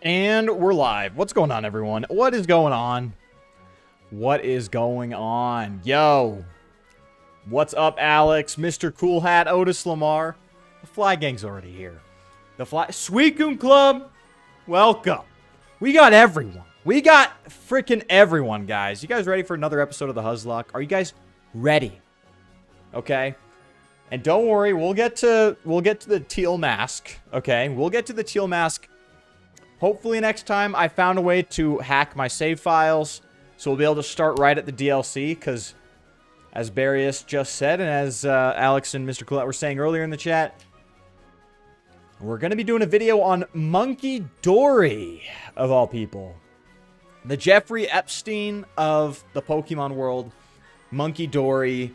And we're live. What's going on, everyone? What is going on? What is going on? Yo. What's up, Alex? Mr. Cool Hat, Otis Lamar. The Fly Gang's already here. The Suicune Club, welcome. We got everyone. We got freaking everyone, guys. You guys ready for another episode of the Huzzlocke? Are you guys ready? Okay. And don't worry, we'll get to the teal mask. Okay, we'll get to the teal mask. Hopefully next time I found a way to hack my save files, so we'll be able to start right at the DLC, because as Barius just said, and as Alex and Mr. Colette were saying earlier in the chat, we're going to be doing a video on Monkey Dory, of all people. The Jeffrey Epstein of the Pokemon world, Monkey Dory.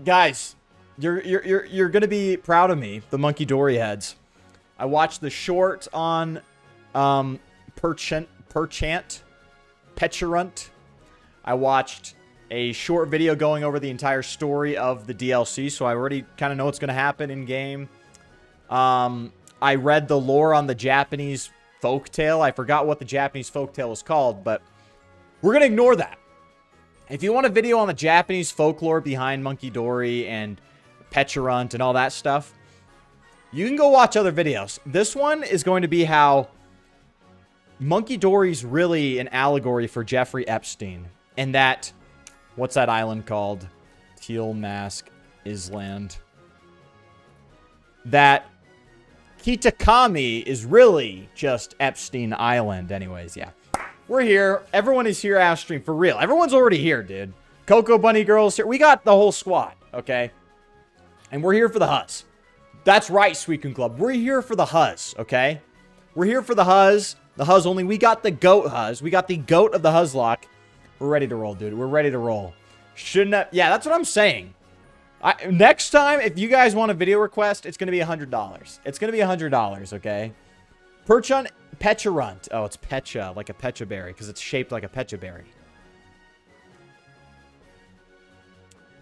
Guys, you're going to be proud of me, the Monkey Dory heads. I watched the short on Petulant. I watched a short video going over the entire story of the DLC, so I already kind of know what's going to happen in game. I read the lore on the Japanese folktale. I forgot what the Japanese folktale was called, but we're going to ignore that. If you want a video on the Japanese folklore behind Monkey Dory and Petulant and all that stuff, you can go watch other videos. This one is going to be how Monkey Dory's really an allegory for Jeffrey Epstein. And that, what's that island called? Teal Mask Island. That Kitakami is really just Epstein Island. Anyways, yeah. We're here. Everyone is here, Ash Stream, for real. Everyone's already here, dude. Cocoa Bunny Girl's here. We got the whole squad, okay? And we're here for the Huzz. That's right, Suicune Club. We're here for the Huzz, okay? We're here for the Huzz. The Huzz only. We got the GOAT Huzz. We got the GOAT of the Huzzlocke. We're ready to roll, dude. We're ready to roll. Shouldn't have... Yeah, that's what I'm saying. Next time, if you guys want a video request, it's going to be $100. It's going to be $100, okay? Petulant. Oh, it's Pecha, like a Pecha berry, because it's shaped like a Pecha berry.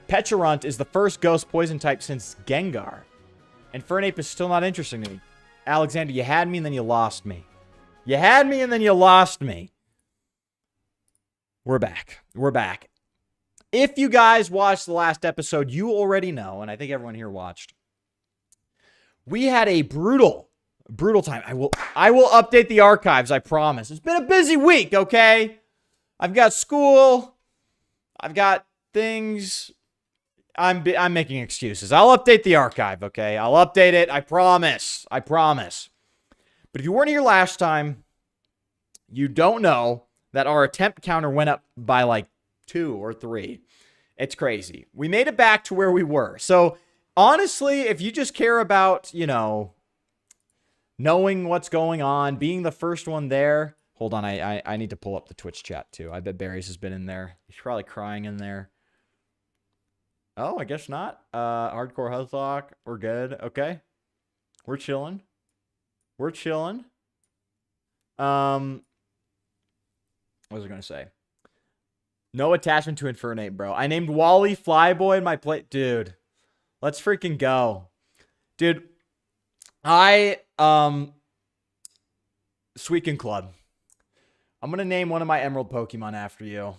Petulant is the first ghost poison type since Gengar. And Fernape is still not interesting to me. Alexander, you had me and then you lost me. You had me and then you lost me. We're back. We're back. If you guys watched the last episode, you already know, and I think everyone here watched, we had a brutal time. I will update the archives, I promise. It's been a busy week, okay? I've got school. I've got things. I'm making excuses. I'll update the archive, okay? I'll update it. I promise. I promise. But if you weren't here last time, you don't know that our attempt counter went up by like 2 or 3. It's crazy. We made it back to where we were. So, honestly, if you just care about, you know, knowing what's going on, being the first one there. Hold on, I need to pull up the Twitch chat, too. I bet Barry's has been in there. He's probably crying in there. Oh, I guess not. Hardcore Huzzlocke. We're good. Okay. We're chilling. We're chilling. What was I going to say? No attachment to Infernape, bro. I named Wally Flyboy in my plate. Dude, let's freaking go. Dude, Suicune Club. I'm going to name one of my Emerald Pokemon after you.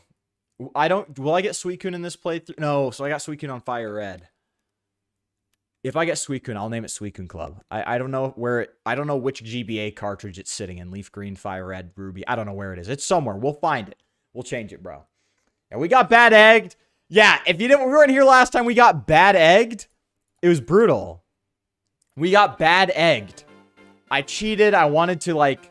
Will I get Suicune in this playthrough? No, so I got Suicune on Fire Red. If I get Suicune, I'll name it Suicune Club. I don't know I don't know which GBA cartridge it's sitting in. Leaf Green, Fire Red, Ruby. I don't know where it is. It's somewhere. We'll find it. We'll change it, bro. And we got bad egged. Yeah, if we weren't here last time, we got bad egged. It was brutal. We got bad egged. I cheated. I wanted to, like,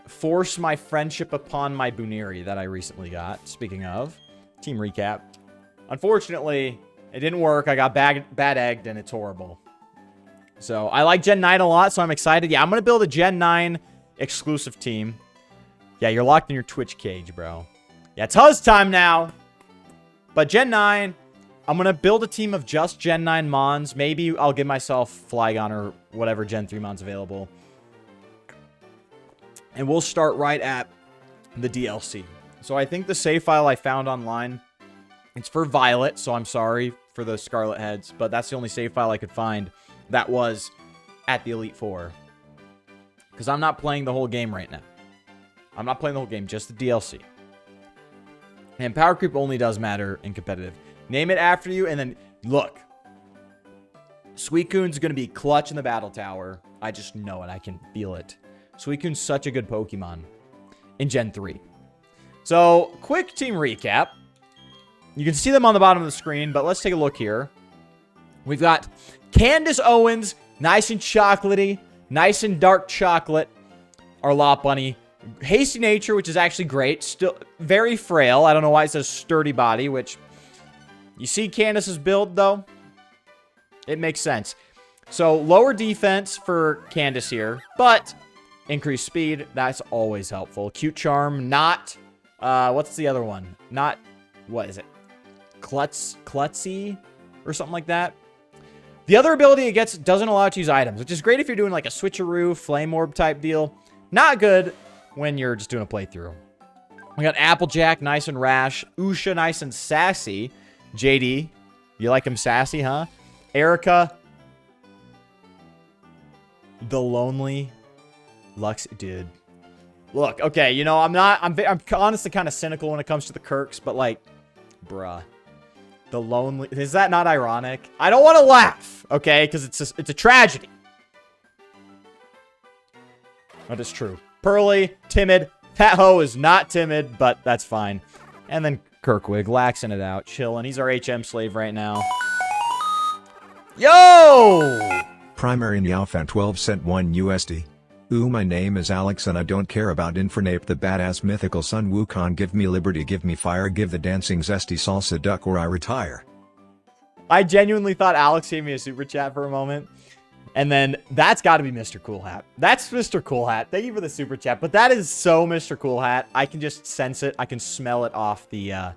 force my friendship upon my Buniri that I recently got. Speaking of, team recap. Unfortunately, it didn't work. I got bad egged, and it's horrible. So, I like Gen 9 a lot, so I'm excited. Yeah, I'm going to build a Gen 9 exclusive team. Yeah, you're locked in your Twitch cage, bro. Yeah, it's Huzz time now. But Gen 9, I'm going to build a team of just Gen 9 Mons. Maybe I'll give myself Flygon or whatever Gen 3 Mons available. And we'll start right at the DLC. So I think the save file I found online, it's for Violet, so I'm sorry for the Scarlet Heads, but that's the only save file I could find that was at the Elite Four. Because I'm not playing the whole game right now. I'm not playing the whole game, just the DLC. And power creep only does matter in competitive. Name it after you, and then look. Suicune's going to be clutch in the battle tower. I just know it. I can feel it. Suicune's such a good Pokemon in Gen 3. So, quick team recap. You can see them on the bottom of the screen, but let's take a look here. We've got Candace Owens, nice and chocolatey, nice and dark chocolate. Our Lot Bunny. Hasty Nature, which is actually great. Still very frail. I don't know why it says sturdy body, which... You see Candace's build, though? It makes sense. So, lower defense for Candace here, but increased speed. That's always helpful. Cute Charm, not... what's the other one? Not... What is it? Klutzy? Or something like that. The other ability it gets doesn't allow it to use items, which is great if you're doing like a switcheroo, flame orb type deal. Not good when you're just doing a playthrough. We got Applejack, nice and rash. Usha, nice and sassy. JD, you like him sassy, huh? Erica, the lonely Lux, dude. Look, okay, you know, I'm honestly kind of cynical when it comes to the Kirks, but like, bruh, the lonely, is that not ironic? I don't want to laugh, okay, because it's a tragedy. That is true. Pearly, timid. Pat Ho is not timid, but that's fine. And then Kirkwig, laxing it out, chilling. He's our HM slave right now. Yo! Primary Meowfan 12 cent 1 USD. Ooh, my name is Alex and I don't care about Infernape the badass mythical Sun Wukong. Give me liberty, give me fire, give the dancing zesty salsa duck or I retire. I genuinely thought Alex gave me a super chat for a moment. And then that's got to be Mr. Cool Hat. That's Mr. Cool Hat. Thank you for the super chat. But that is so Mr. Cool Hat. I can just sense it. I can smell it off the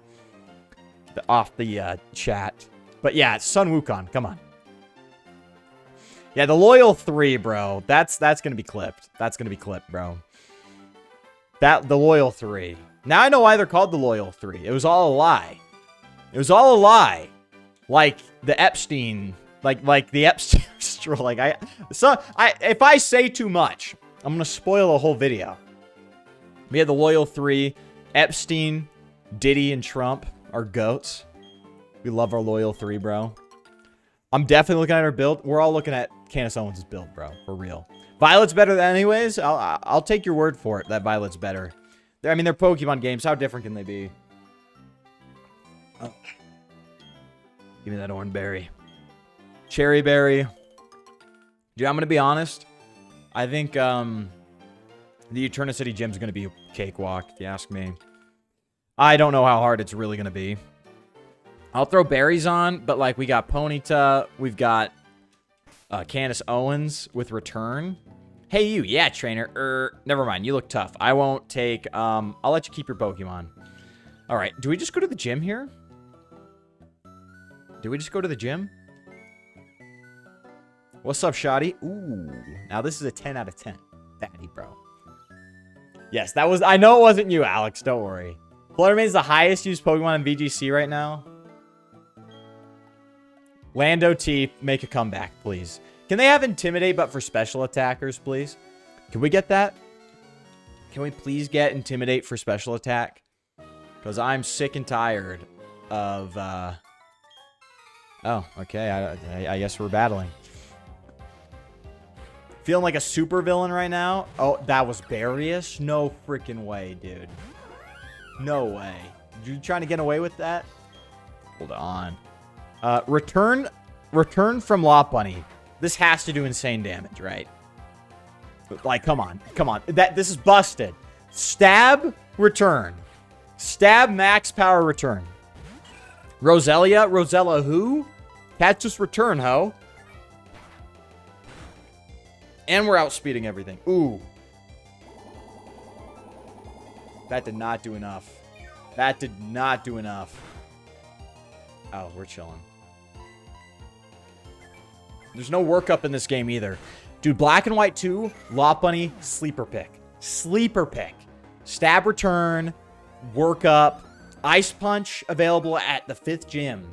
chat. But yeah, it's Sun Wukong. Come on. Yeah, the Loyal 3, bro. That's going to be clipped. That's going to be clipped, bro. The Loyal 3. Now I know why they're called the Loyal 3. It was all a lie. It was all a lie. Like the Epstein... Like the Epstein stroll. If I say too much, I'm gonna spoil the whole video. We had the Loyal 3, Epstein, Diddy, and Trump are goats. We love our Loyal 3, bro. I'm definitely looking at our build. We're all looking at Candace Owens' build, bro. For real. Violet's better than anyways. I'll take your word for it that Violet's better. I mean, they're Pokemon games. How different can they be? Oh. Give me that orange berry. Cherry berry. Dude, I'm going to be honest. I think the Eterna City Gym is going to be a cakewalk, if you ask me. I don't know how hard it's really going to be. I'll throw berries on, but like we got Ponyta. We've got Candace Owens with return. Hey, you. Yeah, trainer. Never mind. You look tough. I won't take... I'll let you keep your Pokemon. All right. Do we just go to the gym here? Do we just go to the gym? What's up, Shoddy? Ooh. Now this is a 10 out of 10. Fatty, bro. Yes, that was... I know it wasn't you, Alex. Don't worry. Fluttermane is the highest used Pokemon in VGC right now. Lando T, make a comeback, please. Can they have Intimidate, but for special attackers, please? Can we get that? Can we please get Intimidate for special attack? Because I'm sick and tired of... Oh, okay. I guess we're battling. Feeling like a super villain right now. Oh, that was Barrius? No freaking way, dude. No way. You trying to get away with that? Hold on. Return from Lot Bunny. This has to do insane damage, right? Like, come on. Come on. This is busted. Stab, return. Stab, max power, return. Roselia? Rosella who? Catch this return, ho. And we're outspeeding everything. Ooh. That did not do enough. That did not do enough. Oh, we're chilling. There's no workup in this game either. Dude, Black and White 2, Lot Bunny, sleeper pick. Sleeper pick. Stab return, workup, Ice Punch available at the 5th gym.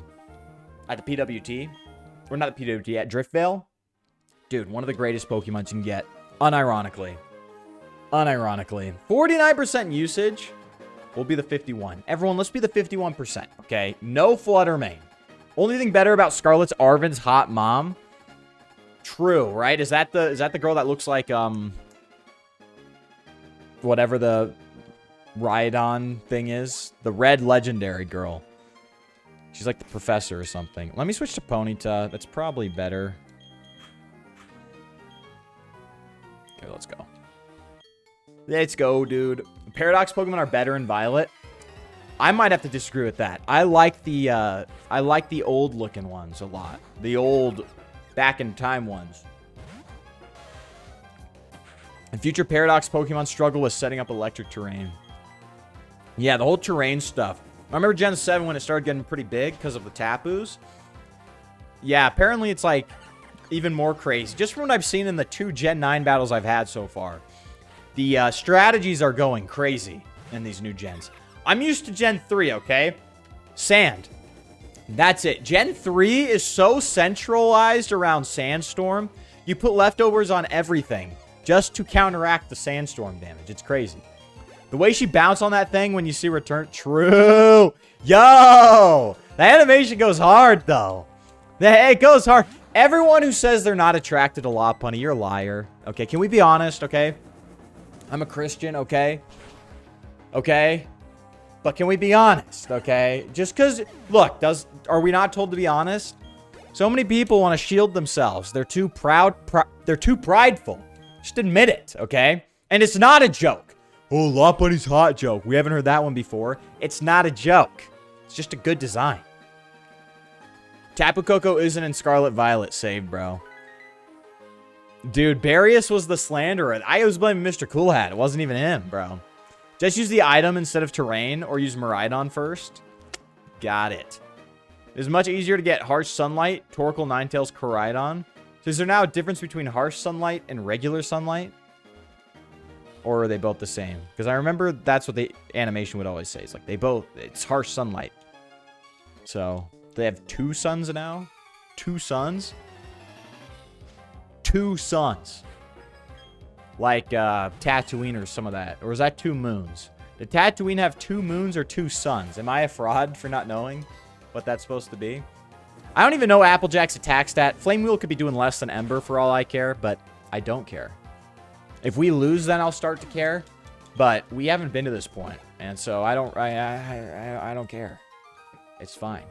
At the PWT. Or not the PWT, at Driftvale. Dude, one of the greatest Pokemon you can get. Unironically. Unironically. 49% usage will be the 51. Everyone, let's be the 51%, okay? No Flutter Mane. Only thing better about Scarlet's Arven's hot mom. True, right? Is that the girl that looks like whatever the Rhydon thing is? The red legendary girl. She's like the professor or something. Let me switch to Ponyta. That's probably better. Okay, let's go. Let's go, dude. Paradox Pokemon are better in Violet. I might have to disagree with that. I like the old looking ones a lot. The old back in time ones. And future Paradox Pokemon struggle with setting up electric terrain. Yeah, the whole terrain stuff. I remember Gen 7 when it started getting pretty big because of the Tapus. Yeah, apparently it's like even more crazy. Just from what I've seen in the 2 Gen 9 battles I've had so far. The strategies are going crazy in these new gens. I'm used to Gen 3, okay? Sand. That's it. Gen 3 is so centralized around Sandstorm. You put leftovers on everything just to counteract the Sandstorm damage. It's crazy. The way she bounced on that thing when you see return. True. Yo. The animation goes hard, though. It goes hard. Everyone who says they're not attracted to Lopunny, you're a liar. Okay, can we be honest, okay? I'm a Christian, okay? Okay? But can we be honest, okay? Just because, look, are we not told to be honest? So many people want to shield themselves. They're too proud, they're too prideful. Just admit it, okay? And it's not a joke. Oh, Lopunny's hot joke. We haven't heard that one before. It's not a joke. It's just a good design. Tapu Koko isn't in Scarlet Violet saved, bro. Dude, Barrios was the slanderer. I was blaming Mr. Cool Hat. It wasn't even him, bro. Just use the item instead of terrain, or use Miraidon first. Got it. It's much easier to get Harsh Sunlight, Torkoal, Ninetales, Koraidon. So is there now a difference between Harsh Sunlight and regular Sunlight? Or are they both the same? Because I remember that's what the animation would always say. It's like it's Harsh Sunlight. So, they have 2 suns now? 2 suns? 2 suns. Like Tatooine or some of that. Or is that 2 moons? Did Tatooine have 2 moons or 2 suns? Am I a fraud for not knowing what that's supposed to be? I don't even know Applejack's attack stat. Flame Wheel could be doing less than Ember for all I care, but I don't care. If we lose, then I'll start to care. But we haven't been to this point, and so I don't care. It's fine.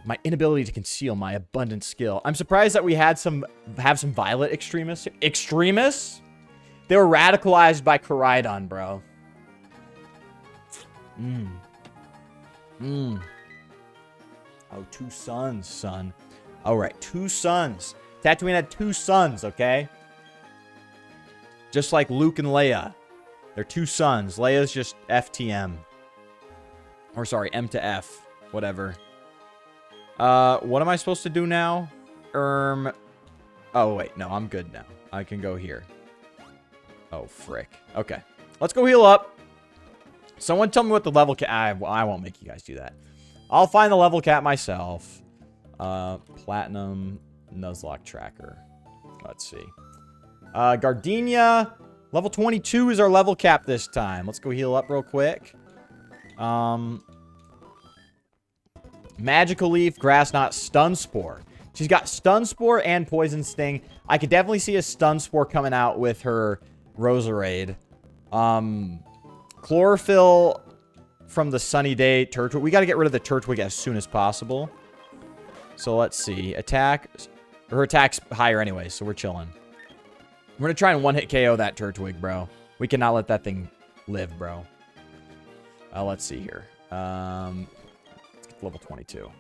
My inability to conceal my abundant skill. I'm surprised that we have some Violet extremists. Extremists? They were radicalized by Koraidon, bro. Oh, 2 suns, son. All right, 2 suns. Tatooine had 2 suns, okay? Just like Luke and Leia. They're 2 suns. Leia's just FTM. Or sorry, M to F. Whatever. What am I supposed to do now? Oh, wait. No, I'm good now. I can go here. Oh, frick. Okay. Let's go heal up. Someone tell me what the level cap... I won't make you guys do that. I'll find the level cap myself. Platinum Nuzlocke tracker. Let's see. Gardenia. Level 22 is our level cap this time. Let's go heal up real quick. Magical Leaf, Grass Knot, Stun Spore. She's got Stun Spore and Poison Sting. I could definitely see a Stun Spore coming out with her Roserade. Chlorophyll from the Sunny Day Turtwig. We got to get rid of the Turtwig as soon as possible. So let's see. Attack. Her attack's higher anyway, so we're chilling. We're going to try and one-hit KO that Turtwig, bro. We cannot let that thing live, bro. Let's see here. Level 22.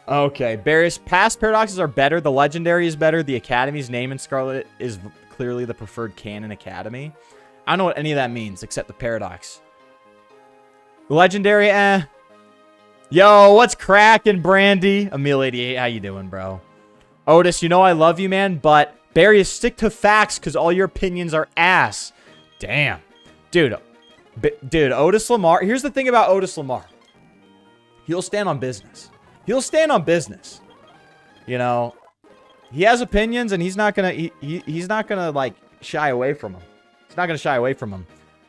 Okay, past paradoxes are better. The legendary is better. The academy's name in Scarlet is clearly the preferred canon academy. I don't know what any of that means except the paradox. The legendary, Yo, what's cracking, Brandy? Emil88, how you doing, bro? Otis, you know I love you, man, but Barrios, stick to facts because all your opinions are ass. Damn. Dude, Otis Lamar. Here's the thing about Otis Lamar. He'll stand on business. He'll stand on business. You know, He has opinions, and he's not gonna he's not gonna like shy away from them. He's not gonna shy away from them.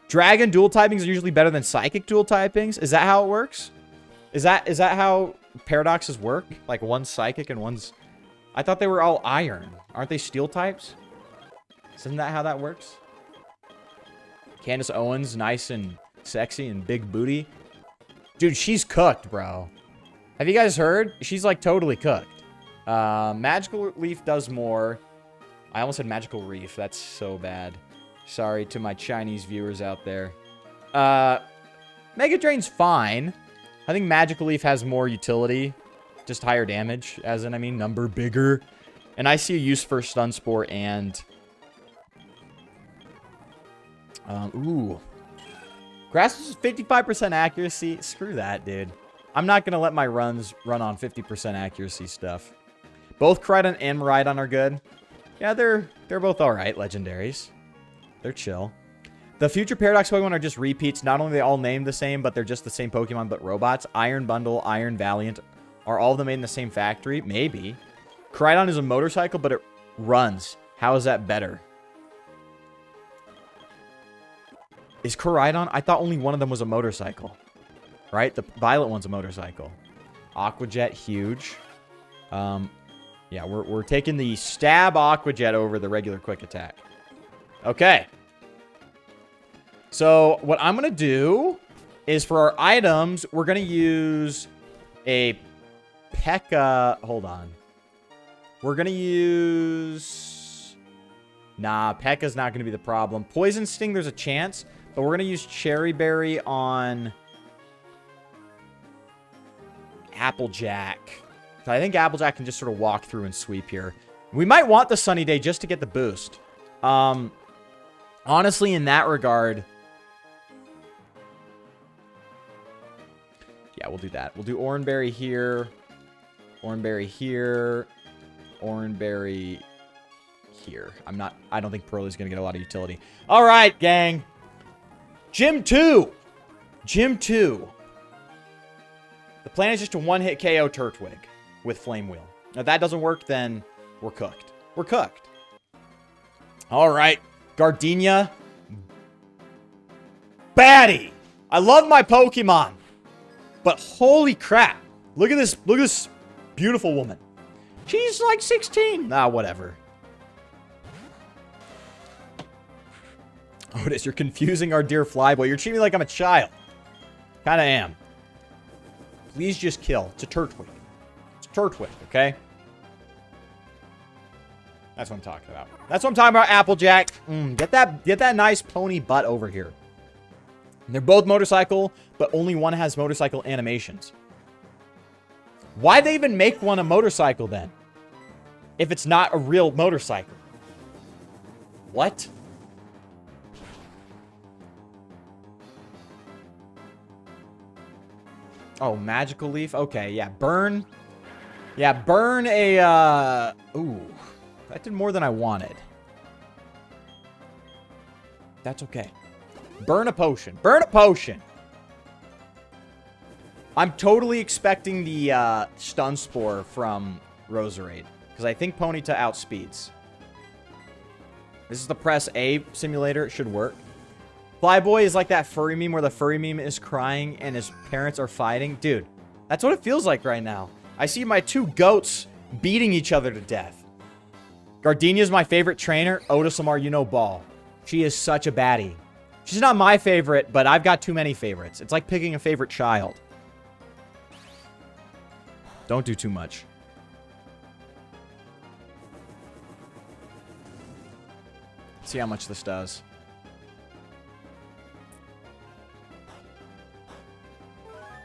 Dragon dual typings are usually better than psychic dual typings. Is that how it works? Is that how paradoxes work? Like one's psychic and one's... I thought they were all iron. Aren't they steel types? Isn't that how that works? Candace Owens, nice and sexy and big booty. Dude, she's cooked, bro. Have you guys heard? She's like totally cooked. Magical Leaf does more. I almost said Magical Reef. That's so bad. Sorry to my Chinese viewers out there. Mega Drain's fine. I think Magical Leaf has more utility. Just higher damage. As in, I mean, number bigger. And I see a use for Stun Spore and... ooh. Grass is 55% accuracy. Screw that, dude. I'm not going to let my runs run on 50% accuracy stuff. Both Koraidon and Miraidon are good. Yeah, they're both alright, legendaries. They're chill. The future Paradox Pokemon are just repeats. Not only are they all named the same, but they're just the same Pokemon, but robots. Iron Bundle, Iron Valiant. Are all of them made in the same factory? Maybe. Koraidon is a motorcycle, but it runs. How is that better? Is Koraidon? I thought only one of them was a motorcycle. Right? The violet one's a motorcycle. Aqua Jet, huge. Yeah, we're taking the stab Aqua Jet over the regular quick attack. Okay. So, what I'm going to do is for our items, we're going to use a P.E.K.K.A. Hold on. We're going to use... Nah, P.E.K.K.A.'s not going to be the problem. Poison Sting, there's a chance. But we're going to use Cherry Berry on Applejack. So I think Applejack can just sort of walk through and sweep here. We might want the Sunny Day just to get the boost. Honestly, in that regard... Yeah, we'll do that. We'll do Oranberry here. Oranberry here. Oranberry here. I don't think Pearlie's going to get a lot of utility. All right, gang. Gym 2. Gym 2. The plan is just to one-hit KO Turtwig with Flame Wheel. Now, if that doesn't work, then we're cooked. We're cooked. All right. Gardenia. Baddie. I love my Pokemon. But holy crap. Look at this. Look at this beautiful woman. She's like 16. Ah, whatever. Otis, you're confusing our dear Flyboy. You're treating me like I'm a child. Kinda am. Please just kill. It's a Turtwig. It's a Turtwig, okay? That's what I'm talking about. That's what I'm talking about, Applejack. Get that nice pony butt over here. And they're both motorcycle, but only one has motorcycle animations. Why'd they even make one a motorcycle then? If it's not a real motorcycle. What? Oh, Magical Leaf? Okay, yeah. Burn. Yeah, burn a, ooh. That did more than I wanted. That's okay. Burn a potion. Burn a potion! I'm totally expecting the, Stun Spore from Roserade. Because I think Ponyta outspeeds. This is the press A simulator. It should work. Flyboy is like that furry meme where the furry meme is crying and his parents are fighting. Dude, that's what it feels like right now. I see my two goats beating each other to death. Gardenia's my favorite trainer. Otis Lamar, you know ball. She is such a baddie. She's not my favorite, but I've got too many favorites. It's like picking a favorite child. Don't do too much. Let's see how much this does.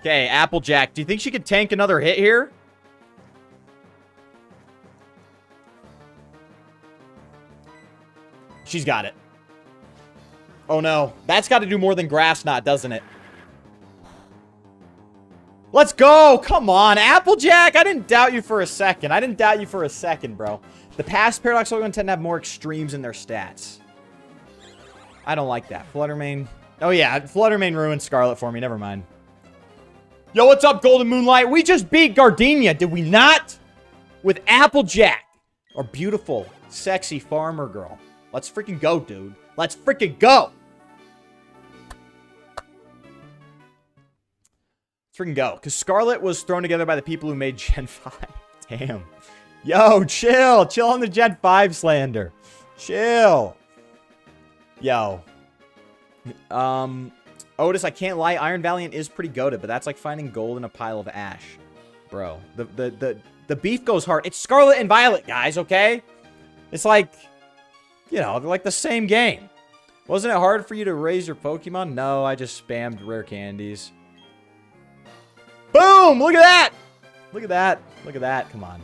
Okay, Applejack. Do you think she could tank another hit here? She's got it. Oh, no. That's got to do more than Grass Knot, doesn't it? Let's go! Come on, Applejack! I didn't doubt you for a second. I didn't doubt you for a second, bro. The past Paradox Pokemon tend to have more extremes in their stats. I don't like that. Fluttermane. Oh, yeah. Fluttermane ruined Scarlet for me. Never mind. Yo, what's up, Golden Moonlight? We just beat Gardenia, did we not? With Applejack. Our beautiful, sexy farmer girl. Let's freaking go, dude. Let's freaking go. Let's freaking go. Because Scarlet was thrown together by the people who made Gen 5. Damn. Yo, chill. Chill on the Gen 5 slander. Chill. Yo. Otis, I can't lie. Iron Valiant is pretty goated, but that's like finding gold in a pile of ash. Bro, the beef goes hard. It's Scarlet and Violet, guys, okay? It's like, you know, they're like the same game. Wasn't it hard for you to raise your Pokemon? No, I just spammed rare candies. Boom! Look at that! Look at that. Look at that. Come on.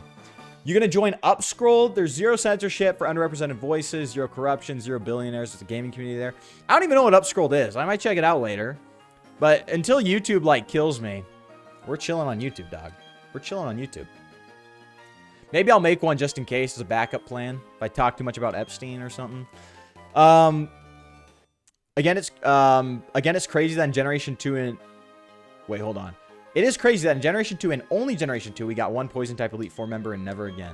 You're going to join Upscrolled. There's 0 censorship for underrepresented voices, 0 corruption, 0 billionaires. There's a gaming community there. I don't even know what Upscrolled is. I might check it out later. But until YouTube, like, kills me, we're chilling on YouTube, dog. We're chilling on YouTube. Maybe I'll make one just in case as a backup plan. If I talk too much about Epstein or something. Again, it's crazy that in Generation 2 and... Wait, hold on. It is crazy that in Generation 2 and only Generation 2, we got one Poison-type Elite Four member and never again.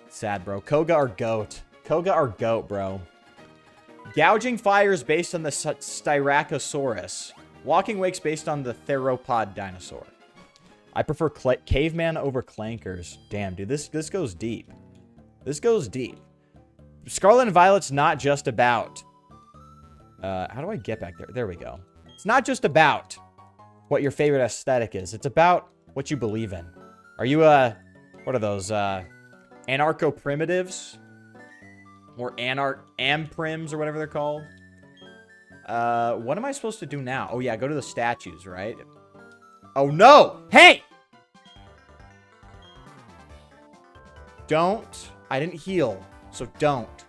Sad, bro. Koga or GOAT? Koga or GOAT, bro. Gouging Fire is based on the Styracosaurus. Walking Wake's based on the Theropod dinosaur. I prefer Caveman over Clankers. Damn, dude, this goes deep. This goes deep. Scarlet and Violet's not just about... how do I get back there? There we go. It's not just about what your favorite aesthetic is. It's about what you believe in. Are you what are those, anarcho-primitives? Or amprims or whatever they're called? What am I supposed to do now? Oh yeah, go to the statues, right? Oh no! Hey! Don't. I didn't heal, so don't.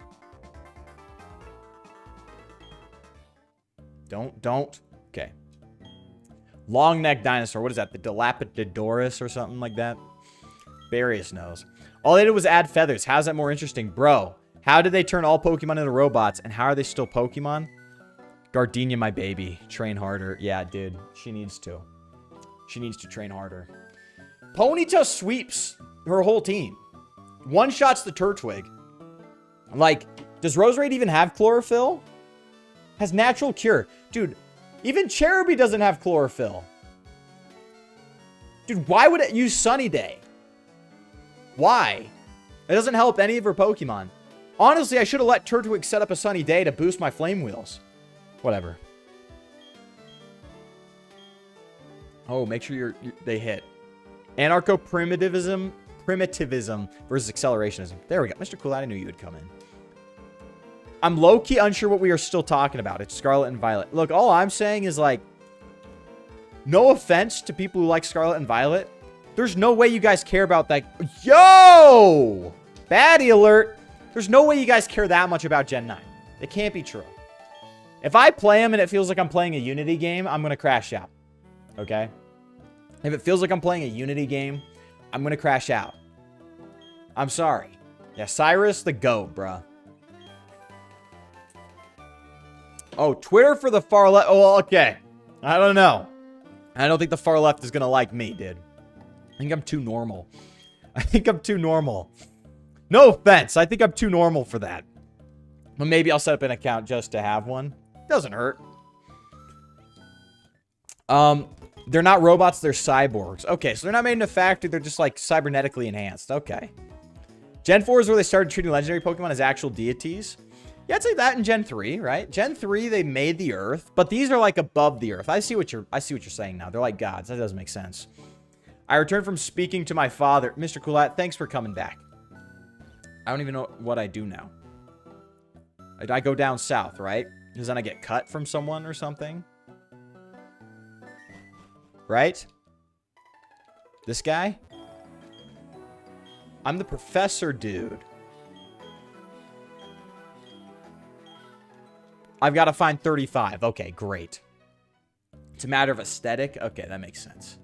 Don't. Okay. Long neck dinosaur. What is that? The Dilapidorus or something like that? Barius knows. All they did was add feathers. How's that more interesting? Bro, how did they turn all Pokemon into robots? And how are they still Pokemon? Gardenia, my baby. Train harder. Yeah, dude. She needs to. She needs to train harder. Ponyta sweeps her whole team. One-shots the Turtwig. Like, does Roserade even have chlorophyll? Has natural cure. Dude, even Cherubi doesn't have chlorophyll. Dude, why would it use Sunny Day? Why? It doesn't help any of her Pokemon. Honestly, I should have let Turtwig set up a Sunny Day to boost my Flame Wheels. Whatever. Oh, make sure they hit. Anarcho-primitivism versus accelerationism. There we go. Mr. Cool, I knew you would come in. I'm low-key unsure what we are still talking about. It's Scarlet and Violet. Look, all I'm saying is, like, no offense to people who like Scarlet and Violet. There's no way you guys care about that. Yo! Baddie alert. There's no way you guys care that much about Gen 9. It can't be true. If I play them and it feels like I'm playing a Unity game, I'm going to crash out. Okay? If it feels like I'm playing a Unity game, I'm going to crash out. I'm sorry. Yeah, Cyrus the GOAT, bruh. Oh, Twitter for the far left. Oh, okay. I don't know. I don't think the far left is going to like me, dude. I think I'm too normal. I think I'm too normal. No offense. I think I'm too normal for that. But maybe I'll set up an account just to have one. Doesn't hurt. They're not robots. They're cyborgs. Okay, so they're not made in a factory. They're just, like, cybernetically enhanced. Okay. Gen 4 is where they started treating legendary Pokemon as actual deities. Yeah, I'd say that in Gen 3, right? Gen 3, they made the Earth, but these are like above the Earth. I see what you're saying now. They're like gods. That doesn't make sense. I returned from speaking to my father. Mr. Coolat, thanks for coming back. I don't even know what I do now. I go down south, right? Because then I get cut from someone or something. Right? This guy? I'm the professor, dude. I've got to find 35. Okay, great. It's a matter of aesthetic. Okay, that makes sense.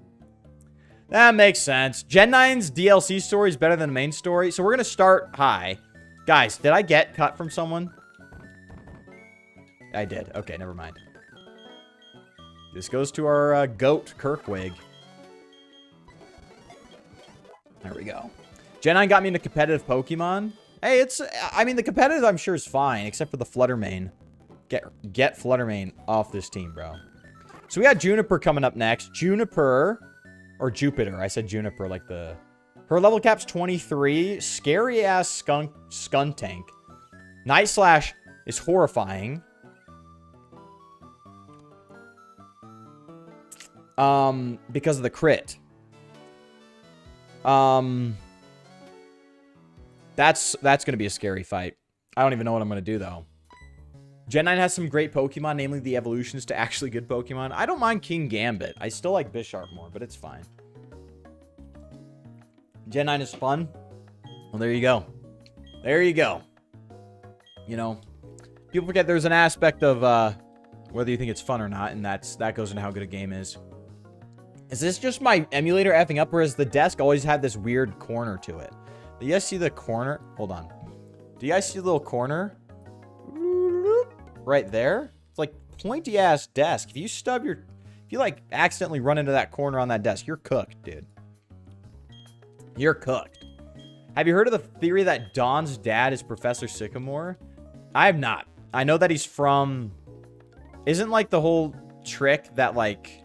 That makes sense. Gen 9's DLC story is better than the main story. So we're going to start high. Guys, did I get cut from someone? I did. Okay, never mind. This goes to our GOAT, Kirkwig. There we go. Gen 9 got me into competitive Pokemon. Hey, it's... I mean, the competitive, I'm sure, is fine, except for the Fluttermane. Get Fluttermane off this team, bro. So we got Juniper coming up next. Juniper... Or Jupiter. I said Juniper like the... Her level cap's 23. Scary-ass skunk tank. Night Slash is horrifying. Because of the crit. That's gonna be a scary fight. I don't even know what I'm gonna do, though. Gen 9 has some great Pokemon, namely the evolutions to actually good Pokemon. I don't mind King Gambit. I still like Bisharp more, but it's fine. Gen 9 is fun. Well, there you go. There you go. You know, people forget there's an aspect of whether you think it's fun or not, and that goes into how good a game is. Is this just my emulator effing up, or has the desk always had this weird corner to it? Do you guys see the corner? Hold on. Do you guys see the little corner? Right there? It's like pointy-ass desk. If you like accidentally run into that corner on that desk, you're cooked, dude. You're cooked. Have you heard of the theory that Dawn's dad is Professor Sycamore? I have not. I know that he's from... Isn't like the whole trick that like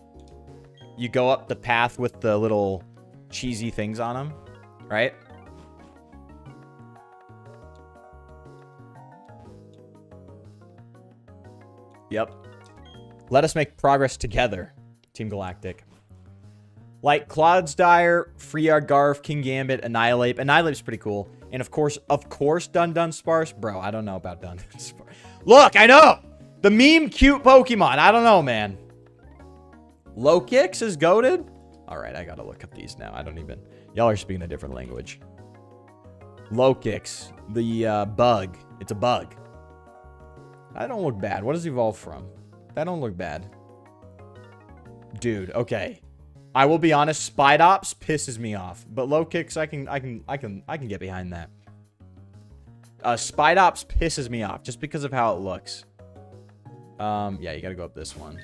you go up the path with the little cheesy things on them, right? Yep. Let us make progress together, Team Galactic. Like Clodsdire, Freeard Garf, King Gambit, Annihilate. Annihilate's pretty cool. And of course, Dun Dun Sparse. Bro, I don't know about Dun Dun Sparse. Look, I know! The meme cute Pokemon. I don't know, man. Low Kicks is goated? Alright, I gotta look up these now. I don't even... Y'all are speaking a different language. Low Kicks. The bug. It's a bug. That don't look bad. What does it evolve from? That don't look bad. Dude, okay. I will be honest, Spidops pisses me off. But Low Kicks, I can get behind that. Spidops pisses me off just because of how it looks. Yeah, you gotta go up this one.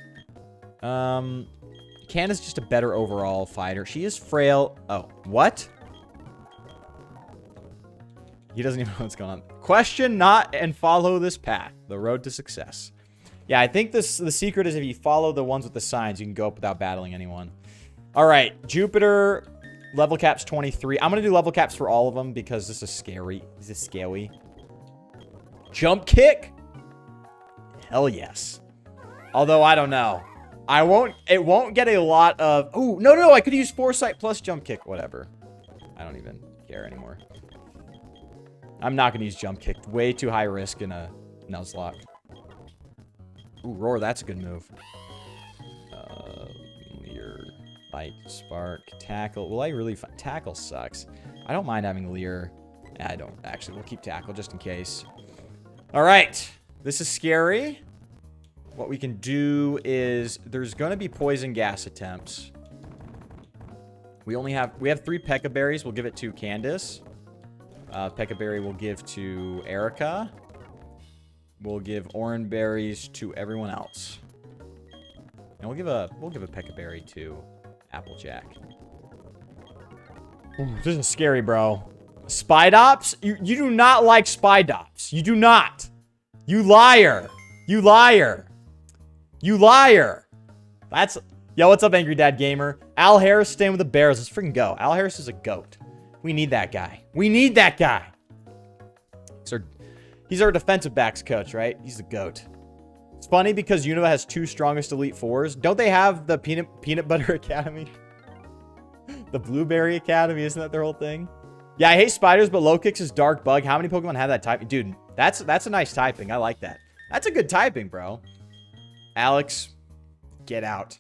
Canna's just a better overall fighter. She is frail. Oh, what? He doesn't even know what's going on. Question not and follow this path. The road to success. Yeah, I think the secret is if you follow the ones with the signs, you can go up without battling anyone. All right, Jupiter, level cap's 23. I'm going to do level caps for all of them because this is scary. This is scary. Jump kick? Hell yes. Although, I don't know. It won't get a lot of... Oh, no, I could use Foresight plus jump kick. Whatever. I don't even care anymore. I'm not going to use jump kick. Way too high risk in a Nuzlocke. Ooh, Roar, that's a good move. Leer, Bite, Spark, Tackle. Will I really... Tackle sucks. I don't mind having Leer. I don't. Actually, we'll keep Tackle just in case. All right. This is scary. What we can do is... There's going to be Poison Gas attempts. We have 3 Pekka Berries. We'll give it to Candace. Pekka Berry we'll give to Erica. We'll give Oran Berries to everyone else. And we'll give a Pekka Berry to Applejack. Ooh, this is scary, bro. Spidops? You do not like Spidops. You do not. You liar. You liar. You liar. That's... Yo, what's up, Angry Dad Gamer? Al Harris staying with the Bears. Let's freaking go. Al Harris is a goat. We need that guy. We need that guy. He's our defensive backs coach, right? He's the GOAT. It's funny because Unova has 2 strongest Elite Fours. Don't they have the Peanut Butter Academy? The Blueberry Academy, isn't that their whole thing? Yeah, I hate spiders, but Low Kicks is Dark Bug. How many Pokemon have that type? Dude, that's a nice typing. I like that. That's a good typing, bro. Alex, get out.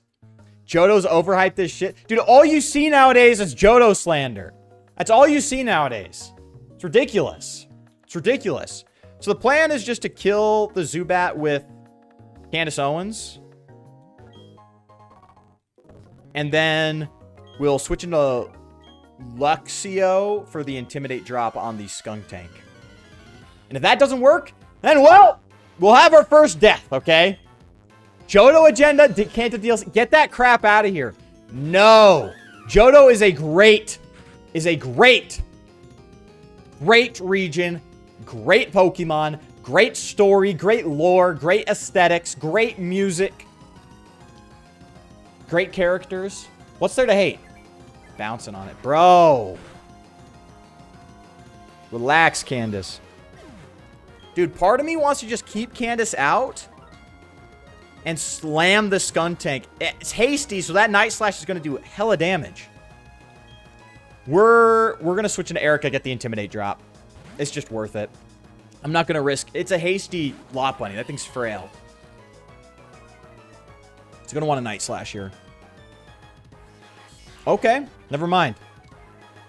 Johto's overhyped this shit. Dude, all you see nowadays is Johto slander. That's all you see nowadays. It's ridiculous. It's ridiculous. So the plan is just to kill the Zubat with Candace Owens. And then we'll switch into Luxio for the Intimidate drop on the Skunk Tank. And if that doesn't work, then, well, we'll have our first death, okay? Johto agenda, Kanto DLC. Get that crap out of here. No. Johto is a great region. Great Pokemon, great story, great lore, great aesthetics, great music, great characters. What's there to hate? Bouncing on it. Bro. Relax, Candace. Dude, part of me wants to just keep Candace out and slam the Skuntank. It's hasty, so that Night Slash is going to do hella damage. We're going to switch into Erica, get the Intimidate drop. It's just worth it. I'm not going to risk... It's a hasty Lopunny. That thing's frail. It's going to want a Night Slash here. Okay, never mind.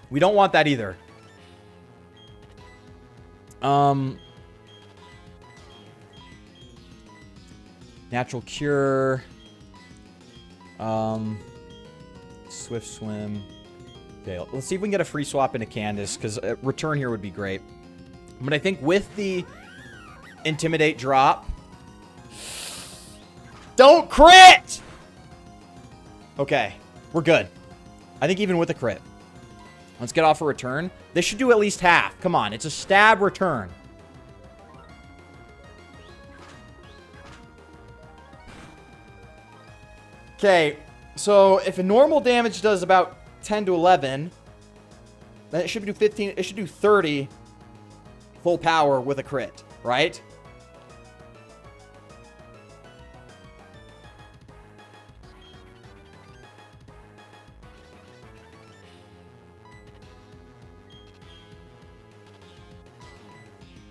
We don't want that either. Natural Cure. Swift Swim. Okay, let's see if we can get a free swap into Candace, because a return here would be great. But I think with the Intimidate drop... Don't crit! Okay, we're good. I think even with a crit. Let's get off a return. This should do at least half. Come on, it's a stab return. Okay, so if a normal damage does about 10 to 11, then it should do 15, it should do 30 full power with a crit, right?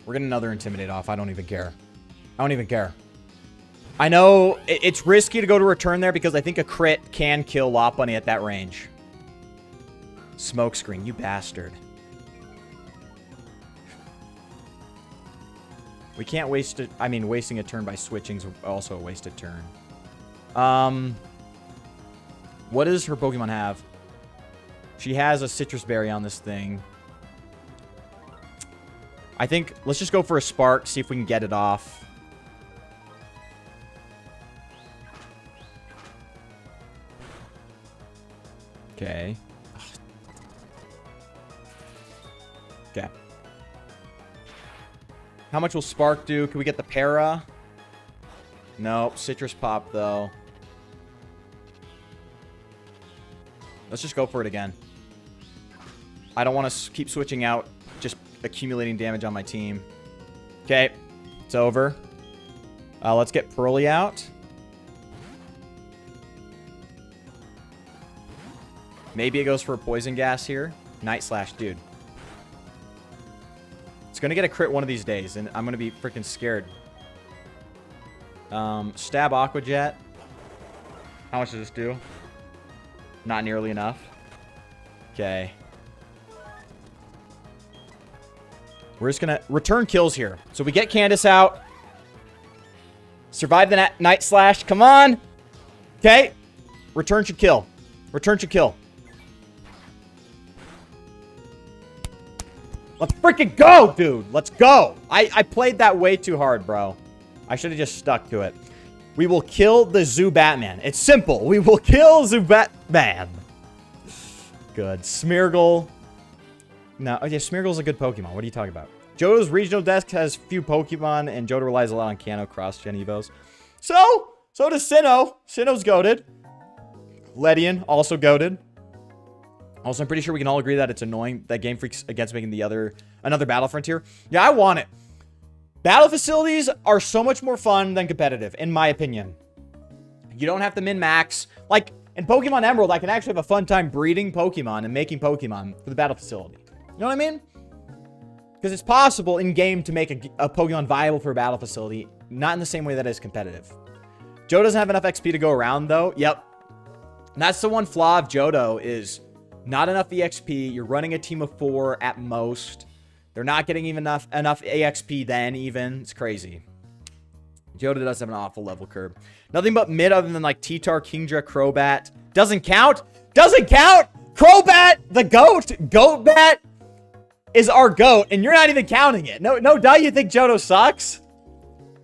We're getting another Intimidate off. I don't even care. I don't even care. I know it's risky to go to return there because I think a crit can kill Lopunny at that range. Smokescreen, you bastard. We can't waste it. I mean, wasting a turn by switching is also a wasted turn. What does her Pokemon have? She has a Citrus Berry on this thing. I think let's just go for a Spark, see if we can get it off. Okay. Okay. How much will Spark do? Can we get the Para? Nope. Citrus Pop, though. Let's just go for it again. I don't want to keep switching out, just accumulating damage on my team. Okay. It's over. Let's get Pearly out. Maybe it goes for a Poison Gas here. Night Slash, dude. It's going to get a crit one of these days, and I'm going to be freaking scared. Stab Aqua Jet. How much does this do? Not nearly enough. Okay. We're just going to return kills here. So we get Candace out. Survive the Night Slash. Come on. Okay. Return should kill. Return should kill. Let's freaking go, dude. Let's go. I played that way too hard, bro. I should have just stuck to it. We will kill the Zubatman. It's simple. We will kill Zubatman. Good. Smeargle. No, yeah, Smeargle's a good Pokemon. What are you talking about? Johto's regional desk has few Pokemon, and Johto relies a lot on Kanto cross-gen Evos. So does Sinnoh. Sinnoh's goated. Ledian, also goated. Also, I'm pretty sure we can all agree that it's annoying that Game Freak's against making another Battle Frontier. Yeah, I want it. Battle facilities are so much more fun than competitive, in my opinion. You don't have to min-max. Like, in Pokemon Emerald, I can actually have a fun time breeding Pokemon and making Pokemon for the battle facility. You know what I mean? Because it's possible in-game to make a Pokemon viable for a battle facility, not in the same way that is competitive. Johto doesn't have enough XP to go around, though. Yep. And that's the one flaw of Johto is... not enough EXP. You're running a team of 4 at most. They're not getting even enough AXP then even. It's crazy. Johto does have an awful level curve. Nothing but mid other than like T-Tar, Kingdra, Crobat. Doesn't count. Doesn't count. Crobat, the goat. Goatbat is our goat, and you're not even counting it. No doubt you think Johto sucks.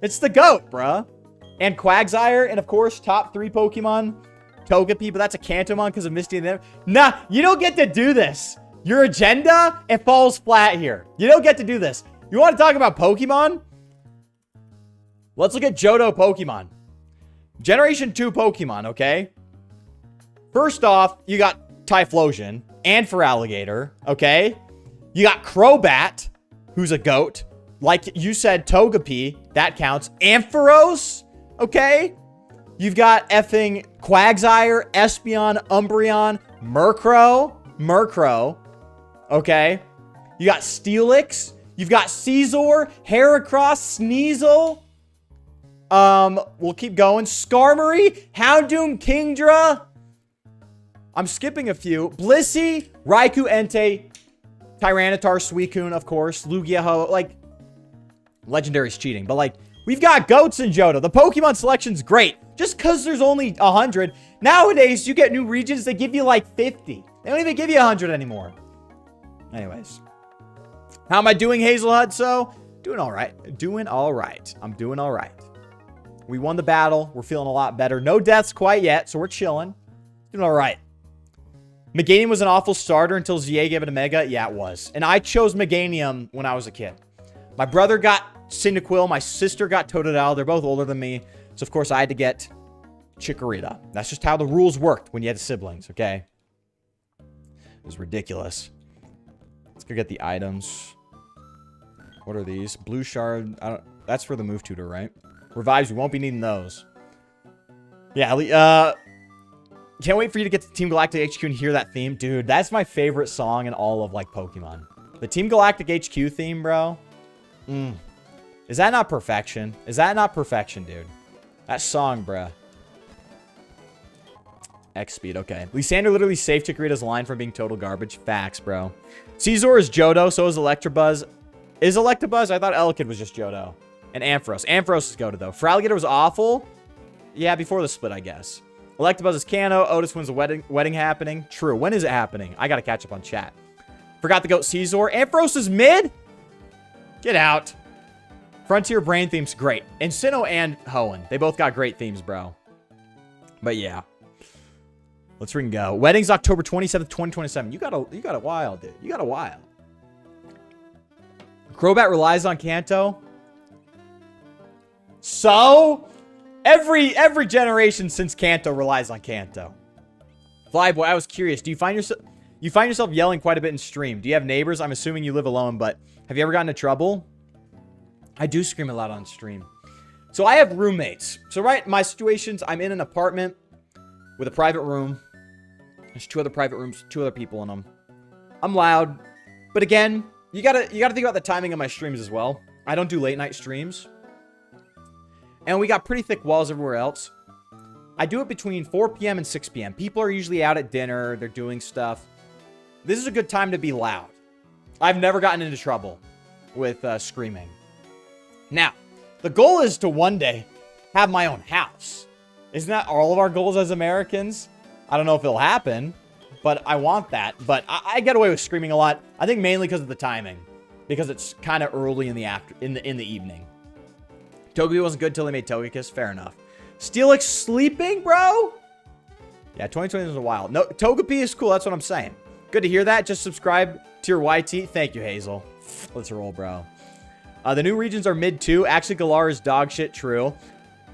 It's the goat, bruh. And Quagsire, and of course, top 3 Pokemon. Togepi, but that's a Kantomon because of Misty and them. Nah, you don't get to do this. Your agenda, it falls flat here. You don't get to do this. You want to talk about Pokemon? Let's look at Johto Pokemon. Generation 2 Pokemon, okay? First off, you got Typhlosion and Feraligatr, okay? You got Crobat, who's a goat. Like you said, Togepi, that counts. Ampharos, okay? You've got effing Quagsire, Espeon, Umbreon, Murkrow, okay? You got Steelix. You've got Caesar, Heracross, Sneasel. We'll keep going. Skarmory, Houndoom, Kingdra. I'm skipping a few. Blissey, Raikou, Entei, Tyranitar, Suicune, of course. Lugia-Ho. Like, Legendary's cheating. But, like, we've got goats in Johto. The Pokemon selection's great. Just because there's only 100. Nowadays, you get new regions that give you, like, 50. They don't even give you 100 anymore. Anyways. How am I doing, Hazel Hudso? Doing all right. Doing all right. I'm doing all right. We won the battle. We're feeling a lot better. No deaths quite yet, so we're chilling. Doing all right. Meganium was an awful starter until ZA gave it a Mega. Yeah, it was. And I chose Meganium when I was a kid. My brother got Cyndaquil. My sister got Totodile. They're both older than me. So, of course, I had to get Chikorita. That's just how the rules worked when you had siblings, okay? It was ridiculous. Let's go get the items. What are these? Blue Shard. That's for the move tutor, right? Revives. We won't be needing those. Yeah, can't wait for you to get to Team Galactic HQ and hear that theme. Dude, that's my favorite song in all of, like, Pokemon. The Team Galactic HQ theme, bro. Is that not perfection? Is that not perfection, dude? That song, bruh. X-Speed, okay. Lysander literally saved Chikorita's line from being total garbage. Facts, bro. Caesar is Johto, so is Electabuzz. Is Electabuzz? I thought Elekid was just Johto. And Ampharos. Ampharos is Goated, though. Feraligatr was awful. Yeah, before the split, I guess. Electabuzz is Kanto. Otis wins a wedding happening. True. When is it happening? I gotta catch up on chat. Forgot the goat Caesar. Ampharos is mid? Get out. Frontier Brain theme's great. And Sinnoh and Hoenn. They both got great themes, bro. But yeah. Let's ring go. Wedding's October 27th, 2027. You got a while, dude. You got a while. Crobat relies on Kanto. So, every generation since Kanto relies on Kanto. Flyboy, I was curious. Do you find yourself yelling quite a bit in stream? Do you have neighbors? I'm assuming you live alone, but have you ever gotten into trouble? I do scream a lot on stream. So I have roommates. So right, my situations, I'm in an apartment with a private room. There's 2 other private rooms, 2 other people in them. I'm loud, but again, you gotta think about the timing of my streams as well. I don't do late night streams. And we got pretty thick walls everywhere else. I do it between 4 p.m. and 6 p.m. People are usually out at dinner. They're doing stuff. This is a good time to be loud. I've never gotten into trouble with screaming. Now, the goal is to one day have my own house. Isn't that all of our goals as Americans? I don't know if it'll happen, but I want that. But I get away with screaming a lot. I think mainly because of the timing. Because it's kind of early in the evening. Togepi wasn't good till they made Togekiss. Fair enough. Steelix sleeping, bro? Yeah, 2020 was a while. No, Togepi is cool. That's what I'm saying. Good to hear that. Just subscribe to your YT. Thank you, Hazel. Let's roll, bro. The new regions are mid 2. Actually, Galar is dog shit. True.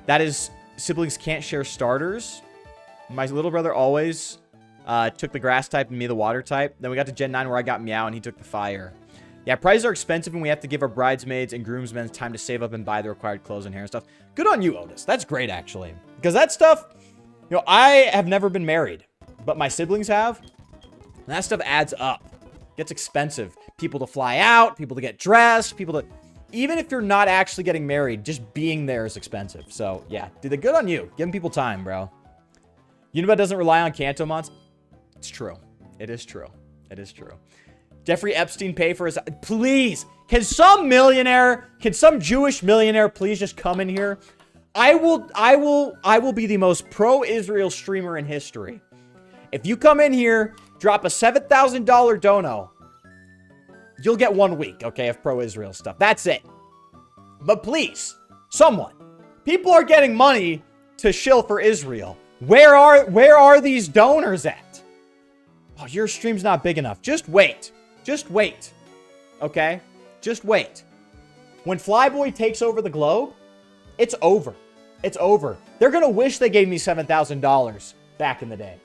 That is, siblings can't share starters. My little brother always took the grass type and me the water type. Then we got to Gen 9 where I got Meow and he took the fire. Yeah, prizes are expensive and we have to give our bridesmaids and groomsmen time to save up and buy the required clothes and hair and stuff. Good on you, Otis. That's great, actually. Because that stuff, you know, I have never been married, but my siblings have. And that stuff adds up. Gets expensive. People to fly out, people to get dressed, people to... Even if you're not actually getting married, just being there is expensive. So, yeah. Dude, good on you. Giving people time, bro. Unibet doesn't rely on Kanto mods. It's true. It is true. It is true. Jeffrey Epstein pay for his... Please, can some Jewish millionaire please just come in here? I will be the most pro-Israel streamer in history. If you come in here, drop a $7,000 dono, you'll get 1 week, okay, of pro-Israel stuff. That's it. But please, someone. People are getting money to shill for Israel. Where are these donors at? Oh, your stream's not big enough. Just wait. Just wait. Okay? Just wait. When Flyboy takes over the globe, it's over. It's over. They're going to wish they gave me $7,000 back in the day.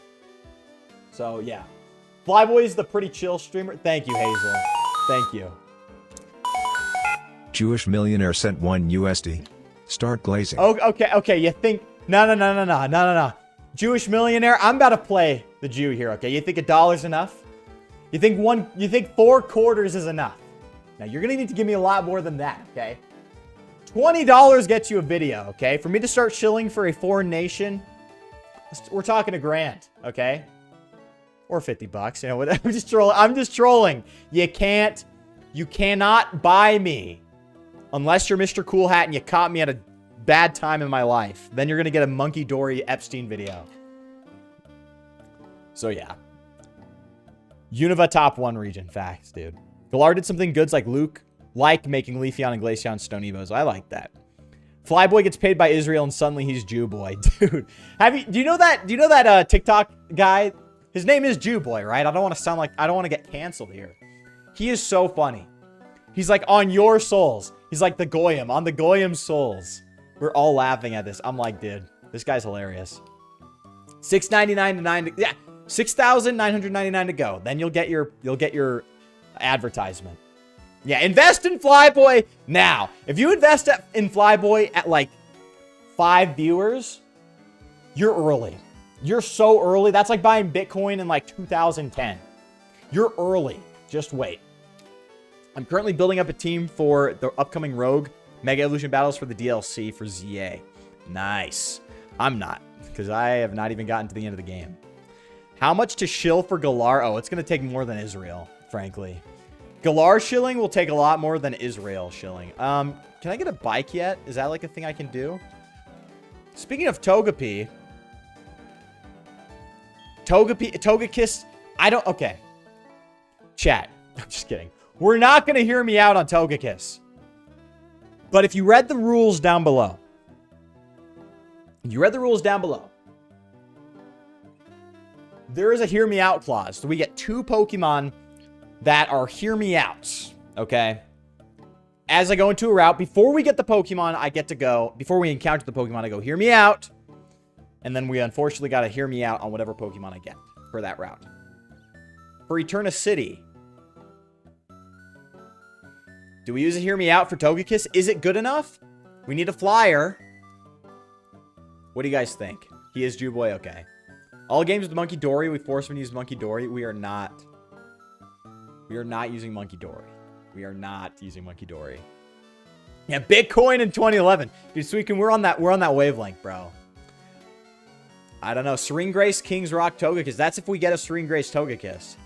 So, yeah. Flyboy is the pretty chill streamer. Thank you, Hazel. Thank you. Jewish millionaire sent 1 USD. Start glazing. Oh, okay. You think... No. Jewish millionaire, I'm about to play the Jew here, okay? You think $1 enough? You think 4 quarters is enough? Now, you're going to need to give me a lot more than that, okay? $20 gets you a video, okay? For me to start shilling for a foreign nation, we're talking $1,000, okay? Or $50, you know, I'm just trolling. You cannot buy me unless you're Mr. Cool Hat and you caught me at a bad time in my life. Then you're going to get a Monkey Dory Epstein video. So, yeah. Unova top 1 region. Facts, dude. Galar did something good like Luke, making Leafeon and Glaceon Stone Evos. I like that. Flyboy gets paid by Israel and suddenly he's Jew Boy. Dude, do you know that TikTok guy? His name is Jew Boy, right? I don't want to get canceled here. He is so funny. He's like, on your souls. He's like the Goyim, on the Goyim souls. We're all laughing at this. I'm like, dude, this guy's hilarious. $6.99 to yeah, $6,999 to go. Then you'll get your advertisement. Yeah, invest in Flyboy now. If you invest in Flyboy at like 5 viewers, you're early. You're so early. That's like buying Bitcoin in like 2010. You're early. Just wait. I'm currently building up a team for the upcoming Rogue Mega Evolution Battles for the DLC for ZA. Nice. I'm not, because I have not even gotten to the end of the game. How much to shill for Galar? Oh, it's going to take more than Israel, frankly. Galar shilling will take a lot more than Israel shilling. Can I get a bike yet? Is that like a thing I can do? Speaking of Togepi. Togekiss. Okay. Chat. I'm just kidding. We're not going to hear me out on Togekiss. But if you read the rules down below. There is a hear me out clause. So we get 2 Pokemon that are hear me outs. Okay. As I go into a route, before we get the Pokemon, I get to go. Before we encounter the Pokemon, I go hear me out. And then we unfortunately got to hear me out on whatever Pokemon I get for that route. For Eterna City. Do we use a hear me out for Togekiss? Is it good enough? We need a flyer. What do you guys think? He is Jew Boy. Okay. All games with Monkey Dory, we force him to use Monkey Dory. We are not using Monkey Dory. We are not using Monkey Dory. Yeah, Bitcoin in 2011. Dude, Sweetkin, we're on that wavelength, bro. I don't know. Serene Grace, King's Rock, Togekiss. That's if we get a Serene Grace Togekiss.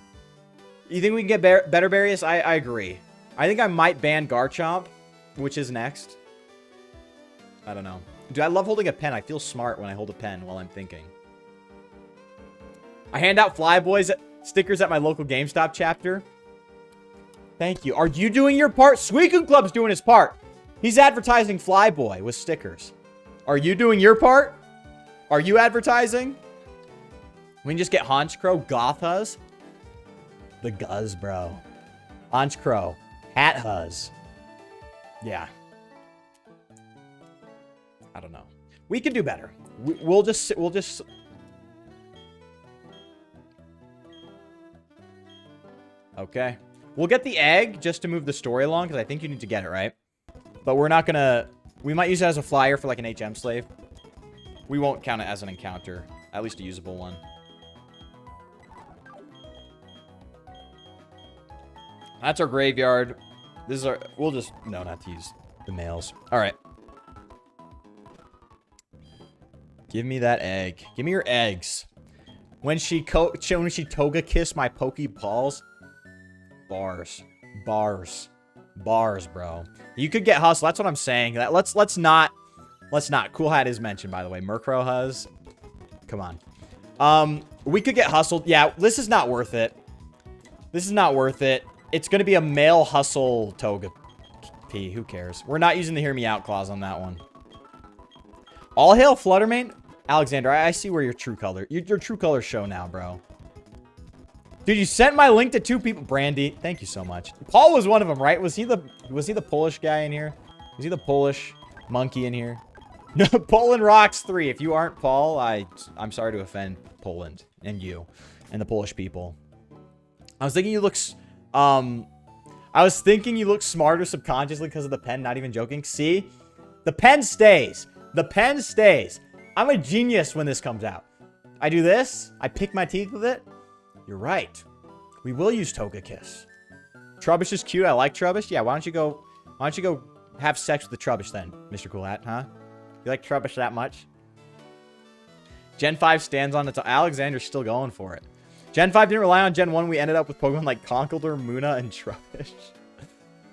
You think we can get Better Berries? I agree. I think I might ban Garchomp, which is next. I don't know. Dude, I love holding a pen. I feel smart when I hold a pen while I'm thinking. I hand out Flyboys stickers at my local GameStop chapter. Thank you. Are you doing your part? Sweetkin Club's doing his part. He's advertising Flyboy with stickers. Are you doing your part? Are you advertising? We can just get Honchkrow, Gothhuzz. The Guzz, bro. Honchkrow. Hat Huzz. Yeah. I don't know. We can do better. We'll just... Okay. We'll get the egg just to move the story along, because I think you need to get it, right? But we're not gonna... We might use it as a flyer for like an HM slave. We won't count it as an encounter. At least a usable one. That's our graveyard. This is our... We'll just... No, not to use the males. Alright. Give me that egg. Give me your eggs. When she Togekiss my Pokeballs. Bars. Bars. Bars, bro. You could get Hustle. That's what I'm saying. Let's not. Cool Hat is mentioned, by the way. Murkrow Huzz. Come on. We could get Hustled. Yeah, this is not worth it. This is not worth it. It's going to be a male Hustle Togepi. Who cares? We're not using the Hear Me Out clause on that one. All hail Fluttermane. Alexander, I see where your true color... Your true colors show now, bro. Dude, you sent my link to 2 people. Brandy, thank you so much. Paul was one of them, right? Was he the Polish guy in here? Was he the Polish monkey in here? No, Poland rocks 3. If you aren't Paul, I'm sorry to offend Poland and you and the Polish people. I was thinking you look smarter subconsciously because of the pen, not even joking. See? The pen stays. The pen stays. I'm a genius when this comes out. I do this. I pick my teeth with it. You're right. We will use Toga Kiss. Trubbish is cute. I like Trubbish. Yeah, why don't you go have sex with the Trubbish then, Mr. Cool Hat, huh? You like Trubbish that much? Gen 5 stands on its own. Alexander's still going for it. Gen 5 didn't rely on Gen 1. We ended up with Pokemon like Conkeldurr, Munna, and Trubbish.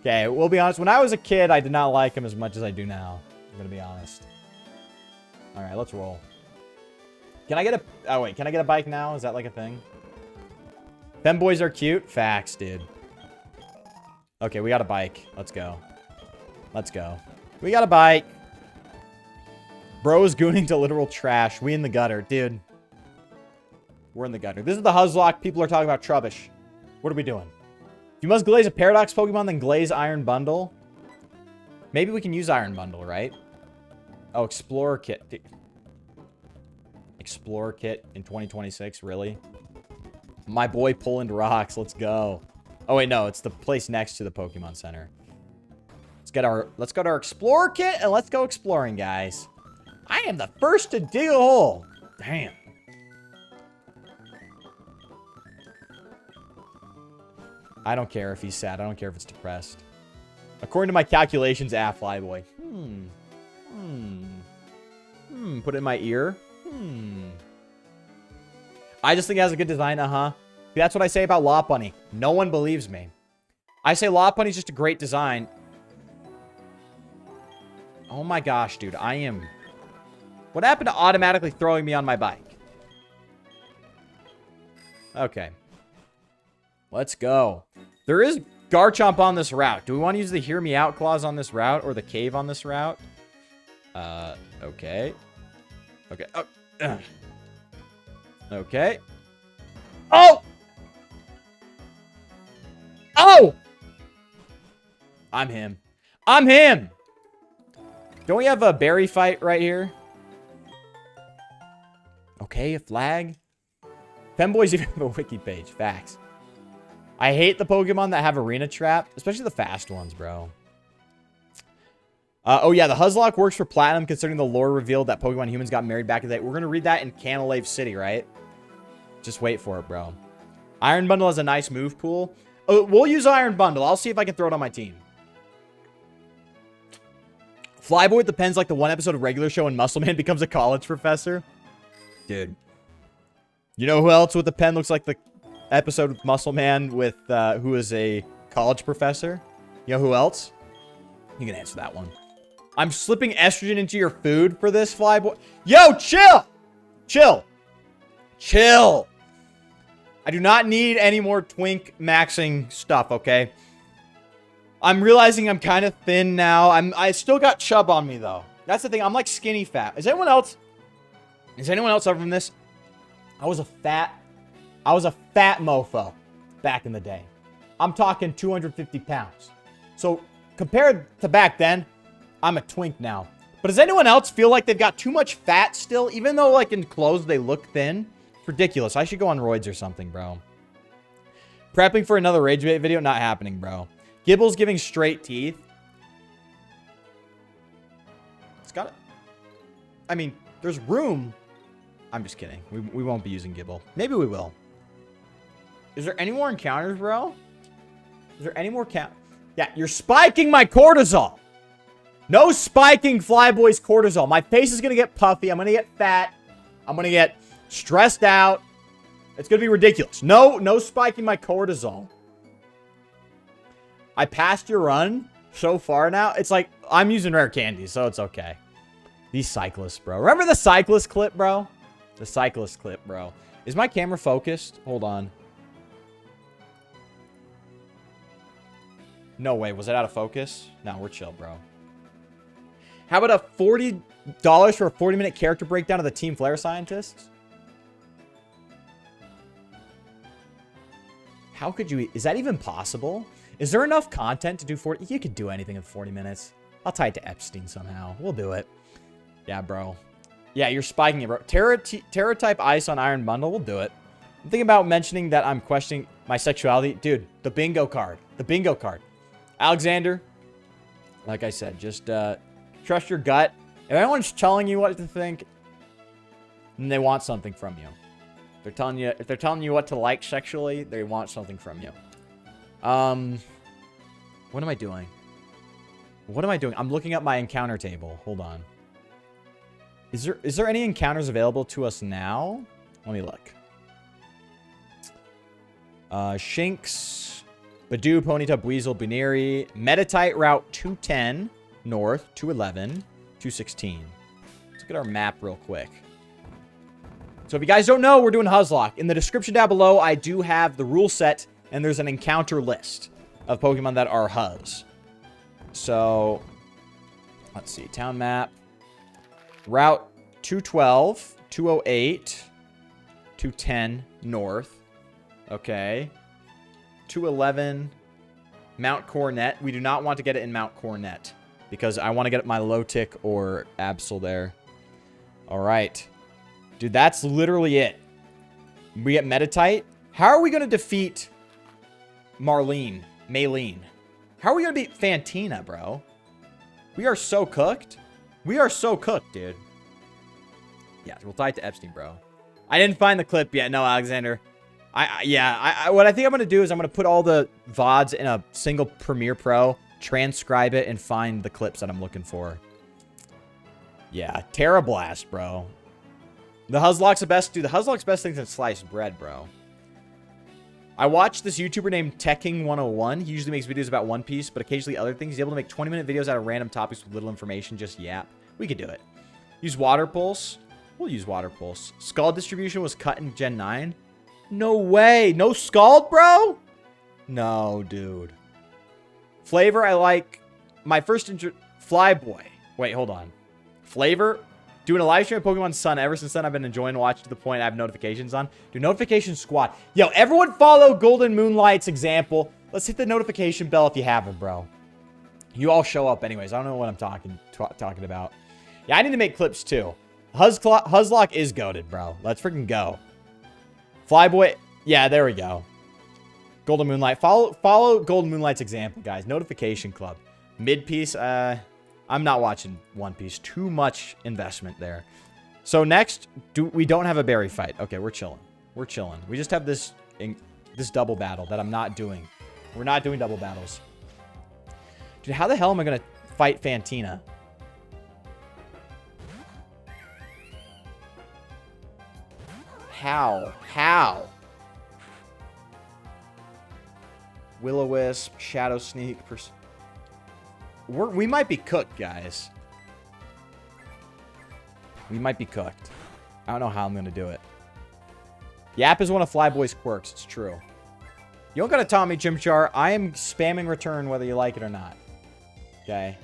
Okay, we'll be honest. When I was a kid, I did not like him as much as I do now. I'm going to be honest. All right, let's roll. Can I get a... Oh, wait. Can I get a bike now? Is that like a thing? Femboys are cute. Facts, dude. Okay, we got a bike. Let's go. Let's go. We got a bike. Bro is gooning to literal trash. We in the gutter. Dude. We're in the gutter. This is the Huzzlocke. People are talking about Trubbish. What are we doing? If you must glaze a Paradox Pokemon, then glaze Iron Bundle. Maybe we can use Iron Bundle, right? Oh, Explorer Kit. Dude. Explorer Kit in 2026, really? My boy Poland rocks. Let's go. Oh wait, no, it's the place next to the Pokemon Center. Let's go to our Explorer Kit and let's go exploring, guys. I am the first to dig a hole. Damn. I don't care if he's sad. I don't care if it's depressed. According to my calculations, Flyboy. Put it in my ear. I just think it has a good design, That's what I say about Lopunny. No one believes me. I say Lopunny's just a great design. Oh my gosh, dude. I am... What happened to automatically throwing me on my bike? Okay. Let's go. There is Garchomp on this route. Do we want to use the Hear Me Out clause on this route or the cave on this route? Okay. Okay. Oh. Okay. Oh! Oh! I'm him. I'm him! Don't we have a berry fight right here? Okay, a flag. Femboys even have a wiki page. Facts. I hate the Pokemon that have arena trap, especially the fast ones, bro. Oh yeah, the Huzzlocke works for Platinum considering the lore revealed that Pokemon humans got married back in the day. We're going to read that in Canalave City, right? Just wait for it, bro. Iron Bundle has a nice move pool. Oh, we'll use Iron Bundle. I'll see if I can throw it on my team. Flyboy with the pen's like the one episode of Regular Show when Muscle Man becomes a college professor. Dude. You know who else with the pen looks like the episode with Muscle Man with who is a college professor? You know who else? You can answer that one. I'm slipping estrogen into your food for this, Flyboy. Yo, chill! Chill. Chill. I do not need any more twink maxing stuff, okay? I'm realizing I'm kind of thin now. I still got chub on me, though. That's the thing. I'm like skinny fat. Is anyone else ever from this? I was a fat mofo back in the day. I'm talking 250 pounds. So compared to back then, I'm a twink now. But does anyone else feel like they've got too much fat still? Even though like in clothes they look thin? It's ridiculous. I should go on roids or something, bro. Prepping for another Rage Bait video? Not happening, bro. Gibble's giving straight teeth. It's got it. I mean, there's room. I'm just kidding. We won't be using Gibble. Maybe we will. Is there any more encounters, bro? Is there any more Yeah, you're spiking my cortisol. No spiking Flyboy's cortisol. My face is going to get puffy. I'm going to get fat. I'm going to get stressed out. It's going to be ridiculous. No spiking my cortisol. I passed your run so far now. It's like, I'm using rare candy, so it's okay. These cyclists, bro. Remember the cyclist clip, bro? The cyclist clip, bro. Is my camera focused? Hold on. No way. Was it out of focus? No, we're chill, bro. How about a $40 for a 40-minute character breakdown of the Team Flare scientists? How could you... Is that even possible? Is there enough content to do 40... You could do anything in 40 minutes. I'll tie it to Epstein somehow. We'll do it. Yeah, bro. Yeah, you're spiking it, bro. Terra type ice on iron bundle. We'll do it. I'm thinking about mentioning that I'm questioning my sexuality. Dude, the bingo card. The bingo card. Alexander, like I said, just trust your gut. If anyone's telling you what to think, then they want something from you. If they're telling you what to like sexually, they want something from you. What am I doing? What am I doing? I'm looking at my encounter table. Hold on. Is there any encounters available to us now? Let me look. Shinx, Badoo, Ponyta, Weasel, Buniri, Metatite Route 210 north, 211, 216. Let's look at our map real quick. So if you guys don't know, we're doing Huzzlocke. In the description down below, I do have the rule set, and there's an encounter list of Pokemon that are Huzz. So, let's see. Town map. Route 212, 208, 210 north. Okay. 211, Mount Coronet. We do not want to get it in Mount Coronet because I want to get my Lotic or Absol there. All right. Dude, that's literally it. We get Metatite. How are we going to defeat Maylene? How are we going to beat Fantina, bro? We are so cooked. We are so cooked, dude. Yeah, we'll tie it to Epstein, bro. I didn't find the clip yet. No, Alexander. What I think I'm going to do is I'm going to put all the VODs in a single Premiere Pro, transcribe it, and find the clips that I'm looking for. Yeah, Terra Blast, bro. The Huzzlocke's the best. Dude, the Huzzlocke's best thing than sliced bread, bro. I watched this YouTuber named Tekking101. He usually makes videos about One Piece, but occasionally other things. He's able to make 20-minute videos out of random topics with little information, just yap. We could do it. Use Water Pulse. We'll use Water Pulse. Scald distribution was cut in Gen 9. No way. No Scald, bro? No, dude. Flavor, I like. My first Flyboy. Wait, hold on. Flavor? Doing a live stream of Pokemon Sun. Ever since then, I've been enjoying watching to the point I have notifications on. Do notification squad. Yo, everyone follow Golden Moonlight's example. Let's hit the notification bell if you haven't, bro. You all show up anyways. I don't know what I'm talking about. Yeah, I need to make clips too. Huzzlocke is goated, bro. Let's freaking go. Flyboy. Yeah, there we go. Golden Moonlight. Follow Golden Moonlight's example, guys. Notification club. Mid-piece. I'm not watching One Piece. Too much investment there. So next, we don't have a berry fight. Okay, we're chilling. We're chilling. We just have this double battle that I'm not doing. We're not doing double battles. Dude, how the hell am I going to fight Fantina? How? Will-O-Wisp, Shadow Sneak. We might be cooked, guys. We might be cooked. I don't know how I'm going to do it. Yap is one of Flyboy's quirks. It's true. You don't got to taunt me, Chimchar. I am spamming return whether you like it or not. Okay.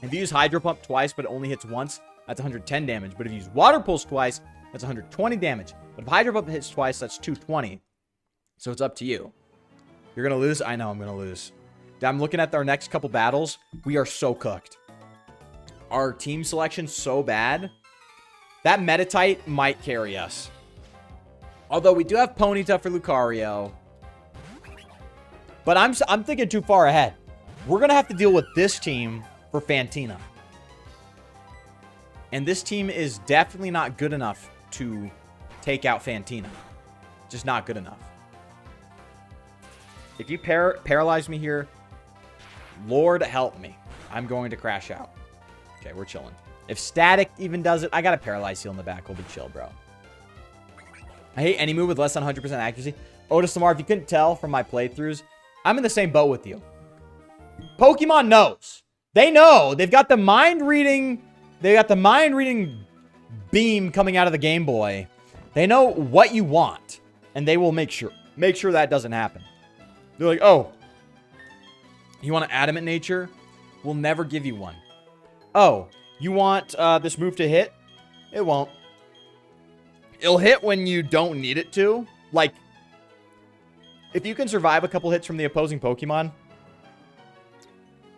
If you use Hydro Pump twice, but it only hits once, that's 110 damage. But if you use Water Pulse twice, that's 120 damage. But if Hydro Pump hits twice, that's 220. So it's up to you. You're going to lose? I know I'm going to lose. I'm looking at our next couple battles. We are so cooked. Our team selection's so bad. That Metatite might carry us. Although we do have Ponyta for Lucario. But I'm thinking too far ahead. We're going to have to deal with this team for Fantina. And this team is definitely not good enough to take out Fantina. Just not good enough. If you paralyze me here, Lord help me. I'm going to crash out. Okay, we're chilling. If Static even does it, I got a Paralyze Heal in the back. We'll be chill, bro. I hate any move with less than 100% accuracy. Otis Lamar, if you couldn't tell from my playthroughs, I'm in the same boat with you. Pokemon knows. They know. They've got the mind reading. They got the mind reading beam coming out of the Game Boy. They know what you want, and they will make sure that doesn't happen. They're like, oh, you want an Adamant Nature? We'll never give you one. Oh, you want this move to hit? It won't. It'll hit when you don't need it to. Like, if you can survive a couple hits from the opposing Pokemon,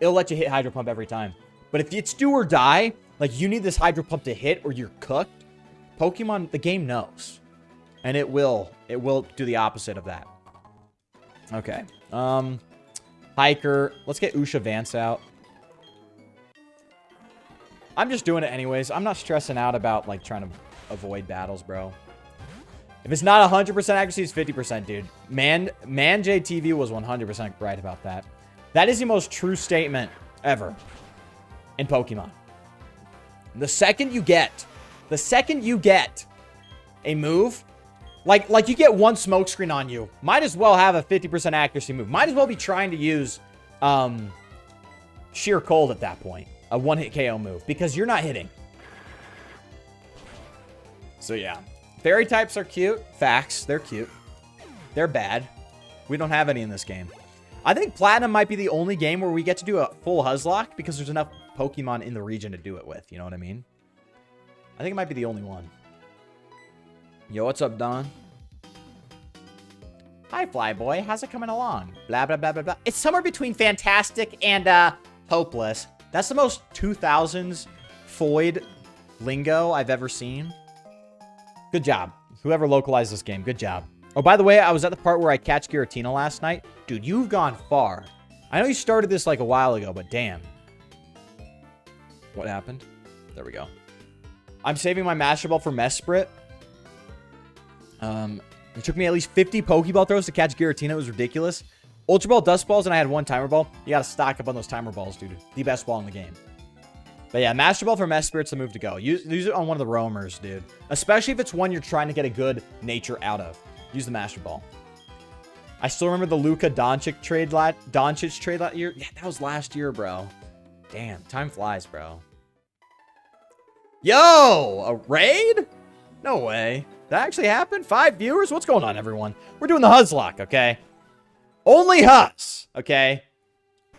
it'll let you hit Hydro Pump every time. But if it's do or die, like you need this Hydro Pump to hit or you're cooked, Pokemon, the game knows. And it will do the opposite of that. Okay. Hiker. Let's get Usha Vance out. I'm just doing it anyways. I'm not stressing out about, like, trying to avoid battles, bro. If it's not 100% accuracy, it's 50%, dude. Man JTV was 100% right about that. That is the most true statement ever in Pokemon. The second you get a move, like you get one smoke screen on you, might as well have a 50% accuracy move. Might as well be trying to use Sheer Cold at that point. A one-hit KO move. Because you're not hitting. So, yeah. Fairy types are cute. Facts. They're cute. They're bad. We don't have any in this game. I think Platinum might be the only game where we get to do a full Huzzlocke because there's enough Pokemon in the region to do it with. You know what I mean? I think it might be the only one. Yo, what's up, Don? Hi, Flyboy. How's it coming along? Blah, blah, blah, blah, blah. It's somewhere between fantastic and hopeless. That's the most 2000s Foyd lingo I've ever seen. Good job. Whoever localized this game, good job. Oh, by the way, I was at the part where I catch Giratina last night. Dude, you've gone far. I know you started this like a while ago, but damn. What happened? There we go. I'm saving my Master Ball for Mesprit. It took me at least 50 Pokeball throws to catch Giratina. It was ridiculous. Ultra Ball, Dust Balls, and I had one Timer Ball. You gotta stock up on those Timer Balls, dude. The best ball in the game. But yeah, Master Ball for Mesprit's the move to go. Use it on one of the roamers, dude. Especially if it's one you're trying to get a good nature out of. Use the Master Ball. I still remember the Luka Doncic trade that year. Yeah, that was last year, bro. Damn, time flies, bro. Yo, a raid? No way. That actually happened? 5 viewers? What's going on, everyone? We're doing the Huzzlocke, okay? Only Huzz, okay?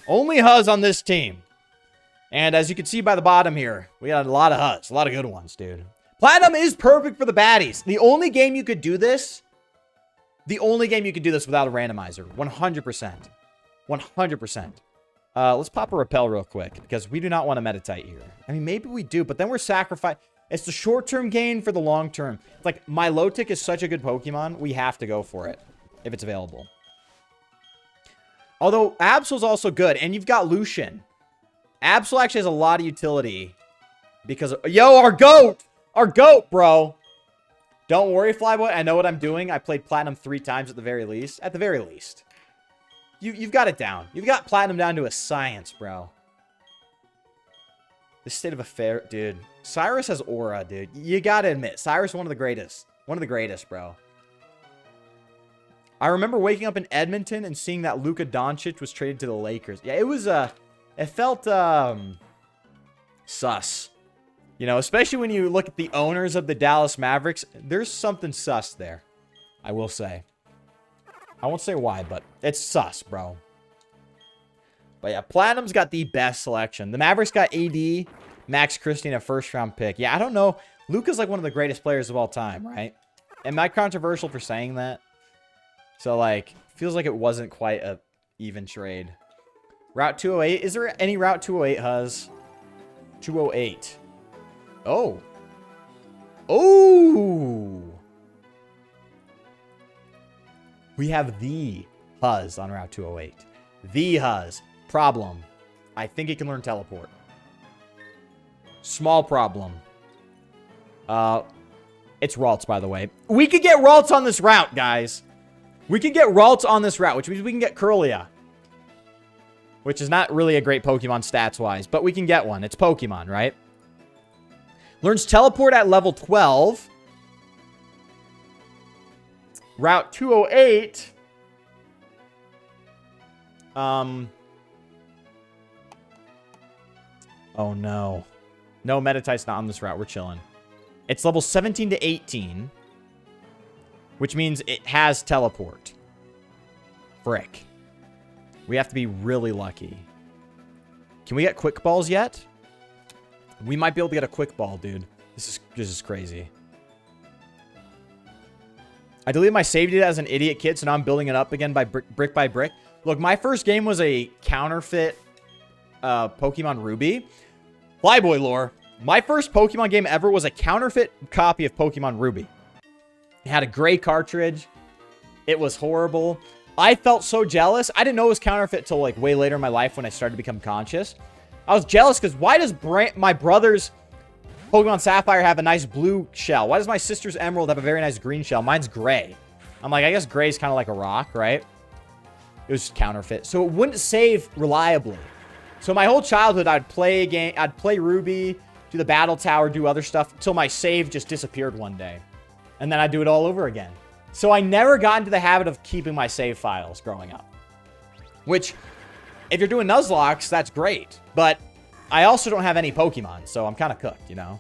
Only Huzz on this team. And as you can see by the bottom here, we got a lot of Huzz. A lot of good ones, dude. Platinum is perfect for the baddies. The only game you could do this... without a randomizer. 100%. 100%. Let's pop a Repel real quick, because we do not want to Meditite here. I mean, maybe we do, but then we're sacrificing... It's the short-term gain for the long-term. Like, Milotic is such a good Pokemon, we have to go for it, if it's available. Although, Absol's also good, and you've got Lucian. Absol actually has a lot of utility, because... Yo, our GOAT! Our GOAT, bro! Don't worry, Flyboy, I know what I'm doing. I played Platinum 3 times at the very least. At the very least. You've got it down. You've got Platinum down to a science, bro. This state of affair, dude. Cyrus has aura, dude. You gotta admit, Cyrus is one of the greatest. One of the greatest, bro. I remember waking up in Edmonton and seeing that Luka Doncic was traded to the Lakers. Yeah, it was, it felt, sus. You know, especially when you look at the owners of the Dallas Mavericks, there's something sus there. I will say. I won't say why, but it's sus, bro. But yeah, Platinum's got the best selection. The Mavericks got AD, Max Christie, and a first-round pick. Yeah, I don't know. Luka's like one of the greatest players of all time, right? Am I controversial for saying that? So, like, feels like it wasn't quite a even trade. Route 208. Is there any Route 208, Huzz? 208. Oh. Oh. We have the Huzz on Route 208. The Huzz. Problem. I think it can learn Teleport. Small problem. It's Ralts, by the way. We could get Ralts on this route, guys. We can get Ralts on this route, which means we can get Curlia. Which is not really a great Pokemon stats-wise, but we can get one. It's Pokemon, right? Learns Teleport at level 12. Route 208. Oh, no. No, Meditite's not on this route. We're chilling. It's level 17 to 18. Which means it has Teleport. Frick. We have to be really lucky. Can we get Quick Balls yet? We might be able to get a Quick Ball, dude. This is crazy. I deleted my save data as an idiot kid, so now I'm building it up again by brick by brick. Look, my first game was a counterfeit Pokemon Ruby. Flyboy lore. My first Pokemon game ever was a counterfeit copy of Pokemon Ruby. It had a gray cartridge. It was horrible. I felt so jealous. I didn't know it was counterfeit till like way later in my life when I started to become conscious. I was jealous because why does my brother's Pokemon Sapphire have a nice blue shell? Why does my sister's Emerald have a very nice green shell? Mine's gray. I'm like, I guess gray is kind of like a rock, right? It was counterfeit. So it wouldn't save reliably. So my whole childhood, I'd play a game, I'd play Ruby, do the Battle Tower, do other stuff, until my save just disappeared one day. And then I'd do it all over again. So I never got into the habit of keeping my save files growing up. Which, if you're doing Nuzlocke, that's great. But I also don't have any Pokemon, so I'm kind of cooked, you know?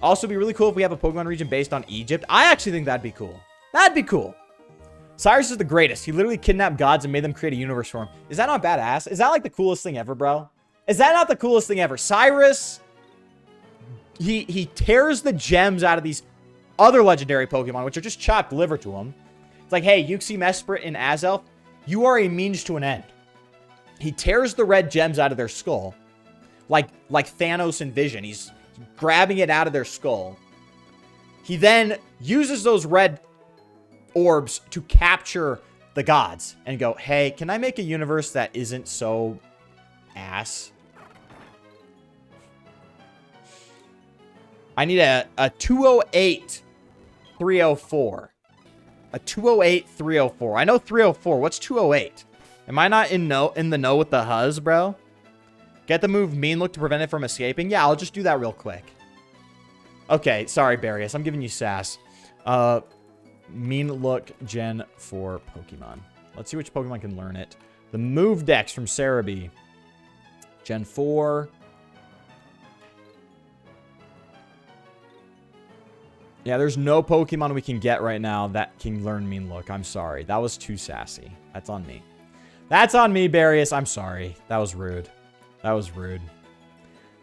Also, it'd be really cool if we have a Pokemon region based on Egypt. I actually think that'd be cool. That'd be cool. Cyrus is the greatest. He literally kidnapped gods and made them create a universe for him. Is that not badass? Is that like the coolest thing ever, bro? Is that not the coolest thing ever? Cyrus, he tears the gems out of these other legendary Pokemon, which are just chopped liver to him. It's like, hey, Uxie, Mesprit, and Azelf, you are a means to an end. He tears the red gems out of their skull. Like Thanos in Vision. He's grabbing it out of their skull. He then uses those red orbs to capture the gods and go, hey, can I make a universe that isn't so ass? I need a 208 304. A 208 304. I know 304. What's 208? Am I not in the know with the Huzz, bro? Get the move Mean Look to prevent it from escaping. Yeah, I'll just do that real quick. Okay, sorry, Barius. I'm giving you sass. Mean Look Gen 4 Pokemon. Let's see which Pokemon can learn it. The Move Dex from Cerebi. Gen 4. Yeah, there's no Pokemon we can get right now that can learn Mean Look. I'm sorry. That was too sassy. That's on me. That's on me, Barius. I'm sorry. That was rude. That was rude.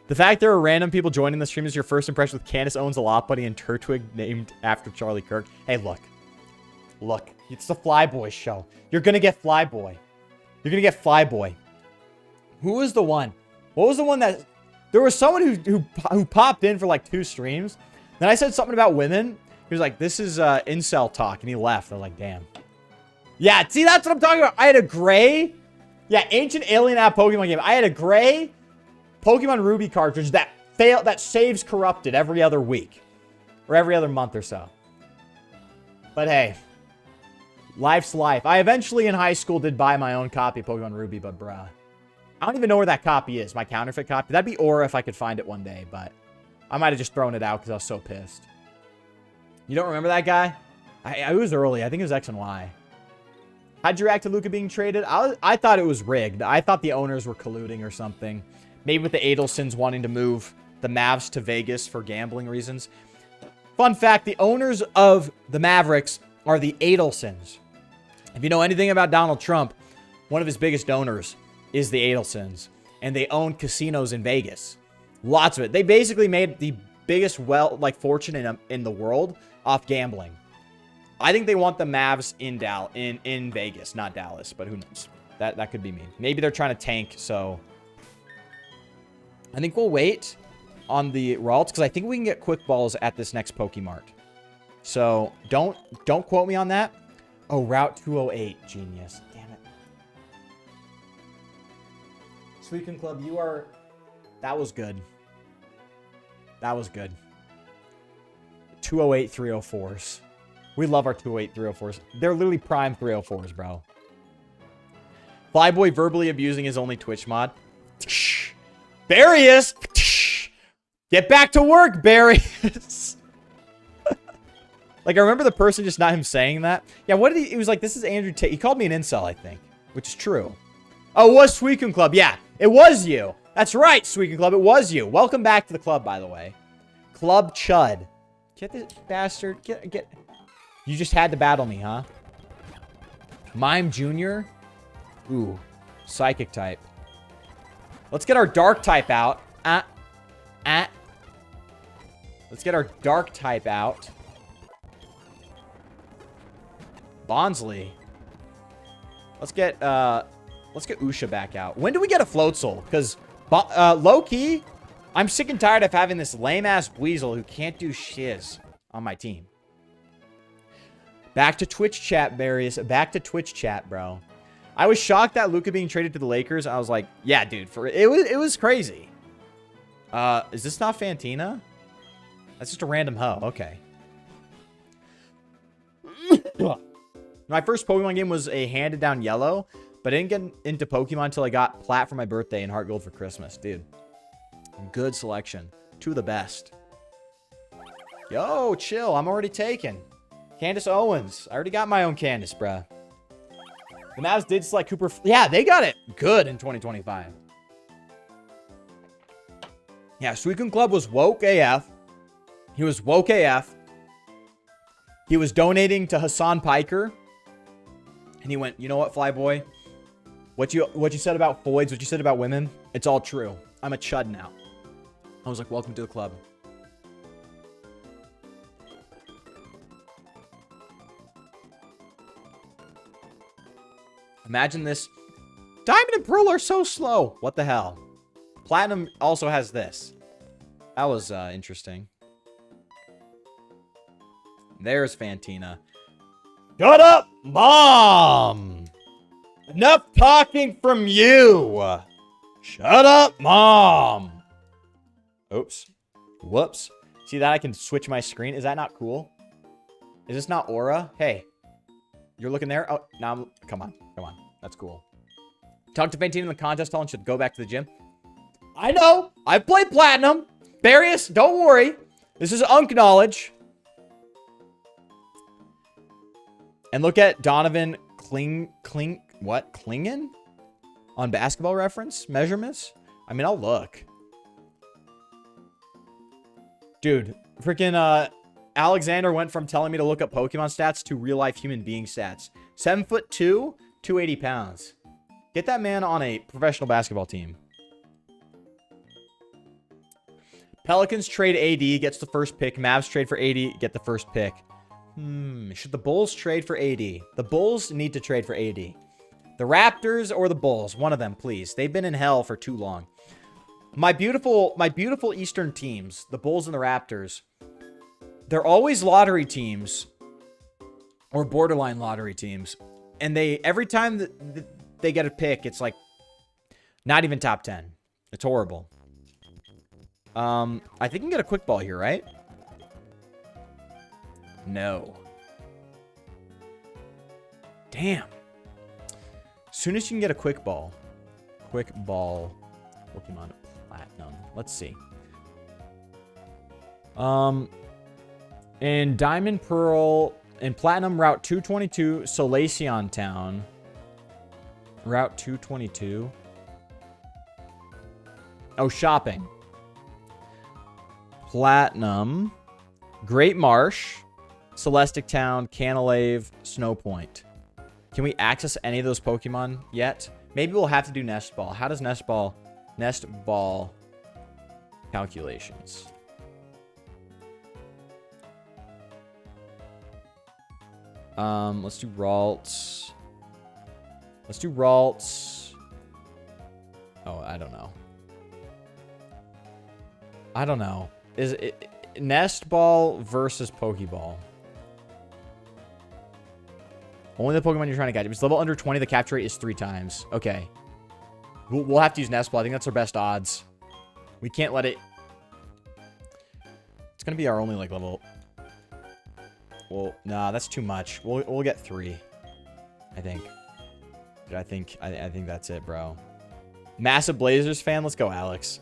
The fact there are random people joining the stream is your first impression with Candace Owens a Lot Buddy and Turtwig named after Charlie Kirk. Hey, look. Look. It's the Flyboy show. You're going to get Flyboy. You're going to get Flyboy. Who was the one? What was the one that... There was someone who popped in for like 2 streams. Then I said something about women. He was like, this is incel talk. And he left. I was like, damn. Yeah, see, that's what I'm talking about. I had a gray... Yeah, Ancient Alien app Pokemon game. I had a gray Pokemon Ruby cartridge that saves corrupted every other week. Or every other month or so. But hey. Life's life. I eventually in high school did buy my own copy of Pokemon Ruby, but bruh. I don't even know where that copy is. My counterfeit copy. That'd be Aura if I could find it one day, but I might have just thrown it out because I was so pissed. You don't remember that guy? I was early. I think it was X and Y. How'd you react to Luca being traded? I thought it was rigged. I thought the owners were colluding or something. Maybe with the Adelsons wanting to move the Mavs to Vegas for gambling reasons. Fun fact, the owners of the Mavericks are the Adelsons. If you know anything about Donald Trump, one of his biggest donors is the Adelsons. And they own casinos in Vegas. Lots of it. They basically made the biggest fortune in the world off gambling. I think they want the Mavs in Vegas, not Dallas, but who knows? That could be me. Maybe they're trying to tank, so I think we'll wait on the Ralts because I think we can get quick balls at this next Pokemart. So don't quote me on that. Oh, Route 208, genius. Damn it. Sweetkin Club, that was good. That was good. 208 304s. We love our 208 304s. They're literally prime 304s, bro. Flyboy verbally abusing his only Twitch mod. Barius! Get back to work, Barius! Like, I remember the person, just not him saying that. Yeah, what did he was like, this is Andrew Tate. He called me an incel, I think. Which is true. Oh, it was Sweetkin Club. Yeah, it was you. That's right, Sweetkin Club. It was you. Welcome back to the club, by the way. Club Chud. Get this bastard. Get... You just had to battle me, huh? Mime Jr.? Ooh. Psychic type. Let's get our dark type out. Let's Let's get our dark type out. Bonsley. Let's get Usha back out. When do we get a Floatzel? Because low-key, I'm sick and tired of having this lame-ass Weasel who can't do shiz on my team. Back to Twitch chat, Marius. Back to Twitch chat, bro. I was shocked that Luka being traded to the Lakers. I was like, yeah, dude, it was crazy. Is this not Fantina? That's just a random hoe. Okay. My first Pokemon game was a handed down yellow, but I didn't get into Pokemon until I got Plat for my birthday and Heart Gold for Christmas. Dude, good selection. Two of the best. Yo, chill. I'm already taken. Candace Owens. I already got my own Candace, bruh. The Mavs did select Cooper. Yeah, they got it good in 2025. Yeah, Suicune Club was woke AF. He was woke AF. He was donating to Hassan Piker. And he went, you know what, Flyboy? What you said about Floyds, what you said about women, it's all true. I'm a chud now. I was like, welcome to the club. Imagine this. Diamond and Pearl are so slow. What the hell? Platinum also has this. That was interesting. There's Fantina. Shut up, Mom! Enough talking from you! Shut up, Mom! Oops. Whoops. See that I can switch my screen? Is that not cool? Is this not Aura? Hey. You're looking there? Oh, now I'm... Come on. Come on. That's cool. Talk to Fantina in the contest hall and should go back to the gym. I know! I've played Platinum! Darius, don't worry. This is Unk knowledge. And look at Donovan Klingen? On Basketball Reference? Measurements? I mean, I'll look. Dude, freaking Alexander went from telling me to look up Pokemon stats to real-life human being stats. 7'2", 280 pounds. Get that man on a professional basketball team. Pelicans trade AD, gets the first pick. Mavs trade for AD, get the first pick. Should the Bulls trade for AD? The Bulls need to trade for AD. The Raptors or the Bulls? One of them, please. They've been in hell for too long. My beautiful Eastern teams, the Bulls and the Raptors, they're always lottery teams or borderline lottery teams. And every time that they get a pick, it's like not even top 10. It's horrible. I think you can get a quick ball here, right? No. Damn. As soon as you can get a quick ball. Quick ball. Pokemon Platinum. Let's see. In Diamond Pearl, in Platinum, Route 222, Solaceon Town. Route 222. Oh, shopping. Platinum. Great Marsh. Celestic Town, Canalave, Snowpoint. Can we access any of those Pokemon yet? Maybe we'll have to do Nest Ball. How does Nest Ball calculations? Let's do Ralts. Let's do Ralts. Oh, I don't know. I don't know. Is it Nest Ball versus Pokeball? Only the Pokemon you're trying to catch. If it's level under 20, the capture rate is 3 times. Okay. We'll have to use Nest Ball. I think that's our best odds. We can't let it... It's going to be our only, like, level... Well, nah, that's too much. We'll get 3. I think. Dude, I think that's it, bro. Massive Blazers fan. Let's go, Alex.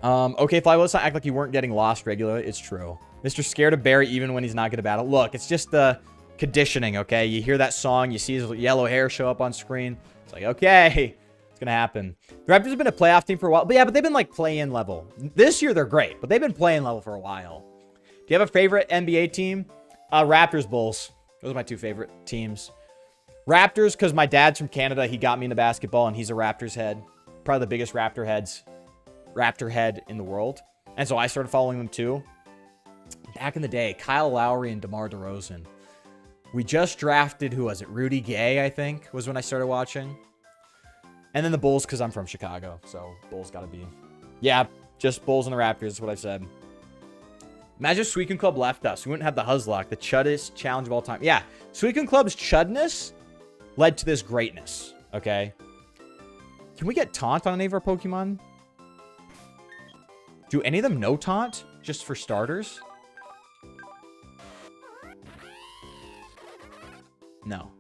Okay, Fly, let's not act like you weren't getting lost regularly. It's true. Mr. Scared of Barry even when he's not good at battle. Look, it's just the conditioning, okay? You hear that song, you see his yellow hair show up on screen. It's like, okay, it's gonna happen. The Raptors have been a playoff team for a while. But yeah, but they've been like play-in level. This year, they're great, but they've been play-in level for a while. Do you have a favorite NBA team? Raptors, Bulls. Those are my 2 favorite teams. Raptors, because my dad's from Canada. He got me into basketball, and he's a Raptors head. Probably the biggest Raptor head in the world. And so I started following them too. Back in the day, Kyle Lowry and DeMar DeRozan. We just drafted, who was it? Rudy Gay, I think, was when I started watching. And then the Bulls, because I'm from Chicago. So Bulls got to be. Yeah, just Bulls and the Raptors is what I said. Imagine if Suicune Club left us. We wouldn't have the Huzzlocke, the chuddest challenge of all time. Yeah, Suicune Club's chuddness led to this greatness. Okay. Can we get Taunt on any of our Pokemon? Do any of them know Taunt? Just for starters? No.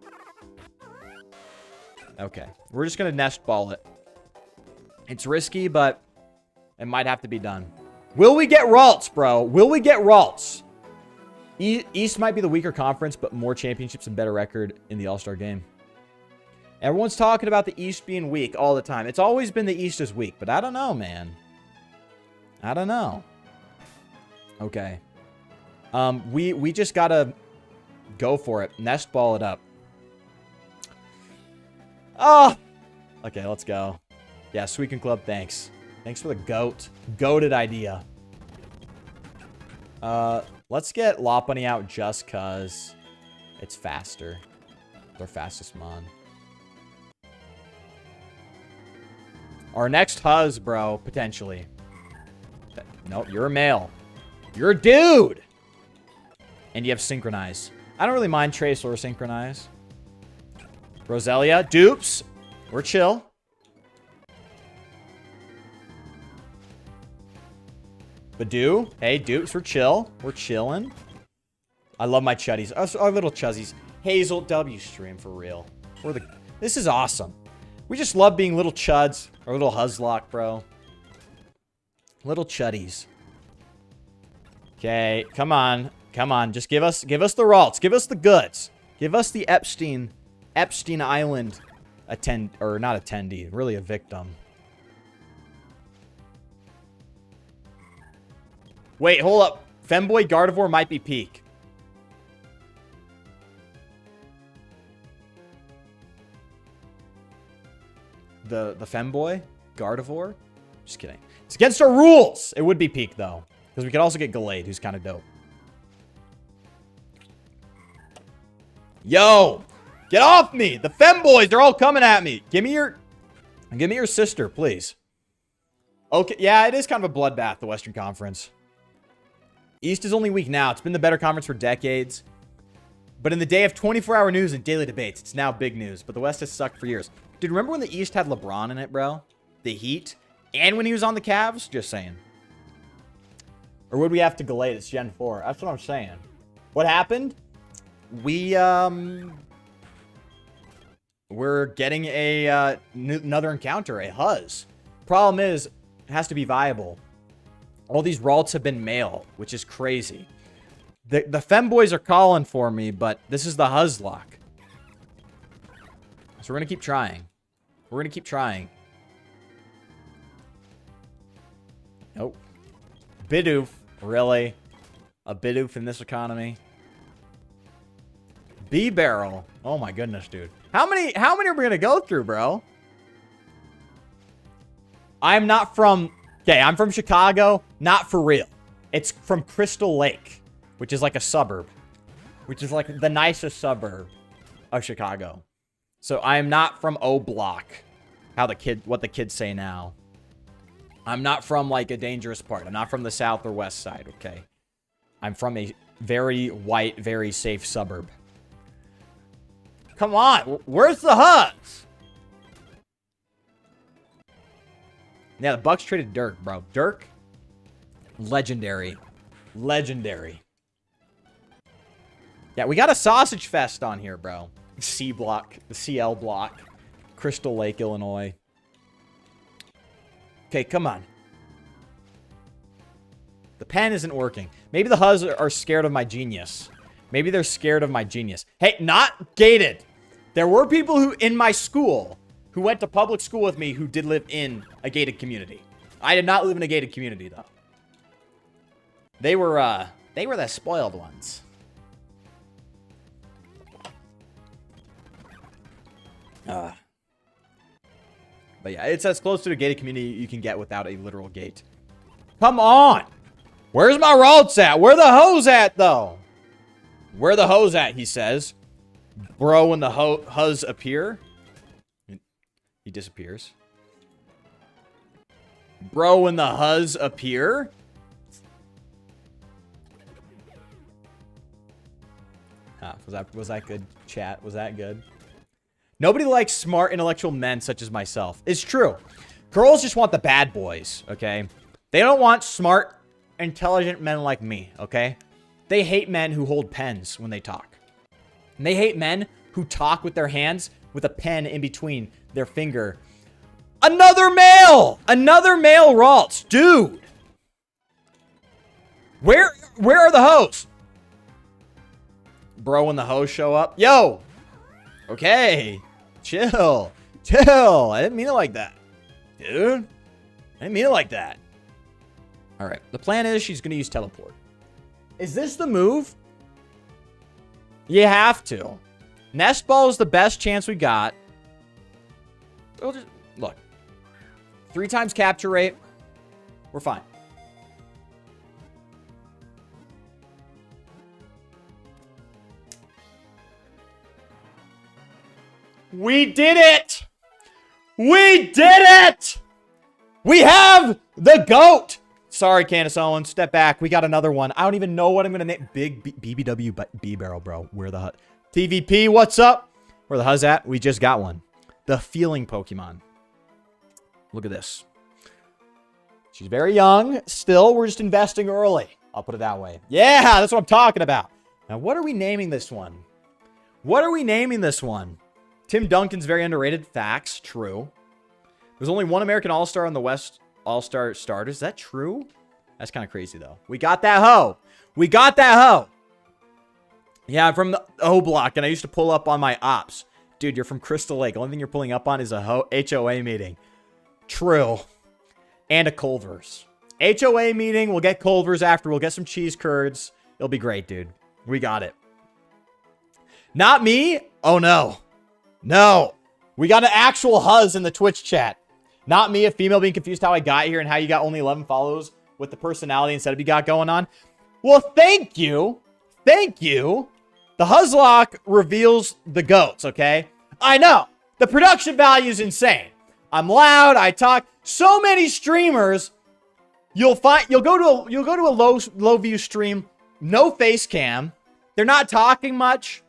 Okay. We're just going to nest ball it. It's risky, but it might have to be done. Will we get Ralts, bro? Will we get Ralts? East might be the weaker conference, but more championships and better record in the All-Star game. Everyone's talking about the East being weak all the time. It's always been the East is weak, but I don't know, man. I don't know. Okay. We just gotta go for it. Nest ball it up. Oh! Okay, let's go. Yeah, Suicune Club, thanks. Thanks for the goated idea. Let's get Lopunny out just cause it's faster. Their fastest mon. Our next Huzz, bro, potentially. Nope, you're a male. You're a dude! And you have Synchronize. I don't really mind Trace or Synchronize. Roselia, dupes. We're chill. Badoo. Hey, dupes, we're chill. We're chilling. I love my chuddies. Our little chuzzies. Hazel W stream for real. This is awesome. We just love being little chuds. Our little Huzzlocke, bro. Little chuddies. Okay, come on. Come on. Just give us the Ralts. Give us the goods. Give us the Epstein Island not attendee, really a victim. Wait, hold up. Femboy Gardevoir might be peak. The Femboy Gardevoir? Just kidding. It's against our rules. It would be peak, though. Because we could also get Gallade, who's kind of dope. Yo! Get off me! The Femboys, they're all coming at me. Give me your sister, please. Okay, yeah, it is kind of a bloodbath, the Western Conference. East is only weak now. It's been the better conference for decades. But in the day of 24-hour news and daily debates, it's now big news. But the West has sucked for years. Dude, remember when the East had LeBron in it, bro? The Heat? And when he was on the Cavs? Just saying. Or would we have to Gallade? It's Gen 4. That's what I'm saying. What happened? We're getting another encounter, a Huzz. Problem is, it has to be viable. All these Ralts have been male, which is crazy. The Femboys are calling for me, but this is the Huzzlocke. So we're going to keep trying. We're going to keep trying. Nope. Bidoof. Really? A Bidoof in this economy? B-Barrel. Oh my goodness, dude. How many are we going to go through, bro? I'm not from... Okay, I'm from Chicago. Not for real. It's from Crystal Lake, which is like a suburb. Which is like the nicest suburb of Chicago. So I am not from O Block. What the kids say now. I'm not from like a dangerous part. I'm not from the south or west side, okay? I'm from a very white, very safe suburb. Come on. Where's the Huzz? Yeah, the Bucks traded Dirk, bro. Dirk, legendary. Legendary. Yeah, we got a sausage fest on here, bro. C block, the CL block. Crystal Lake, Illinois. Okay, come on. The pen isn't working. Maybe the Huzz are scared of my genius. Maybe they're scared of my genius. Hey, not gated. There were people who in my school who went to public school with me who did live in a gated community. I did not live in a gated community, though. They were the spoiled ones. But yeah, it's as close to a gated community you can get without a literal gate. Come on. Where's my Ralts at? Where the hose at, though? Where the hose at, he says. Bro, when the Huzz appear. He disappears. Bro, when the Huzz appear. Was that good, chat? Was that good? Nobody likes smart, intellectual men such as myself. It's true. Girls just want the bad boys, okay? They don't want smart, intelligent men like me, okay? They hate men who hold pens when they talk. And they hate men who talk with their hands with a pen in between their finger. Another male! Another male Ralts. Dude! Where are the hoes? Bro, when the hoes show up. Yo! Okay. Chill. Chill. I didn't mean it like that. Dude. I didn't mean it like that. Alright. The plan is she's going to use teleport. Is this the move? You have to. Nest ball is the best chance we got. We'll just, look. 3 times capture rate. We're fine. We did it! We did it! We have the GOAT! Sorry, Candace Owens. Step back. We got another one. I don't even know what I'm going to name. Big BBW B-Barrel, bro. Where the TVP, what's up? Where the Huzz at? We just got one. The feeling Pokemon. Look at this. She's very young. Still, we're just investing early. I'll put it that way. Yeah, that's what I'm talking about. Now, what are we naming this one? What are we naming this one? Tim Duncan's very underrated. Facts. True. There's only one American All-Star on the West All-Star starters. Is that true? That's kind of crazy, though. We got that hoe. We got that hoe. Yeah, I'm from the O block, and I used to pull up on my ops. Dude, you're from Crystal Lake. The only thing you're pulling up on is a HOA meeting. True. And a Culver's. HOA meeting. We'll get Culver's after. We'll get some cheese curds. It'll be great, dude. We got it. Not me? Oh, no. No. We got an actual Huzz in the Twitch chat. Not me, a female being confused how I got here and how you got only 11 follows with the personality instead of you got going on. Well, thank you. Thank you. The Huzzlocke reveals the GOATs, okay? I know. The production value is insane. I'm loud, I talk. So many streamers, you'll go to a low view stream, no face cam. They're not talking much.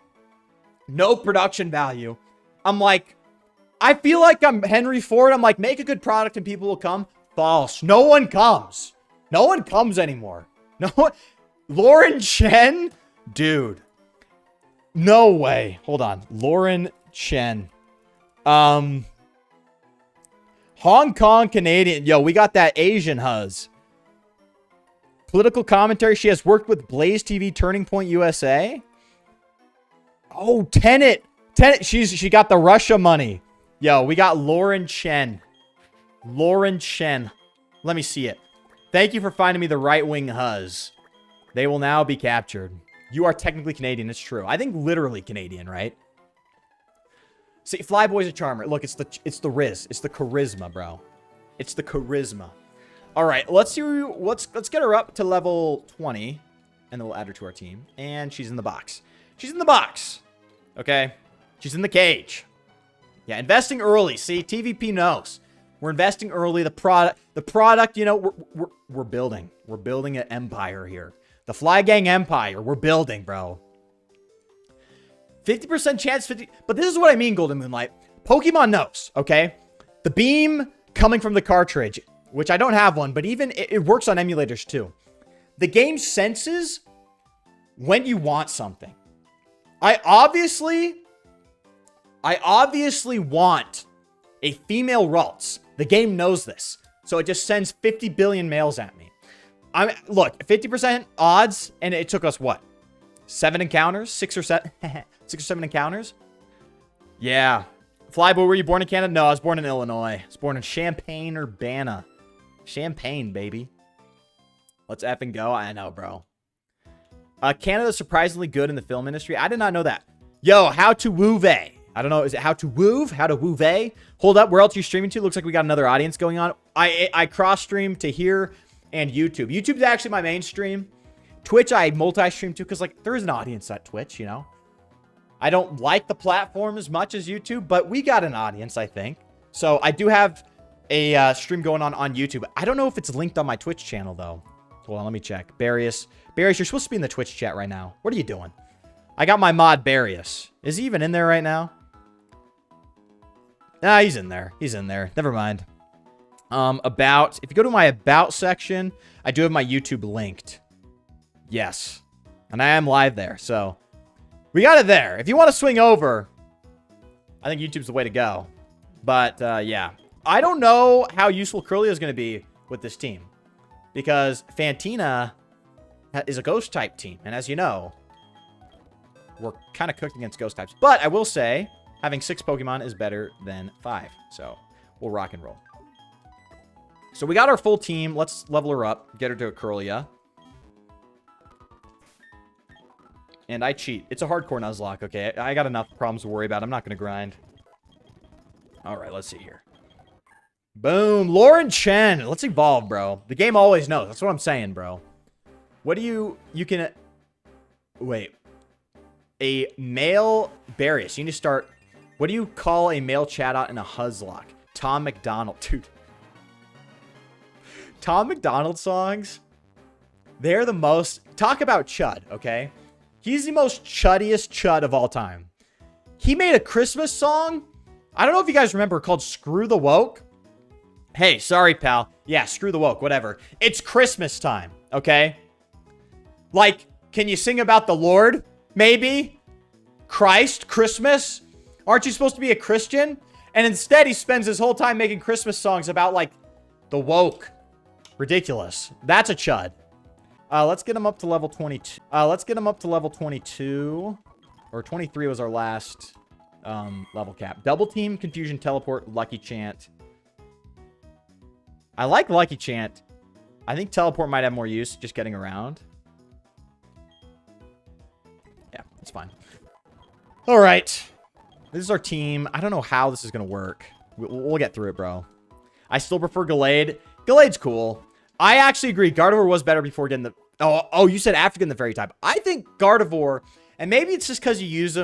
No production value. I'm like, I feel like I'm Henry Ford. I'm like, make a good product and people will come. False. No one comes. No one comes anymore. No one. Lauren Chen? Dude. No way. Hold on. Lauren Chen. Hong Kong Canadian. Yo, we got that Asian Huzz. Political commentary. She has worked with Blaze TV, Turning Point USA. Oh, Tenet. She got the Russia money. Yo, we got Lauren Chen. Lauren Chen. Let me see it. Thank you for finding me the right-wing Huzz. They will now be captured. You are technically Canadian. It's true. I think literally Canadian, right? See, Flyboy's a charmer. Look, it's the Riz. It's the charisma, bro. It's the charisma. All right, let's get her up to level 20, and then we'll add her to our team. And she's in the box. She's in the box. Okay? She's in the cage. Yeah, investing early. See, TVP knows. We're investing early. The product, you know, we're building. We're building an empire here. The Fly Gang Empire. We're building, bro. 50% chance, 50. But this is what I mean, Golden Moonlight. Pokemon knows, okay? The beam coming from the cartridge, which I don't have one, but even it works on emulators too. The game senses when you want something. I obviously want a female Ralts. The game knows this. So it just sends 50 billion mails at me. Look, 50% odds, and it took us what? 7 encounters? 6 or 7? 6 or 7 encounters? Yeah. Flyboy, were you born in Canada? No, I was born in Illinois. I was born in Champaign, Urbana. Champaign, baby. Let's effing go. I know, bro. Canada's surprisingly good in the film industry. I did not know that. Yo, how to woo-vey. I don't know. Is it how to woov? How to woo-vey? Hold up. Where else are you streaming to? Looks like we got another audience going on. I cross-stream to here and YouTube. YouTube's actually my main stream. Twitch, I multi-stream too, because, like, there is an audience at Twitch, you know? I don't like the platform as much as YouTube, but we got an audience, I think. So I do have a stream going on YouTube. I don't know if it's linked on my Twitch channel, though. Hold on, let me check. Barius, you're supposed to be in the Twitch chat right now. What are you doing? I got my mod, Barius. Is he even in there right now? Nah, he's in there. He's in there. Never mind. If you go to my About section, I do have my YouTube linked. Yes. And I am live there, so we got it there. If you want to swing over, I think YouTube's the way to go. But, yeah. I don't know how useful Curlia is going to be with this team. Because Fantina is a ghost type team. And as you know, we're kind of cooked against ghost types. But I will say, having 6 Pokemon is better than 5. So we'll rock and roll. So we got our full team. Let's level her up. Get her to a Curlia. And I cheat. It's a hardcore Nuzlocke, okay? I got enough problems to worry about. I'm not going to grind. Alright, let's see here. Boom. Lauren Chen. Let's evolve, bro. The game always knows. That's what I'm saying, bro. What do you can... Wait. A male Barius. You need to start... What do you call a male Chatot in a Huzzlocke? Tom McDonald. Dude. Tom McDonald songs, they're the most... Talk about chud, okay? He's the most chuddiest chud of all time. He made a Christmas song. I don't know if you guys remember, called Screw the Woke. Hey, sorry, pal. Yeah, screw the woke, whatever. It's Christmas time, okay? Like, can you sing about the Lord? Maybe? Christ? Christmas? Aren't you supposed to be a Christian? And instead, he spends his whole time making Christmas songs about, like, the woke. Ridiculous. That's a chud. Let's get him up to level 22. Let's get him up to level 22. Or 23 was our last level cap. Double Team, Confusion, Teleport, Lucky Chant. I like Lucky Chant. I think Teleport might have more use, just getting around. Yeah, that's fine. All right. This is our team. I don't know how this is going to work. We'll get through it, bro. I still prefer Gallade. Gallade's cool. I actually agree. Gardevoir was better before getting the... Oh, you said after getting the Fairy type. I think Gardevoir... And maybe it's just because you use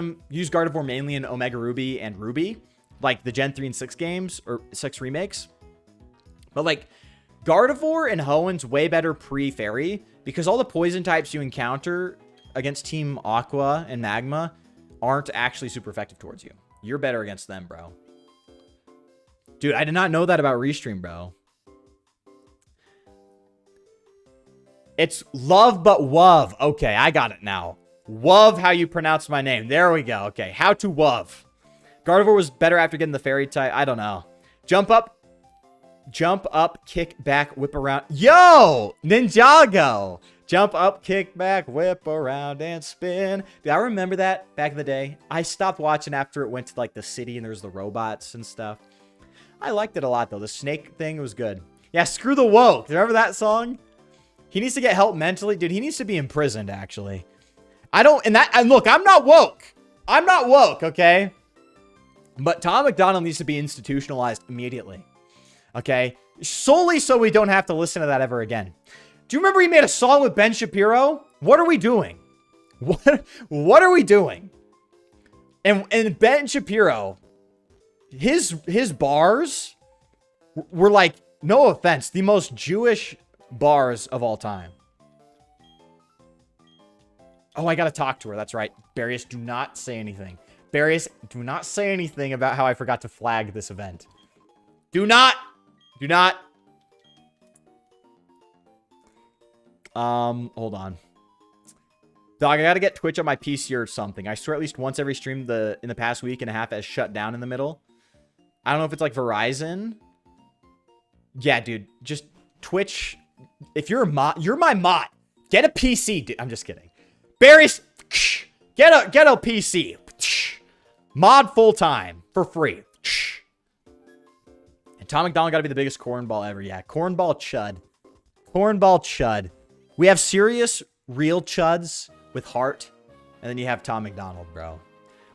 Gardevoir mainly in Omega Ruby and Ruby. Like the Gen 3 and 6 games. Or 6 remakes. But like... Gardevoir and Hoenn's way better pre-Fairy. Because all the poison types you encounter against Team Aqua and Magma aren't actually super effective towards you. You're better against them, bro. Dude, I did not know that about Restream, bro. It's love but wov. Okay, I got it now. Wov, how you pronounce my name. There we go. Okay, how to wov. Gardevoir was better after getting the Fairy type. I don't know. Jump up, kick back, whip around. Yo! Ninjago! Jump up, kick back, whip around, and spin. Dude, I remember that back in the day. I stopped watching after it went to, like, the city and there was the robots and stuff. I liked it a lot, though. The snake thing was good. Yeah, screw the woke. Remember that song? He needs to get help mentally. Dude, he needs to be imprisoned, actually. And look, I'm not woke. I'm not woke, okay? But Tom McDonald needs to be institutionalized immediately. Okay? Solely so we don't have to listen to that ever again. Do you remember he made a song with Ben Shapiro? What are we doing? What are we doing? And Ben Shapiro, his bars were like, no offense, the most Jewish bars of all time. Oh, I gotta talk to her. That's right. Barius, do not say anything. Barius, do not say anything about how I forgot to flag this event. Do not. Hold on. Dog, I gotta get Twitch on my PC or something. I swear at least once every stream in the past week and a half has shut down in the middle. I don't know if it's like Verizon. Yeah, dude. Just Twitch. If you're a mod, you're my mod. Get a PC, dude. I'm just kidding. Barry's get a PC. Mod full time for free. And Tom McDonald gotta be the biggest cornball ever. Yeah, cornball chud. Cornball chud. We have serious, real chuds with heart. And then you have Tom McDonald, bro.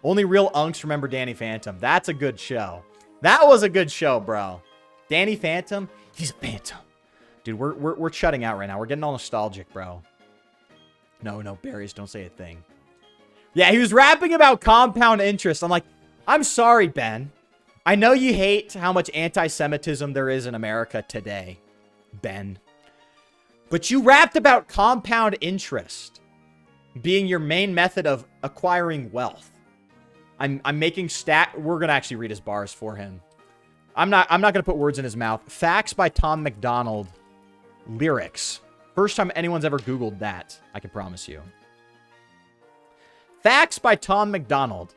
Only real unks remember Danny Phantom. That's a good show. That was a good show, bro. Danny Phantom. He's a phantom. Dude, we're shutting out right now. We're getting all nostalgic, bro. No, berries, don't say a thing. Yeah, he was rapping about compound interest. I'm like, I'm sorry, Ben. I know you hate how much anti-Semitism there is in America today, Ben. But you rapped about compound interest being your main method of acquiring wealth. I'm making we're going to actually read his bars for him. I'm not going to put words in his mouth. Facts by Tom McDonald. Lyrics. First time anyone's ever Googled that, I can promise you. Facts by Tom McDonald.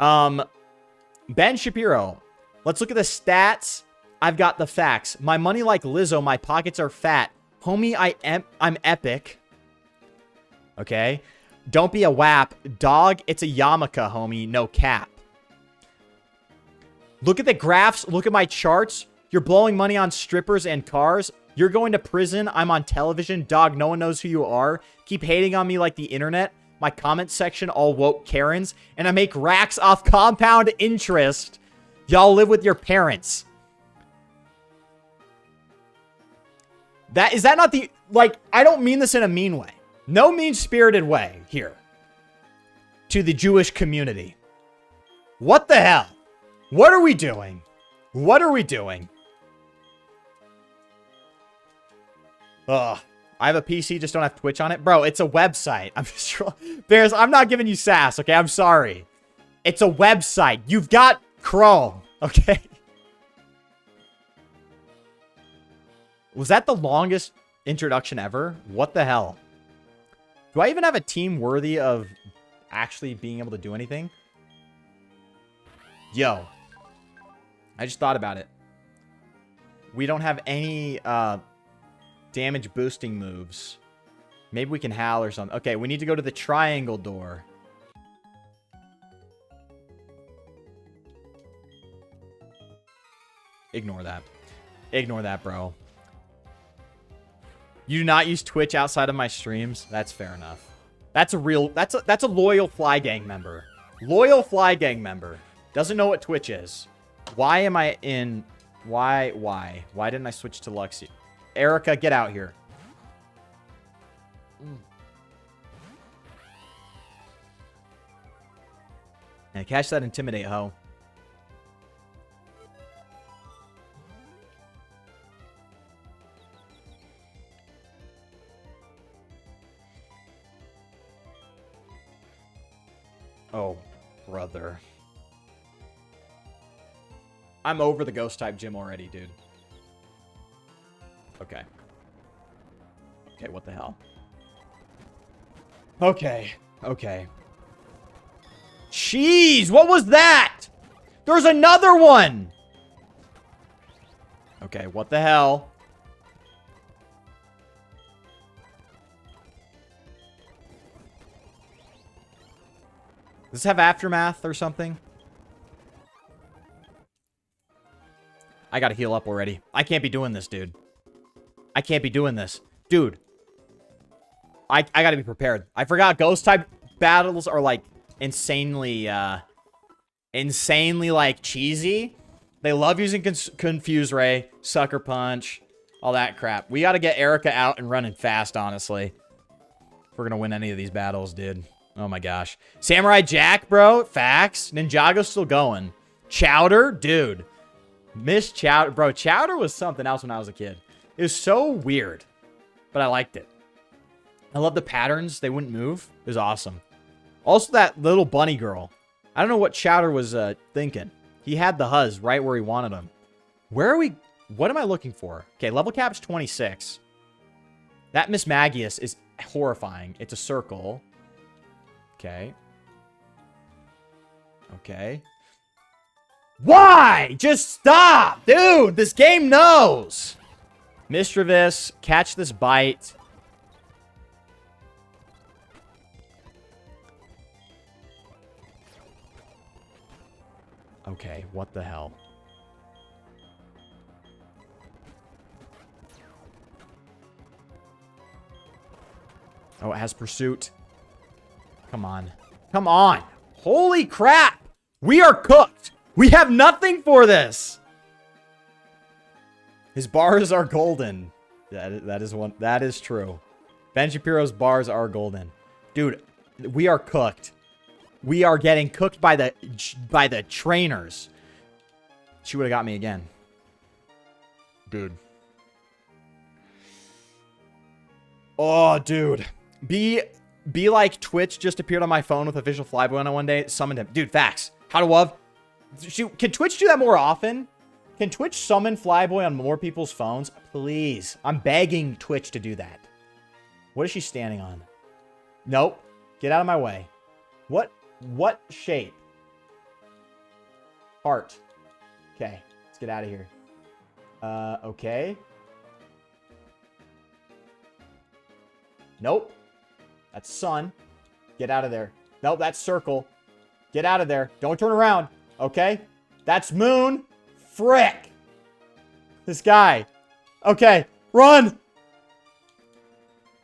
Ben Shapiro. Let's look at the stats. I've got the facts. My money like Lizzo. My pockets are fat. Homie, I'm epic. Okay. Don't be a wap. Dog, it's a yarmulke, homie. No cap. Look at the graphs. Look at my charts. You're blowing money on strippers and cars. You're going to prison. I'm on television. Dog, no one knows who you are. Keep hating on me like the internet. My comment section all woke Karens. And I make racks off compound interest. Y'all live with your parents. Is that not the... Like, I don't mean this in a mean way. No mean-spirited way here. To the Jewish community. What the hell? What are we doing? What are we doing? Ugh. I have a PC, just don't have Twitch on it. Bro, it's a website. I'm just... Bears, I'm not giving you sass, okay? I'm sorry. It's a website. You've got Chrome, okay? Was that the longest introduction ever? What the hell? Do I even have a team worthy of actually being able to do anything? Yo. I just thought about it. We don't have any damage boosting moves. Maybe we can howl or something. Okay, we need to go to the triangle door. Ignore that. Ignore that, bro. You do not use Twitch outside of my streams? That's fair enough. That's a real... That's a loyal Fly Gang member. Loyal Fly Gang member. Doesn't know what Twitch is. Why am I in... Why? Why didn't I switch to Luxie? Erica, get out here. And catch that Intimidate, ho. Oh, brother. I'm over the ghost type gym already, dude. Okay. Okay, what the hell? Okay. Okay. Jeez, what was that? There's another one! Okay, what the hell? Does this have aftermath or something? I gotta heal up already. I can't be doing this, dude. I can't be doing this. Dude. I gotta be prepared. I forgot ghost type battles are like insanely like cheesy. They love using Confuse Ray, Sucker Punch, all that crap. We gotta get Erica out and running fast, honestly. If we're gonna win any of these battles, dude. Oh my gosh. Samurai Jack, bro. Facts. Ninjago's still going. Chowder, dude. Miss Chowder. Bro, Chowder was something else when I was a kid. It was so weird, but I liked it. I love the patterns. They wouldn't move. It was awesome. Also, that little bunny girl. I don't know what Chowder was thinking. He had the Huzz right where he wanted him. Where are we? What am I looking for? Okay, level cap's 26. That Miss Magius is horrifying. It's a circle. Okay. Okay. Why? Just stop! Dude, this game knows! Mischievous, catch this bite. Okay, what the hell? Oh, it has pursuit. Come on. Come on. Holy crap! We are cooked! We have nothing for this! His bars are golden. That is true. Ben Shapiro's bars are golden. Dude, we are cooked. We are getting cooked by the trainers. She would have got me again. Dude. Oh, dude. Be like Twitch just appeared on my phone with official Flyboy on it one day. Summoned him. Dude, facts. How to love. Can Twitch do that more often? Can Twitch summon Flyboy on more people's phones? Please. I'm begging Twitch to do that. What is she standing on? Nope. Get out of my way. What shape? Heart. Okay. Let's get out of here. Okay. Nope. That's sun. Get out of there. Nope, that's circle. Get out of there. Don't turn around. Okay. That's moon. Frick. This guy. Okay. Run.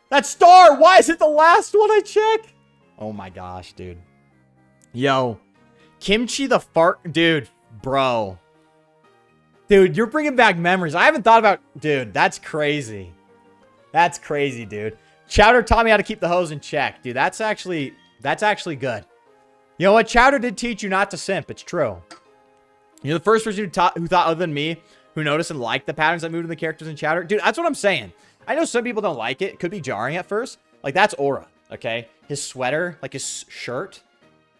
That's star. Why is it the last one I check? Oh my gosh, dude. Yo. Kimchi the fart. Dude. Bro. Dude, you're bringing back memories. I haven't thought about... Dude, that's crazy. That's crazy, dude. Chowder taught me how to keep the hose in check. Dude, that's actually good. You know what? Chowder did teach you not to simp. It's true. You're the first person who thought other than me, who noticed and liked the patterns that moved in the characters in Chowder. Dude, that's what I'm saying. I know some people don't like it. It could be jarring at first. Like, that's aura, okay? His sweater, like his shirt,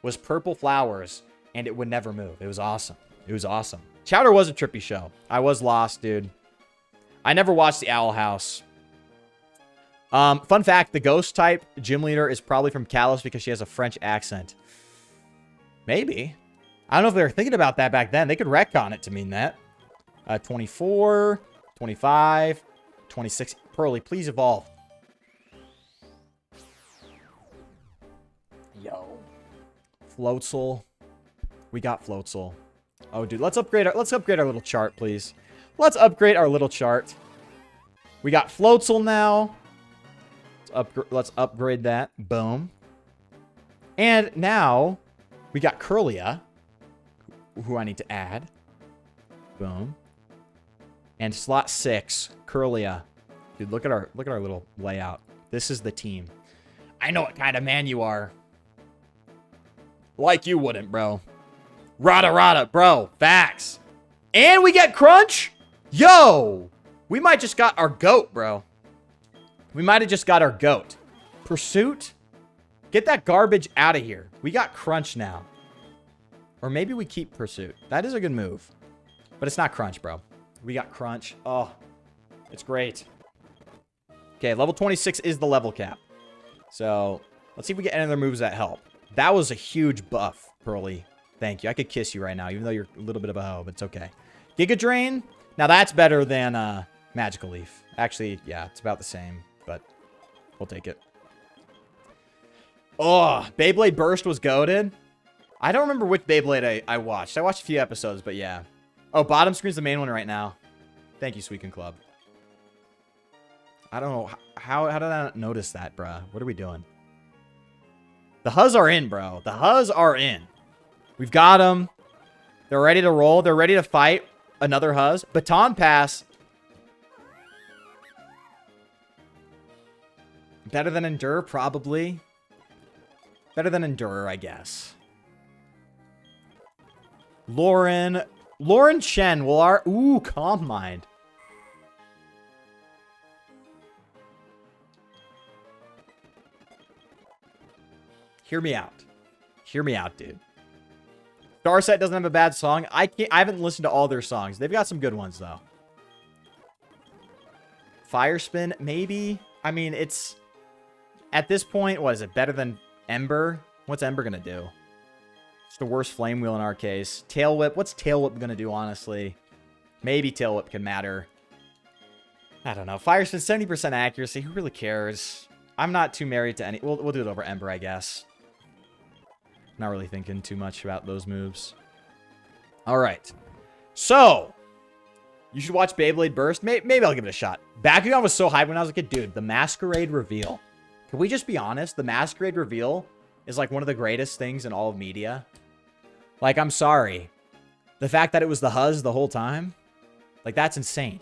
was purple flowers, and it would never move. It was awesome. It was awesome. Chowder was a trippy show. I was lost, dude. I never watched the Owl House. Fun fact, the ghost type gym leader is probably from Kalos because she has a French accent. Maybe. I don't know if they were thinking about that back then. They could retcon it to mean that. 24, 25, 26. Pearly, please evolve. Yo. Floatzel. We got Floatzel. Oh, dude, let's upgrade our little chart, please. Let's upgrade our little chart. We got Floatzel now. Let's upgrade that. Boom. And now we got Curlia, who I need to add. Boom. And slot 6, Curlia. Dude, look at our little layout. This is the team. I know what kind of man you are. Like you wouldn't, bro. Rada, bro. Facts. And we get Crunch? Yo! We might just got our goat, bro. We might have just got our goat. Pursuit? Get that garbage out of here. We got Crunch now. Or maybe we keep Pursuit. That is a good move. But it's not Crunch, bro. We got Crunch. Oh, it's great. Okay, level 26 is the level cap. So, let's see if we get any other moves that help. That was a huge buff, Pearly. Thank you. I could kiss you right now, even though you're a little bit of a hoe, but it's okay. Giga Drain? Now, that's better than Magical Leaf. Actually, yeah, it's about the same, but we'll take it. Oh, Beyblade Burst was goated. I don't remember which Beyblade I watched. I watched a few episodes, but yeah. Oh, bottom screen's the main one right now. Thank you, Sweetkin Club. I don't know. How did I not notice that, bruh? What are we doing? The Huzz are in, bro. The Huzz are in. We've got them. They're ready to roll. They're ready to fight another Huzz. Baton Pass. Better than Endure, probably. Better than Endure, I guess. Lauren Chen will our... Ooh, Calm Mind. Hear me out. Hear me out, dude. Starset doesn't have a bad song. I haven't listened to all their songs. They've got some good ones, though. Firespin, maybe? I mean, it's... At this point, what is it? Better than Ember? What's Ember going to do? It's the worst Flame Wheel in our case. Tail Whip. What's Tail Whip going to do, honestly? Maybe Tail Whip can matter. I don't know. Firespin, 70% accuracy. Who really cares? I'm not too married to any... We'll do it over Ember, I guess. Not really thinking too much about those moves. All right. So, you should watch Beyblade Burst. Maybe I'll give it a shot. Bakugan was so hyped when I was a kid. Dude, the Masquerade reveal. Can we just be honest? The Masquerade reveal is like one of the greatest things in all of media. Like, I'm sorry. The fact that it was the Huzz the whole time, like, that's insane.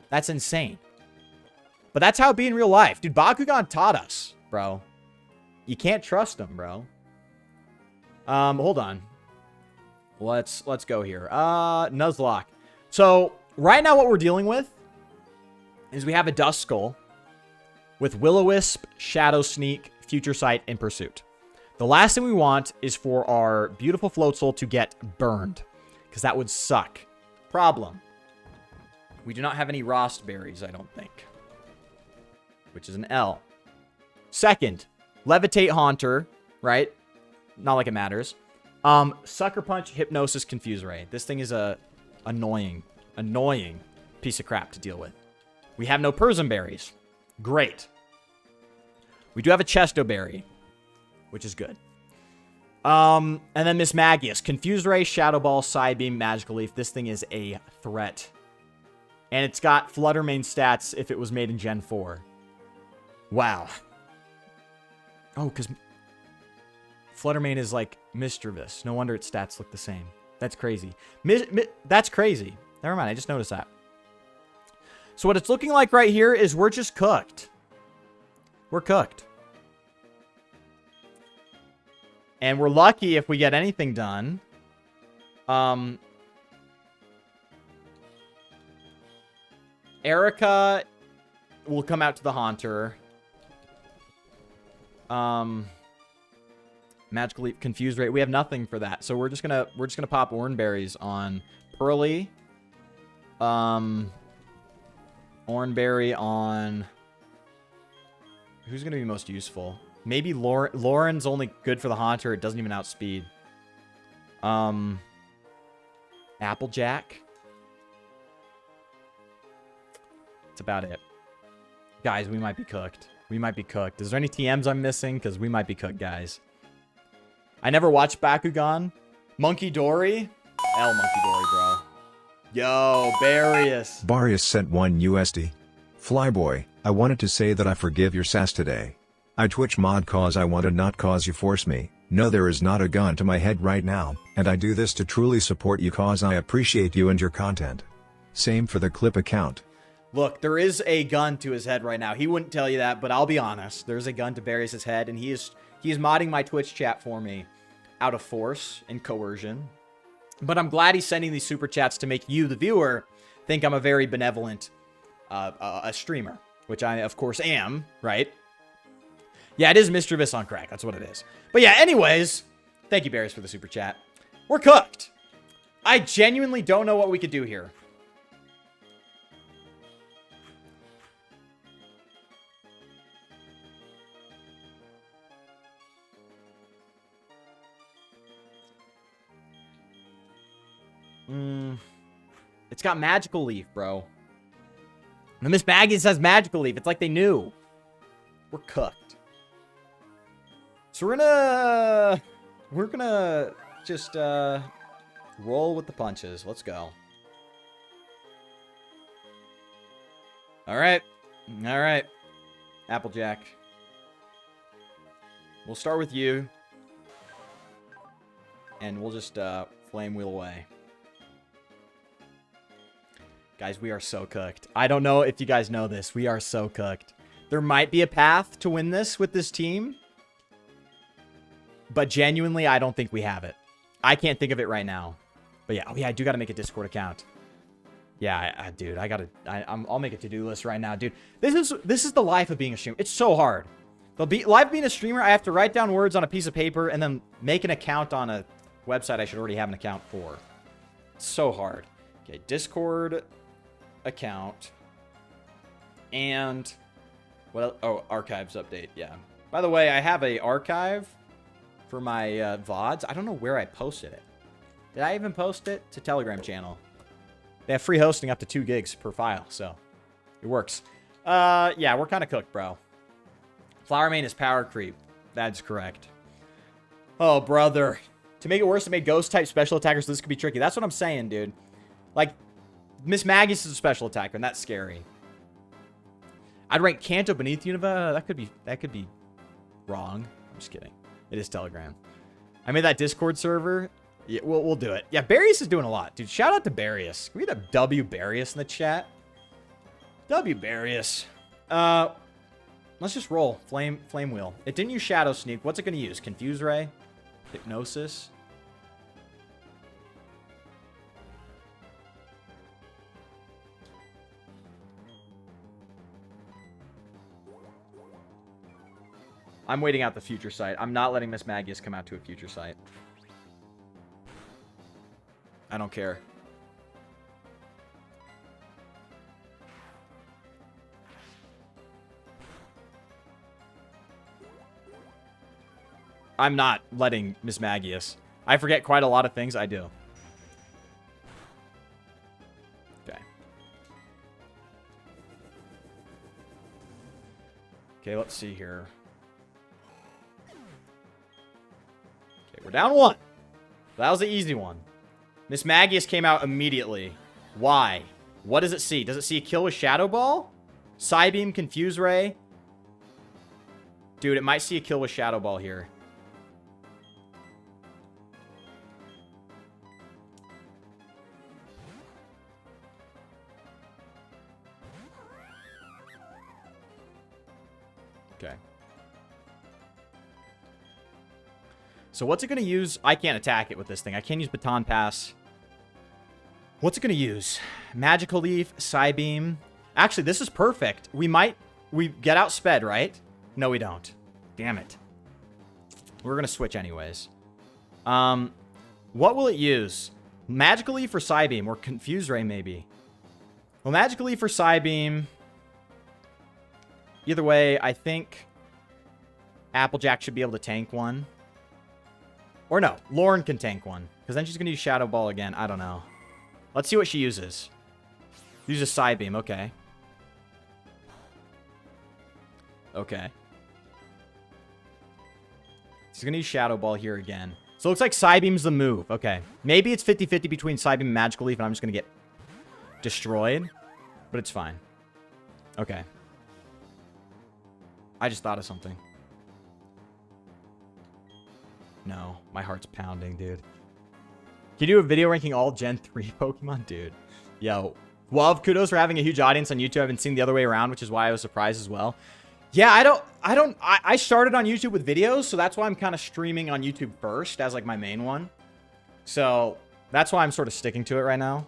That's insane. But that's how it be in real life. Dude, Bakugan taught us, bro. You can't trust them, bro. Hold on. Let's go here. Nuzlocke. So, right now what we're dealing with is we have a Dust Skull with Will-O-Wisp, Shadow Sneak, Future Sight, and Pursuit. The last thing we want is for our beautiful Float Soul to get burned, because that would suck. Problem. We do not have any Rost Berries, I don't think, which is an L. Second, Levitate Haunter, right? Not like it matters. Sucker Punch, Hypnosis, Confuse Ray. This thing is a annoying piece of crap to deal with. We have no Persim Berries. Great. We do have a Chesto Berry, which is good. And then Miss Magius. Confuse Ray, Shadow Ball, Side Beam, Magical Leaf. This thing is a threat. And it's got Flutter Mane stats if it was made in Gen 4. Wow. Oh, because Flutter Mane is like mischievous. No wonder its stats look the same. That's crazy. That's crazy. Never mind, I just noticed that. So what it's looking like right here is we're just cooked. We're cooked. And we're lucky if we get anything done. Erica will come out to the Haunter. Magical Leap, Confuse Rate. We have nothing for that. So we're just gonna pop Oranberries on Pearly. Oranberry on... Who's going to be most useful? Maybe Lauren's only good for the Haunter. It doesn't even outspeed. Applejack. That's about it. Guys, we might be cooked. We might be cooked. Is there any TMs I'm missing? Because we might be cooked, guys. I never watched Bakugan. Monkey Dory? L Monkey Dory, bro. Yo, Barius. Barius sent 1 USD. Flyboy, I wanted to say that I forgive your sass today. I Twitch mod cause I wanted, not cause you force me. No, there is not a gun to my head right now, and I do this to truly support you cause I appreciate you and your content. Same for the clip account. Look, there is a gun to his head right now. He wouldn't tell you that, but I'll be honest. There's a gun to Barius' head, and he is modding my Twitch chat for me out of force and coercion. But I'm glad he's sending these super chats to make you, the viewer, think I'm a very benevolent a streamer, which I, of course, am, right? Yeah, it is mischievous on crack. That's what it is. But yeah, anyways, thank you, Barius, for the super chat. We're cooked. I genuinely don't know what we could do here. It's got Magical Leaf, bro. And Miss Maggie says Magical Leaf. It's like they knew. We're cooked. So we're gonna just roll with the punches. Let's go. All right. Applejack. We'll start with you. And we'll just flame wheel away. Guys, we are so cooked. I don't know if you guys know this. We are so cooked. There might be a path to win this with this team. But genuinely, I don't think we have it. I can't think of it right now. But yeah, I do got to make a Discord account. Yeah, dude, I'll make a to-do list right now, dude. This is the life of being a streamer. It's so hard. Life being a streamer, I have to write down words on a piece of paper and then make an account on a website I should already have an account for. It's so hard. Okay, Discord account. And what else? Oh, archives update. Yeah. By the way, I have a archive for my VODs. I don't know where I posted it. Did I even post it? To Telegram channel. They have free hosting up to 2 gigs per file, so it works. Yeah, we're kind of cooked, bro. Flower Mane is power creep. That's correct. Oh, brother. To make it worse, they made ghost-type special attackers, so this could be tricky. That's what I'm saying, dude. Like, Miss Magius is a special attacker, and that's scary. I'd rank Kanto beneath Unova. That could be wrong. I'm just kidding. It is Telegram. I made that Discord server. Yeah, we'll do it. Yeah, Barius is doing a lot, dude. Shout out to Barius. Can we get a W Barius in the chat? W Barius. Let's just roll. Flame Wheel. It didn't use Shadow Sneak. What's it going to use? Confuse Ray? Hypnosis? I'm waiting out the future sight. I'm not letting Miss Magius come out to a future sight. I don't care. I'm not letting Miss Magius. I forget quite a lot of things. I do. Okay. Okay, let's see here. Okay, we're down 1. That was the easy one. Miss Magius came out immediately. Why? What does it see? Does it see a kill with Shadow Ball? Psybeam, Confuse Ray? Dude, it might see a kill with Shadow Ball here. Okay. So what's it going to use? I can't attack it with this thing. I can't use Baton Pass. What's it going to use? Magical Leaf, Psybeam. Actually, this is perfect. We get outsped, right? No, we don't. Damn it. We're going to switch anyways. What will it use? Magical Leaf or Psybeam? Or Confuse Ray, maybe. Well, Magical Leaf or Psybeam. Either way, I think Applejack should be able to tank one. Or no, Lauren can tank one. Because then she's going to use Shadow Ball again. I don't know. Let's see what she uses. Uses Psybeam. Okay. Okay. She's going to use Shadow Ball here again. So it looks like Psybeam's the move. Okay. Maybe it's 50-50 between Psybeam and Magical Leaf, and I'm just going to get destroyed. But it's fine. Okay. I just thought of something. No, my heart's pounding, dude. Can you do a video ranking all Gen 3 Pokemon? Dude. Yo. Well, kudos for having a huge audience on YouTube. I've been seeing the other way around, which is why I was surprised as well. Yeah, I started on YouTube with videos, so that's why I'm kind of streaming on YouTube first as like my main one. So that's why I'm sort of sticking to it right now.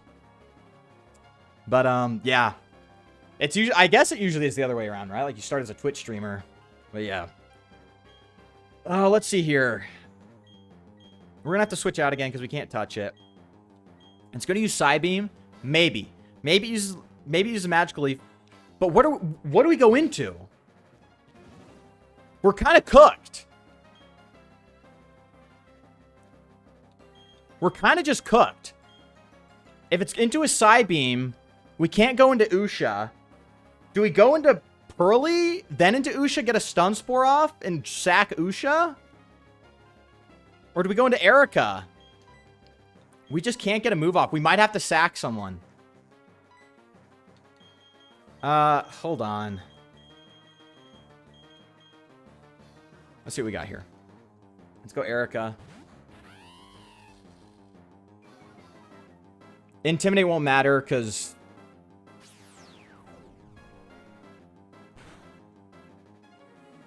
But yeah. It's usually, I guess it usually is the other way around, right? Like you start as a Twitch streamer. But yeah. Let's see here. We're going to have to switch out again because we can't touch it. It's going to use Psybeam. Maybe. Maybe use a Magical Leaf. But what do we go into? We're kind of cooked. We're kind of just cooked. If it's into a Psybeam, we can't go into Usha. Do we go into Pearly, then into Usha, get a Stun Spore off, and sack Usha? Or do we go into Erica? We just can't get a move off. We might have to sack someone. Hold on. Let's see what we got here. Let's go Erica. Intimidate won't matter because...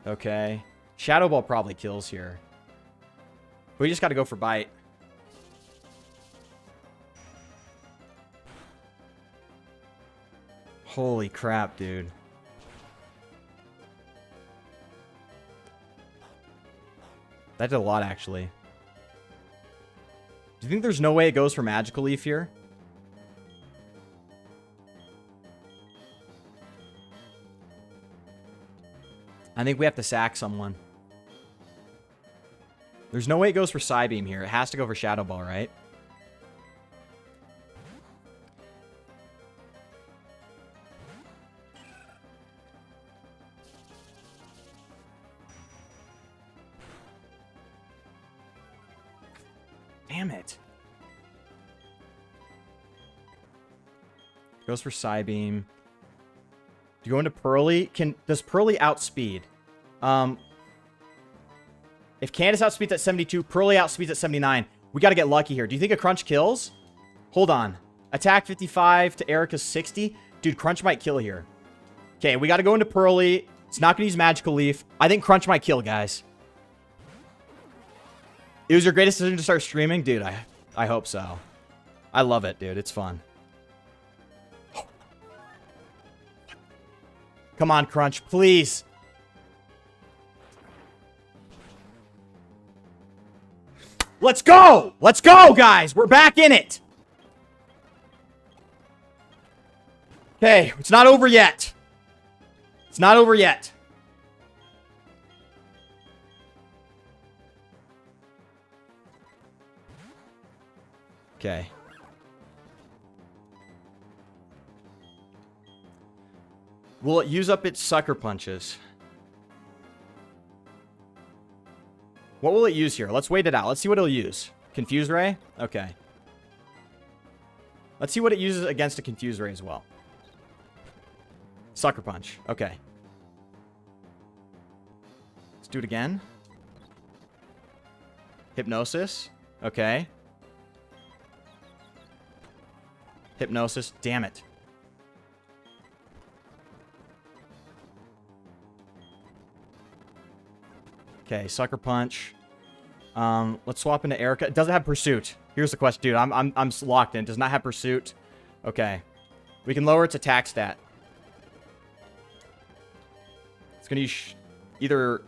Okay. Shadow Ball probably kills here. We just got to go for Bite. Holy crap, dude. That did a lot, actually. Do you think there's no way it goes for Magical Leaf here? I think we have to sack someone. There's no way it goes for Psybeam here. It has to go for Shadow Ball, right? Damn it. Goes for Psybeam. Do you go into Pearly? Does Pearly outspeed? If Candace outspeeds at 72, Pearly outspeeds at 79. We got to get lucky here. Do you think a Crunch kills? Hold on. Attack 55 to Erica's 60. Dude, Crunch might kill here. Okay, we got to go into Pearly. It's not going to use Magical Leaf. I think Crunch might kill, guys. It was your greatest decision to start streaming? Dude, I hope so. I love it, dude. It's fun. Come on, Crunch, please. Let's go! Let's go, guys! We're back in it! Okay, it's not over yet. It's not over yet. Okay. Will it use up its sucker punches? What will it use here? Let's wait it out. Let's see what it'll use. Confuse Ray? Okay. Let's see what it uses against a Confuse Ray as well. Sucker Punch. Okay. Let's do it again. Hypnosis. Okay. Hypnosis. Damn it. Okay, Sucker Punch. Let's swap into Erica. It doesn't have Pursuit. Here's the question, dude. I'm locked in. It does not have Pursuit. Okay. We can lower its attack stat. It's gonna use either...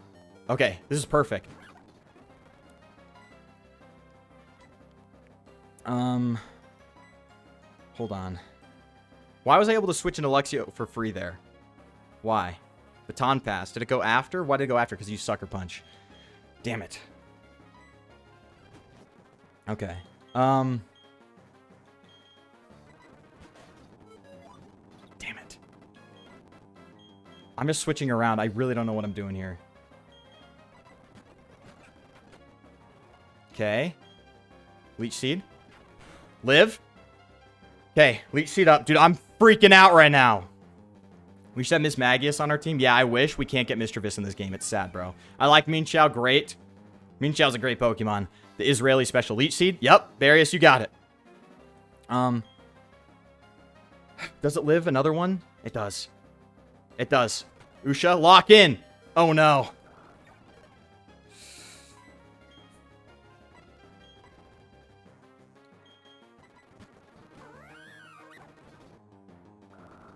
Okay, this is perfect. Hold on. Why was I able to switch into Luxio for free there? Why? Baton Pass. Did it go after? Why did it go after? Because you Sucker Punch. Damn it. Okay. Damn it. I'm just switching around. I really don't know what I'm doing here. Okay. Leech Seed. Live. Okay. Leech Seed up. Dude, I'm freaking out right now. We should have Miss Magius on our team. Yeah, I wish. We can't get Mischievous in this game. It's sad, bro. I like Mean Chow. Great. Mean Chow's a great Pokemon. The Israeli Special Leech Seed. Yep. Various, you got it. Does it live another one? It does. It does. Usha, lock in. Oh, no.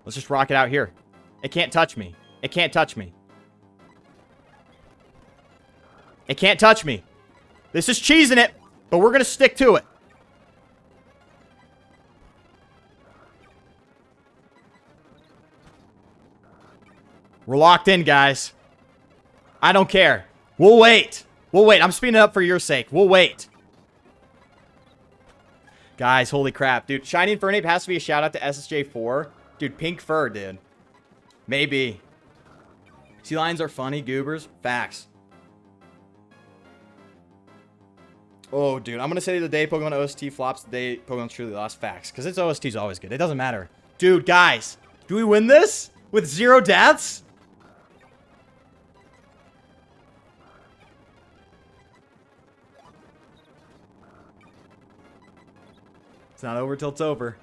Let's just rock it out here. It can't touch me. It can't touch me. It can't touch me. This is cheesing it, but we're going to stick to it. We're locked in, guys. I don't care. We'll wait. We'll wait. I'm speeding it up for your sake. We'll wait. Guys, holy crap. Dude, Shiny Infernape has to be a shout out to SSJ4. Dude, pink fur, dude. Maybe. Sea lions are funny, goobers. Facts. Oh, dude. I'm going to say the day Pokemon OST flops, the day Pokemon truly lost. Facts. Because its OST is always good. It doesn't matter. Dude, guys. Do we win this? With 0 deaths? It's not over till it's over.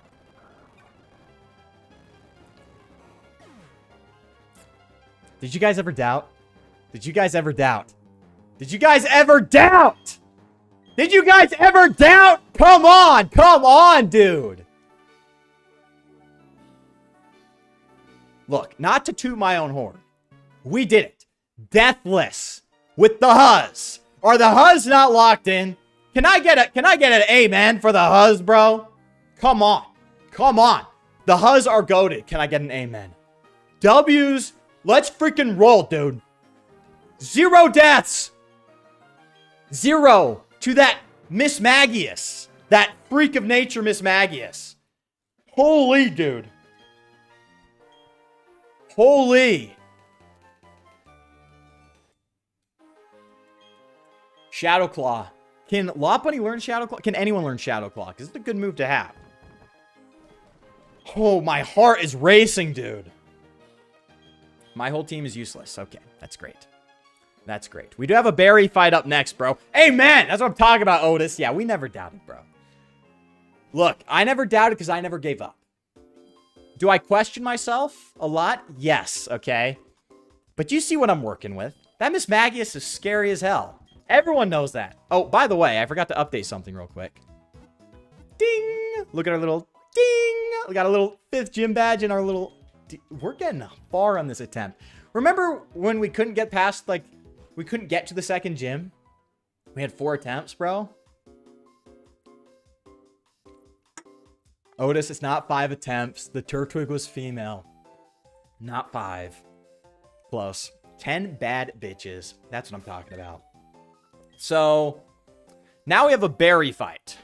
Did you guys ever doubt? Did you guys ever doubt? Did you guys ever doubt? Did you guys ever doubt? Come on! Come on, dude! Look, not to toot my own horn. We did it. Deathless. With the Huzz. Are the Huzz not locked in? Can I get an amen for the Huzz, bro? Come on. Come on. The Huzz are goated. Can I get an amen? W's. Let's freaking roll, dude. 0 deaths. 0 to that Miss Magius. That freak of nature, Miss Magius. Holy, dude. Holy. Shadow Claw. Can Lopunny learn Shadow Claw? Can anyone learn Shadow Claw? Because it's a good move to have. Oh, my heart is racing, dude. My whole team is useless. Okay, that's great. That's great. We do have a berry fight up next, bro. Amen! That's what I'm talking about, Otis. Yeah, we never doubted, bro. Look, I never doubted because I never gave up. Do I question myself a lot? Yes, okay. But you see what I'm working with. That Miss Magius is scary as hell. Everyone knows that. Oh, by the way, I forgot to update something real quick. Ding! Look at our little ding! We got a little 5th gym badge and our little... We're getting far on this attempt. Remember when we couldn't get past, like... We couldn't get to the 2nd gym? We had 4 attempts, bro. Otis, it's not 5 attempts. The Turtwig was female. Not 5. Close. 10 bad bitches. That's what I'm talking about. So, now we have a berry fight.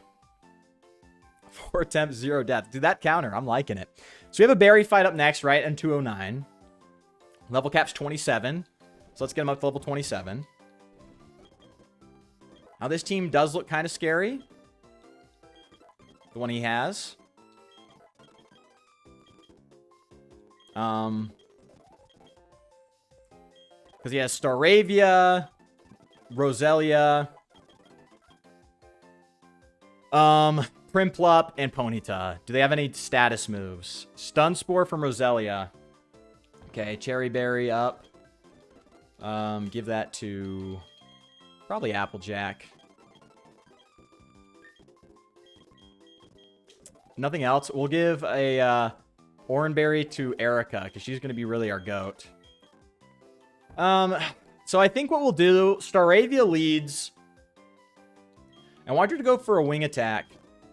4 attempts, 0 death. Dude, that counter. I'm liking it. So we have a berry fight up next, right? And 209. Level cap's 27. So let's get him up to level 27. Now this team does look kind of scary. The one he has. Because he has Staravia, Roselia, Primplup, and Ponyta. Do they have any status moves? Stun Spore from Roselia. Okay, Cherry Berry up. Give that to probably Applejack. Nothing else. We'll give a Oranberry to Erica because she's going to be really our goat. So I think what we'll do, Staravia leads. I want her to go for a wing attack.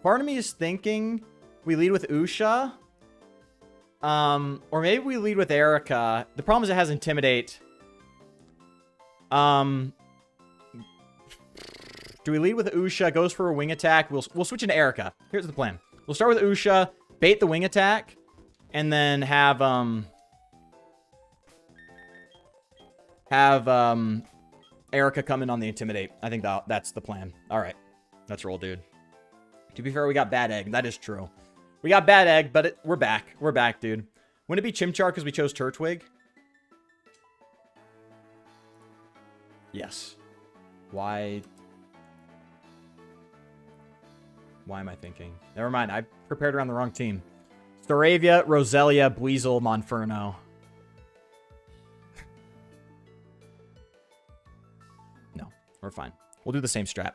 Part of me is thinking we lead with Usha. Or maybe we lead with Erica. The problem is it has Intimidate. Do we lead with Usha? Goes for a wing attack. We'll switch into Erica. Here's the plan. We'll start with Usha, bait the wing attack, and then have Erica come in on the Intimidate. I think that's the plan. All right. Let's roll, dude. To be fair, we got Bad Egg. That is true. We got Bad Egg, but we're back. We're back, dude. Wouldn't it be Chimchar because we chose Turtwig? Yes. Why am I thinking? Never mind. I prepared around the wrong team. Staravia, Roselia, Buizel, Monferno. No, we're fine. We'll do the same strat.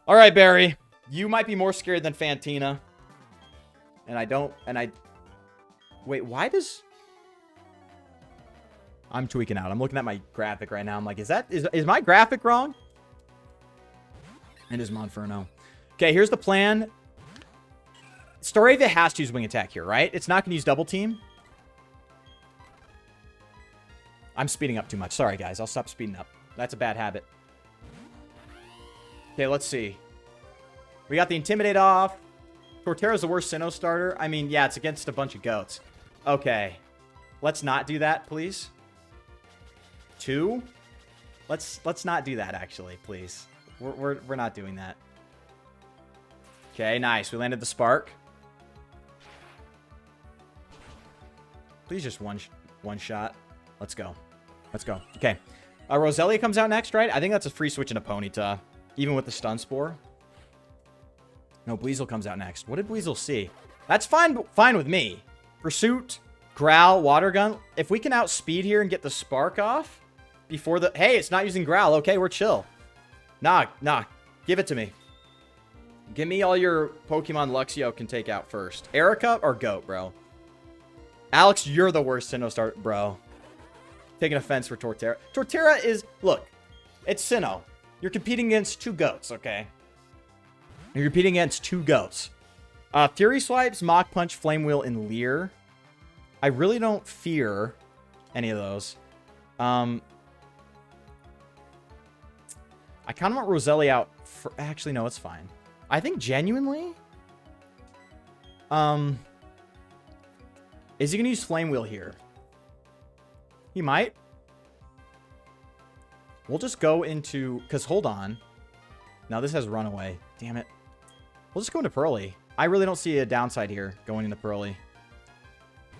All right, Barry. You might be more scared than Fantina. Wait, why does... I'm tweaking out. I'm looking at my graphic right now. I'm like, is my graphic wrong? It is Monferno. Okay, here's the plan. Staravia has to use wing attack here, right? It's not going to use double team. I'm speeding up too much. Sorry, guys. I'll stop speeding up. That's a bad habit. Okay, let's see. We got the Intimidate off. Torterra's the worst Sinnoh starter. I mean, yeah, it's against a bunch of goats. Okay. Let's not do that, please. 2? Let's not do that, actually, please. We're not doing that. Okay, nice. We landed the Spark. Please just one shot. Let's go. Let's go. Okay. Roselia comes out next, right? I think that's a free switch into Ponyta. Even with the Stun Spore. No, Buizel comes out next. What did Buizel see? That's fine with me. Pursuit, Growl, Water Gun. If we can outspeed here and get the Spark off before the... Hey, it's not using Growl. Okay, we're chill. Nah. Give it to me. Give me all your Pokemon Luxio can take out first. Erica or Goat, bro? Alex, you're the worst Sinnoh start, bro. Taking offense for Torterra. Torterra is... Look, it's Sinnoh. You're competing against 2 goats, okay? You're competing against 2 goats. Fury Swipes, Mach Punch, Flame Wheel, and Leer. I really don't fear any of those. I kind of want Roselia out for... Actually, no, it's fine. I think genuinely... Is he going to use Flame Wheel here? He might. We'll just go into... Because, hold on. Now, this has Runaway. Damn it. We'll just go into Pearly. I really don't see a downside here going into Pearly.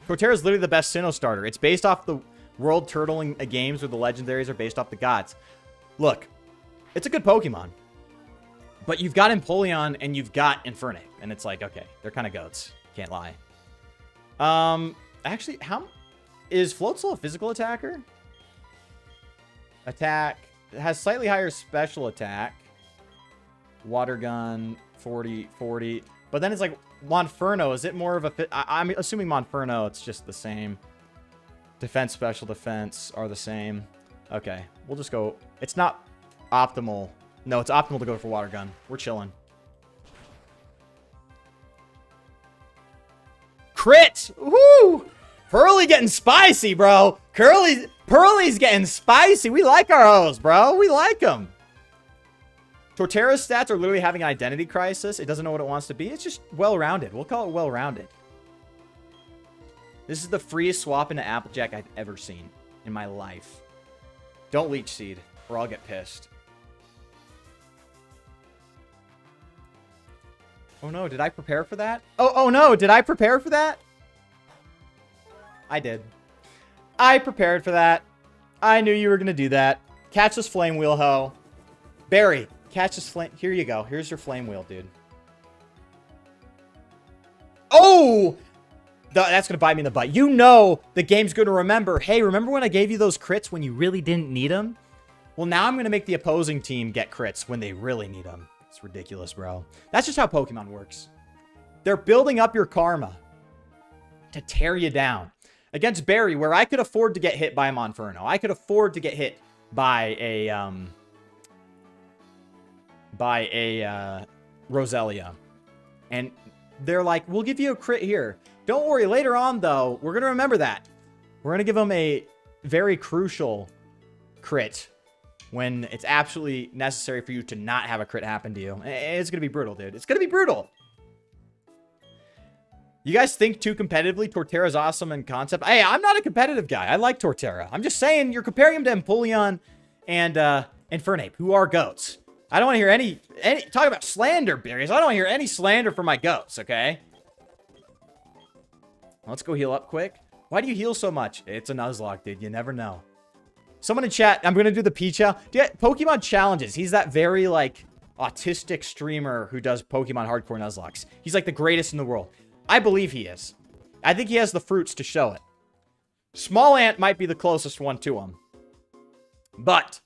Torterra is literally the best Sinnoh starter. It's based off the World Turtling games where the legendaries are based off the gods. Look, it's a good Pokemon. But you've got Empoleon and you've got Infernape. And it's like, okay, they're kind of goats. Can't lie. Actually, how is Floatzel a physical attacker? Attack. It has slightly higher special attack. Water gun, 40. But then it's like Monferno. Is it more of a... I'm assuming Monferno, it's just the same. Defense, special defense are the same. Okay, we'll just go... It's not optimal. No, it's optimal to go for water gun. We're chilling. Crit! Woo! Pearly getting spicy, bro. Pearly's getting spicy. We like our hoes, bro. We like them. Torterra's stats are literally having an identity crisis. It doesn't know what it wants to be. It's just well-rounded. We'll call it well-rounded. This is the freest swap into Applejack I've ever seen in my life. Don't Leech Seed, or I'll get pissed. Oh no, did I prepare for that? Oh no, did I prepare for that? I did. I prepared for that. I knew you were going to do that. Catch this Flame Wheel, ho. Barry, catch this flame. Here you go. Here's your Flame Wheel, dude. Oh! That's going to bite me in the butt. You know the game's going to remember, hey, remember when I gave you those crits when you really didn't need them? Well, now I'm going to make the opposing team get crits when they really need them. It's ridiculous, bro. That's just how Pokemon works. They're building up your karma to tear you down. Against Barry, where I could afford to get hit by a Monferno. I could afford to get hit by a Roselia. And they're like, we'll give you a crit here. Don't worry, later on, though, we're going to remember that. We're going to give them a very crucial crit when it's absolutely necessary for you to not have a crit happen to you. It's going to be brutal, dude. It's going to be brutal. You guys think too competitively Torterra's awesome in concept? Hey, I'm not a competitive guy. I like Torterra. I'm just saying you're comparing him to Empoleon and Infernape, who are goats. I don't want to hear any talk about slander, Barriers. I don't want to hear any slander for my goats, okay? Let's go heal up quick. Why do you heal so much? It's a Huzzlocke, dude. You never know. Someone in chat, I'm going to do the P challenge. Pokemon challenges. He's that very, like, autistic streamer who does Pokemon hardcore Nuzlocks. He's, like, the greatest in the world. I believe he is. I think he has the fruits to show it. Small Ant might be the closest one to him. But,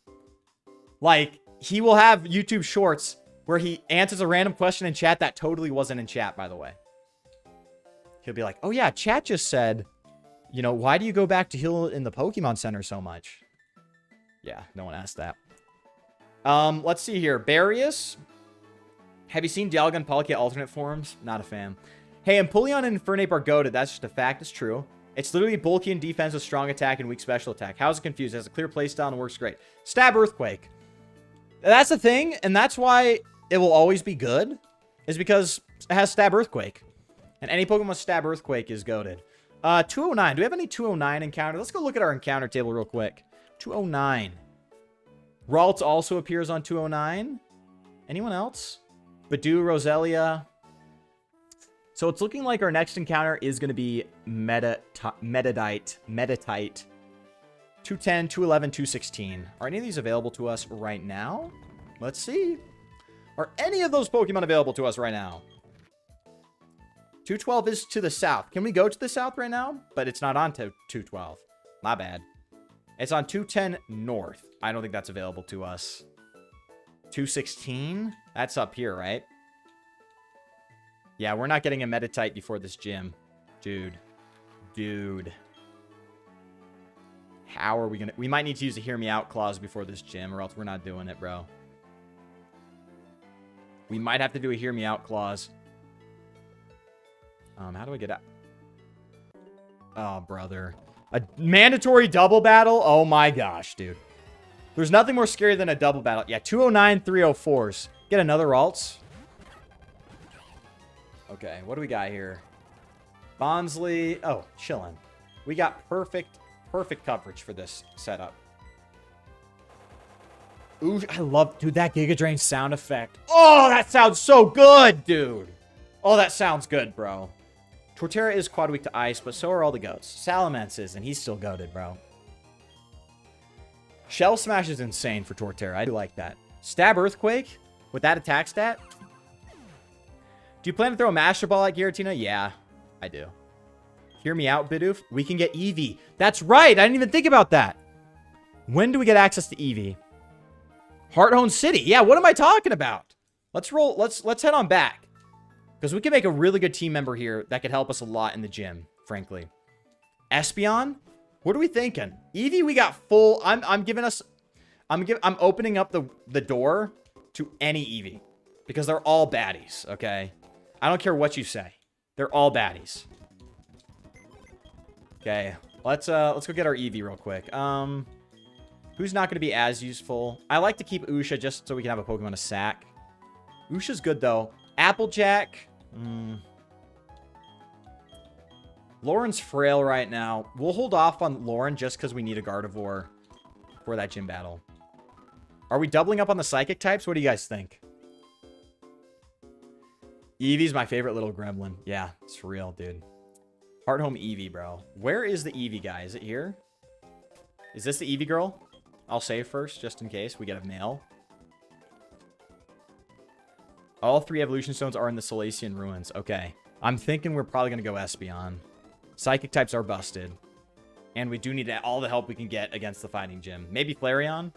like, he will have YouTube shorts where he answers a random question in chat that totally wasn't in chat, by the way. He'll be like, oh yeah, chat just said, you know, why do you go back to heal in the Pokemon Center so much? Yeah, no one asked that. Let's see here. Barrius. Have you seen Dialga and Palkia alternate forms? Not a fan. Hey, Empoleon and Infernape are goated. That's just a fact. It's true. It's literally bulky in defense with strong attack and weak special attack. How's it confused? It has a clear playstyle and works great. Stab Earthquake. That's the thing, and that's why it will always be good, is because it has Stab Earthquake. And any Pokemon with Stab Earthquake is goated. 209. Do we have any 209 encounter? Let's go look at our encounter table real quick. 209. Ralts also appears on 209. Anyone else? Badoo, Roselia. So it's looking like our next encounter is going to be Meditite. 210, 211, 216. Are any of these available to us right now? Let's see. Are any of those Pokemon available to us right now? 212 is to the south. Can we go to the south right now? But it's not on to 212. My bad. It's on 210 north. I don't think that's available to us. 216? That's up here, right? Yeah, we're not getting a Meditite before this gym. Dude. How are we gonna... We might need to use a Hear Me Out clause before this gym, or else we're not doing it, bro. We might have to do a Hear Me Out clause. How do I get out? Oh, brother. A mandatory double battle? Oh my gosh, dude. There's nothing more scary than a double battle. Yeah, 209, 304s. Get another Ralts. Okay, what do we got here? Bonsley. Oh, chillin'. We got perfect coverage for this setup. Ooh, I love... Dude, that Giga Drain sound effect. Oh, that sounds so good, dude. Oh, that sounds good, bro. Torterra is quad weak to ice, but so are all the goats. Salamence is, and he's still goated, bro. Shell Smash is insane for Torterra. I do like that. Stab Earthquake with that attack stat. Do you plan to throw a Master Ball at Giratina? Yeah, I do. Hear me out, Bidoof. We can get Eevee. That's right. I didn't even think about that. When do we get access to Eevee? Hearthome City. Yeah, what am I talking about? Let's roll. Let's head on back. Because we can make a really good team member here that could help us a lot in the gym, frankly. Espeon? What are we thinking? Eevee, we got full. I'm opening up the door to any Eevee. Because they're all baddies, okay? I don't care what you say. They're all baddies. Okay, let's go get our Eevee real quick. Who's not going to be as useful? I like to keep Usha just so we can have a Pokemon to sack. Usha's good, though. Applejack. Lauren's frail right now. We'll hold off on Lauren just because we need a Gardevoir for that gym battle. Are we doubling up on the Psychic types? What do you guys think? Eevee's my favorite little gremlin. Yeah, it's real, dude. Hearthome Eevee, bro. Where is the Eevee guy? Is it here? Is this the Eevee girl? I'll save first, just in case we get a male. All 3 evolution stones are in the Solacean ruins. Okay. I'm thinking we're probably going to go Espeon. Psychic types are busted. And we do need all the help we can get against the fighting gym. Maybe Flareon?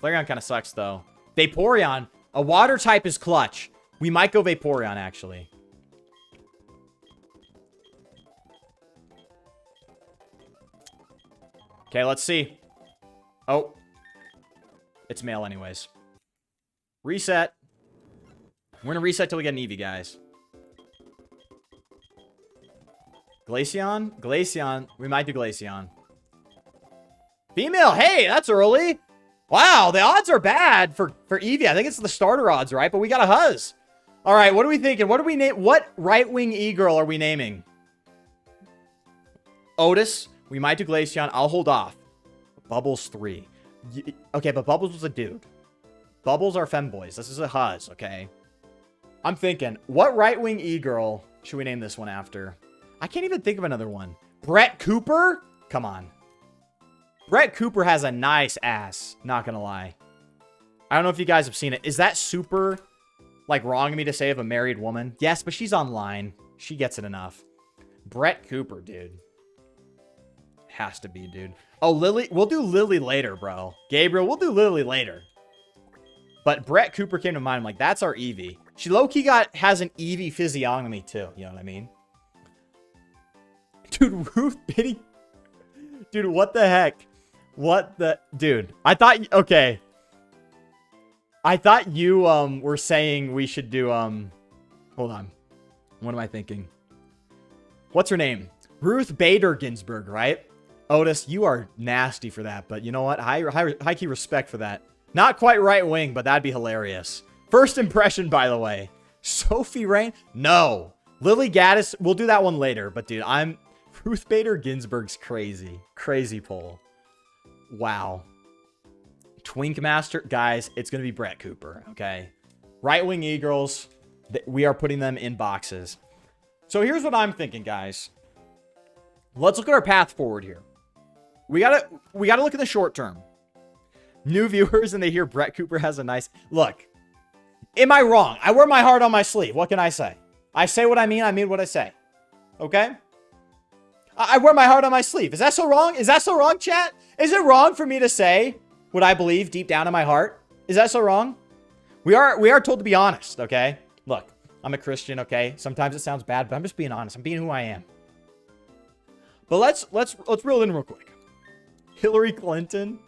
Flareon kind of sucks, though. Vaporeon. A water type is clutch. We might go Vaporeon, actually. Okay, let's see. Oh. It's male anyways. Reset. We're going to reset till we get an Eevee, guys. Glaceon? Glaceon. We might do Glaceon. Female. Hey, that's early. Wow, the odds are bad for Eevee. I think it's the starter odds, right? But we got a Huzz. All right, what are we thinking? What do we name? What right-wing E-girl are we naming? Otis. We might do Glaceon. I'll hold off. Bubbles 3. Okay, but Bubbles was a dude. Bubbles are femboys. This is a Huzz, okay? I'm thinking, what right-wing E-girl should we name this one after? I can't even think of another one. Brett Cooper? Come on. Brett Cooper has a nice ass. Not gonna lie. I don't know if you guys have seen it. Is that super, like, wrong of me to say of a married woman? Yes, but she's online. She gets it enough. Brett Cooper, dude. Has to be, dude. Oh, Lily. We'll do Lily later, bro. Gabriel, we'll do Lily later. But Brett Cooper came to mind. I'm like, that's our Eevee. She low-key has an Eevee physiognomy, too. You know what I mean? Dude, Ruth Biddy. Dude, what the heck? What the... Dude, I thought... Okay. I thought you were saying we should do... Hold on. What am I thinking? What's her name? Ruth Bader Ginsburg, right? Otis, you are nasty for that, but you know what? High key respect for that. Not quite right wing, but that'd be hilarious. First impression, by the way. Sophie Rain? No. Lily Gaddis, we'll do that one later, but dude, Ruth Bader Ginsburg's crazy. Crazy poll. Wow. Twink Master, guys, it's going to be Brett Cooper, okay? Right wing e-girls, we are putting them in boxes. So here's what I'm thinking, guys. Let's look at our path forward here. We gotta look at the short term. New viewers and they hear Brett Cooper has a nice... Look, am I wrong? I wear my heart on my sleeve. What can I say? I say what I mean what I say. Okay? I wear my heart on my sleeve. Is that so wrong? Is that so wrong, chat? Is it wrong for me to say what I believe deep down in my heart? Is that so wrong? We are told to be honest, okay? Look, I'm a Christian, okay? Sometimes it sounds bad, but I'm just being honest. I'm being who I am. But let's reel in real quick. Hillary Clinton.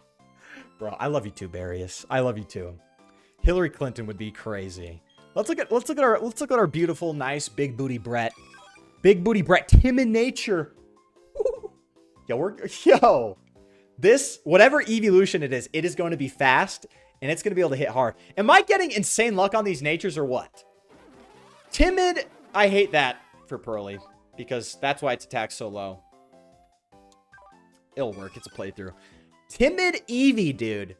Bro, I love you too, Barius. I love you too. Hillary Clinton would be crazy. Let's look at our beautiful, nice, big booty Brett. Big booty Brett. Timid nature. Yo. This, whatever evolution it is going to be fast, and it's going to be able to hit hard. Am I getting insane luck on these natures or what? Timid, I hate that for Pearly, because that's why its attack's so low. It'll work. It's a playthrough. Timid Eevee, dude.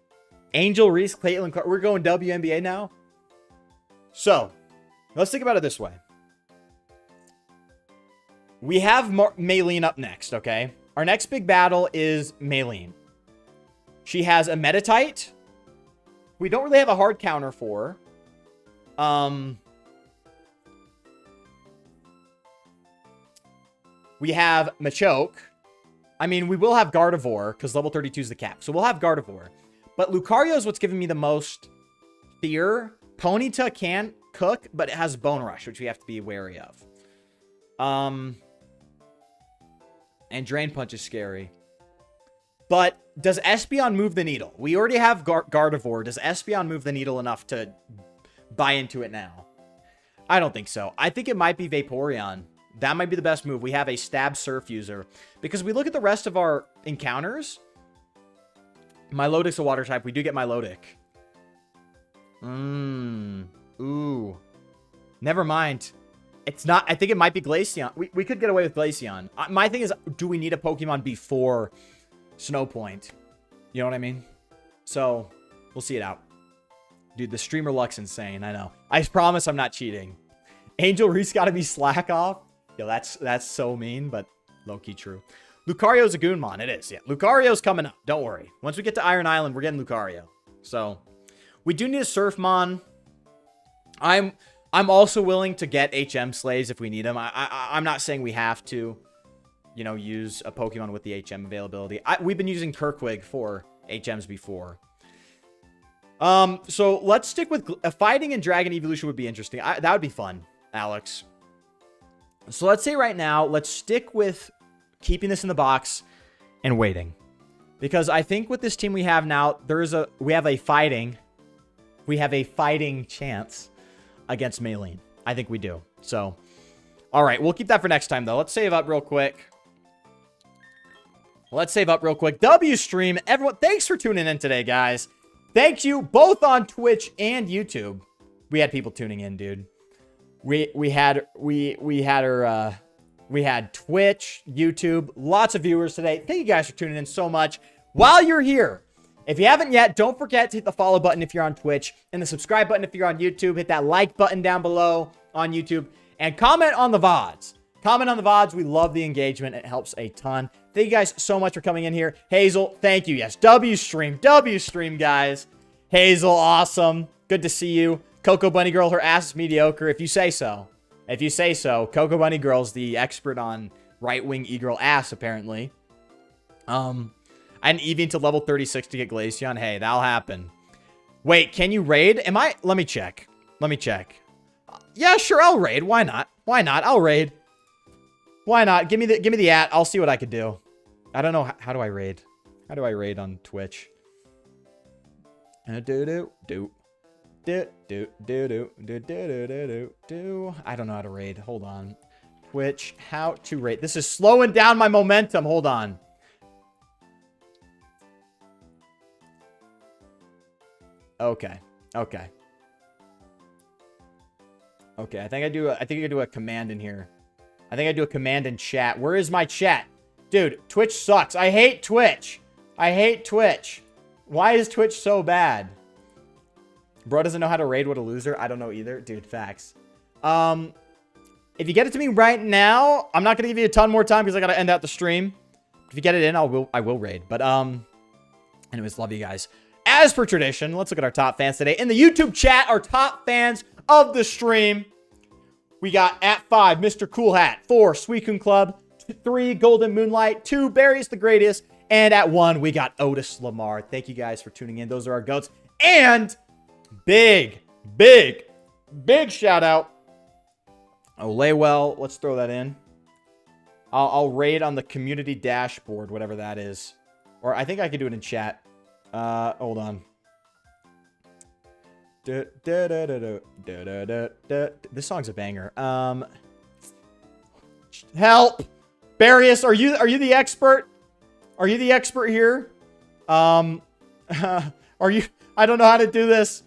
Angel Reese, Caitlin Clark. We're going WNBA now. So, let's think about it this way. We have Maylene up next, okay? Our next big battle is Maylene. She has a Metatite. We don't really have a hard counter for her. We have Machoke. I mean, we will have Gardevoir because level 32 is the cap. So we'll have Gardevoir. But Lucario is what's giving me the most fear. Ponyta can cook, but it has Bone Rush, which we have to be wary of. And Drain Punch is scary. But does Espeon move the needle? We already have Gardevoir. Does Espeon move the needle enough to buy into it now? I don't think so. I think it might be Vaporeon. That might be the best move. We have a Stab Surf user. Because we look at the rest of our encounters. Milotic's a water type. We do get Milotic. Ooh. Never mind. It's not. I think it might be Glaceon. We could get away with Glaceon. My thing is, do we need a Pokemon before Snow Point? You know what I mean? So, we'll see it out. Dude, the streamer luck's insane. I know. I promise I'm not cheating. Angel Reese gotta be slack off. Yo, that's so mean, but low-key true. Lucario's a Goonmon. It is, yeah. Lucario's coming up. Don't worry. Once we get to Iron Island, we're getting Lucario. So, we do need a Surfmon. I'm also willing to get HM Slays if we need them. I'm not saying we have to, you know, use a Pokemon with the HM availability. We've been using Kirkwig for HMs before. So let's stick with fighting and Dragon Evolution would be interesting. That would be fun, Alex. So let's say right now, let's stick with keeping this in the box and waiting. Because I think with this team we have now, we have a fighting chance against Maylene. I think we do. So, all right. We'll keep that for next time, though. Let's save up real quick. W stream. Everyone, thanks for tuning in today, guys. Thank you both on Twitch and YouTube. We had people tuning in, dude. We had Twitch, YouTube, lots of viewers today. Thank you guys for tuning in so much. While you're here, if you haven't yet, don't forget to hit the follow button if you're on Twitch and the subscribe button if you're on YouTube. Hit that like button down below on YouTube and comment on the VODs. Comment on the VODs. We love the engagement. It helps a ton. Thank you guys so much for coming in here. Hazel, thank you. Yes, W stream, guys. Hazel, awesome. Good to see you. Coco Bunny Girl, her ass is mediocre. If you say so. Coco Bunny Girl's the expert on right-wing e-girl ass, apparently. I need Eevee to level 36 to get Glaceon. Hey, that'll happen. Wait, can you raid? Let me check. Yeah, sure, I'll raid. Why not? I'll raid. Why not? Give me the at. I'll see what I could do. I don't know. How do I raid? How do I raid on Twitch? I don't know how to raid. Hold on. Twitch, how to raid. This is slowing down my momentum. Hold on. Okay. I think I do a command in here. I think I do a command in chat. Where is my chat? Dude, Twitch sucks. I hate Twitch. Why is Twitch so bad? Bro doesn't know how to raid. What a loser. I don't know either. Dude, facts. If you get it to me right now, I'm not going to give you a ton more time because I got to end out the stream. If you get it in, I will raid. But, anyways, love you guys. As per tradition, let's look at our top fans today. In the YouTube chat, our top fans of the stream. We got at 5, Mr. Cool Hat. 4, Suicune Club. 3, Golden Moonlight. 2, Barry's the Greatest. And at 1, we got Otis Lamar. Thank you guys for tuning in. Those are our goats. And big shout out. Olaywell. Let's throw that in. I'll raid on the community dashboard, whatever that is. Or I think I could do it in chat. Hold on. This song's a banger. Help! Barius, are you the expert? Are you the expert here? Are you? I don't know how to do this.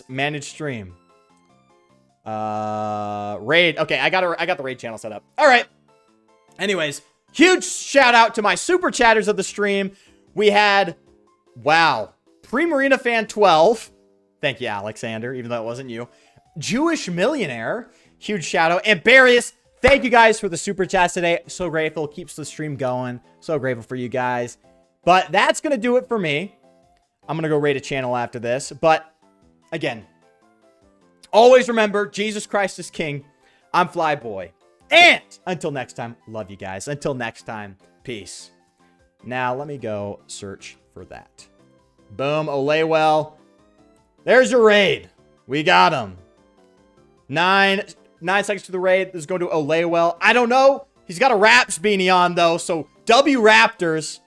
Manage stream. Raid. Okay, I got the raid channel set up. All right. Anyways, huge shout out to my super chatters of the stream. We had, wow, Pre-Marina Fan 12. Thank you, Alexander, even though it wasn't you. Jewish Millionaire. Huge shout out. And Barius, thank you guys for the super chats today. So grateful. Keeps the stream going. So grateful for you guys. But that's going to do it for me. I'm going to go raid a channel after this. But again, always remember, Jesus Christ is King. I'm Flyboy. And until next time, love you guys. Until next time, peace. Now, let me go search for that. Boom, Olawell. There's your raid. We got him. 9 seconds to the raid. This is going to Olawell. I don't know. He's got a Raps beanie on, though. So, W Raptors.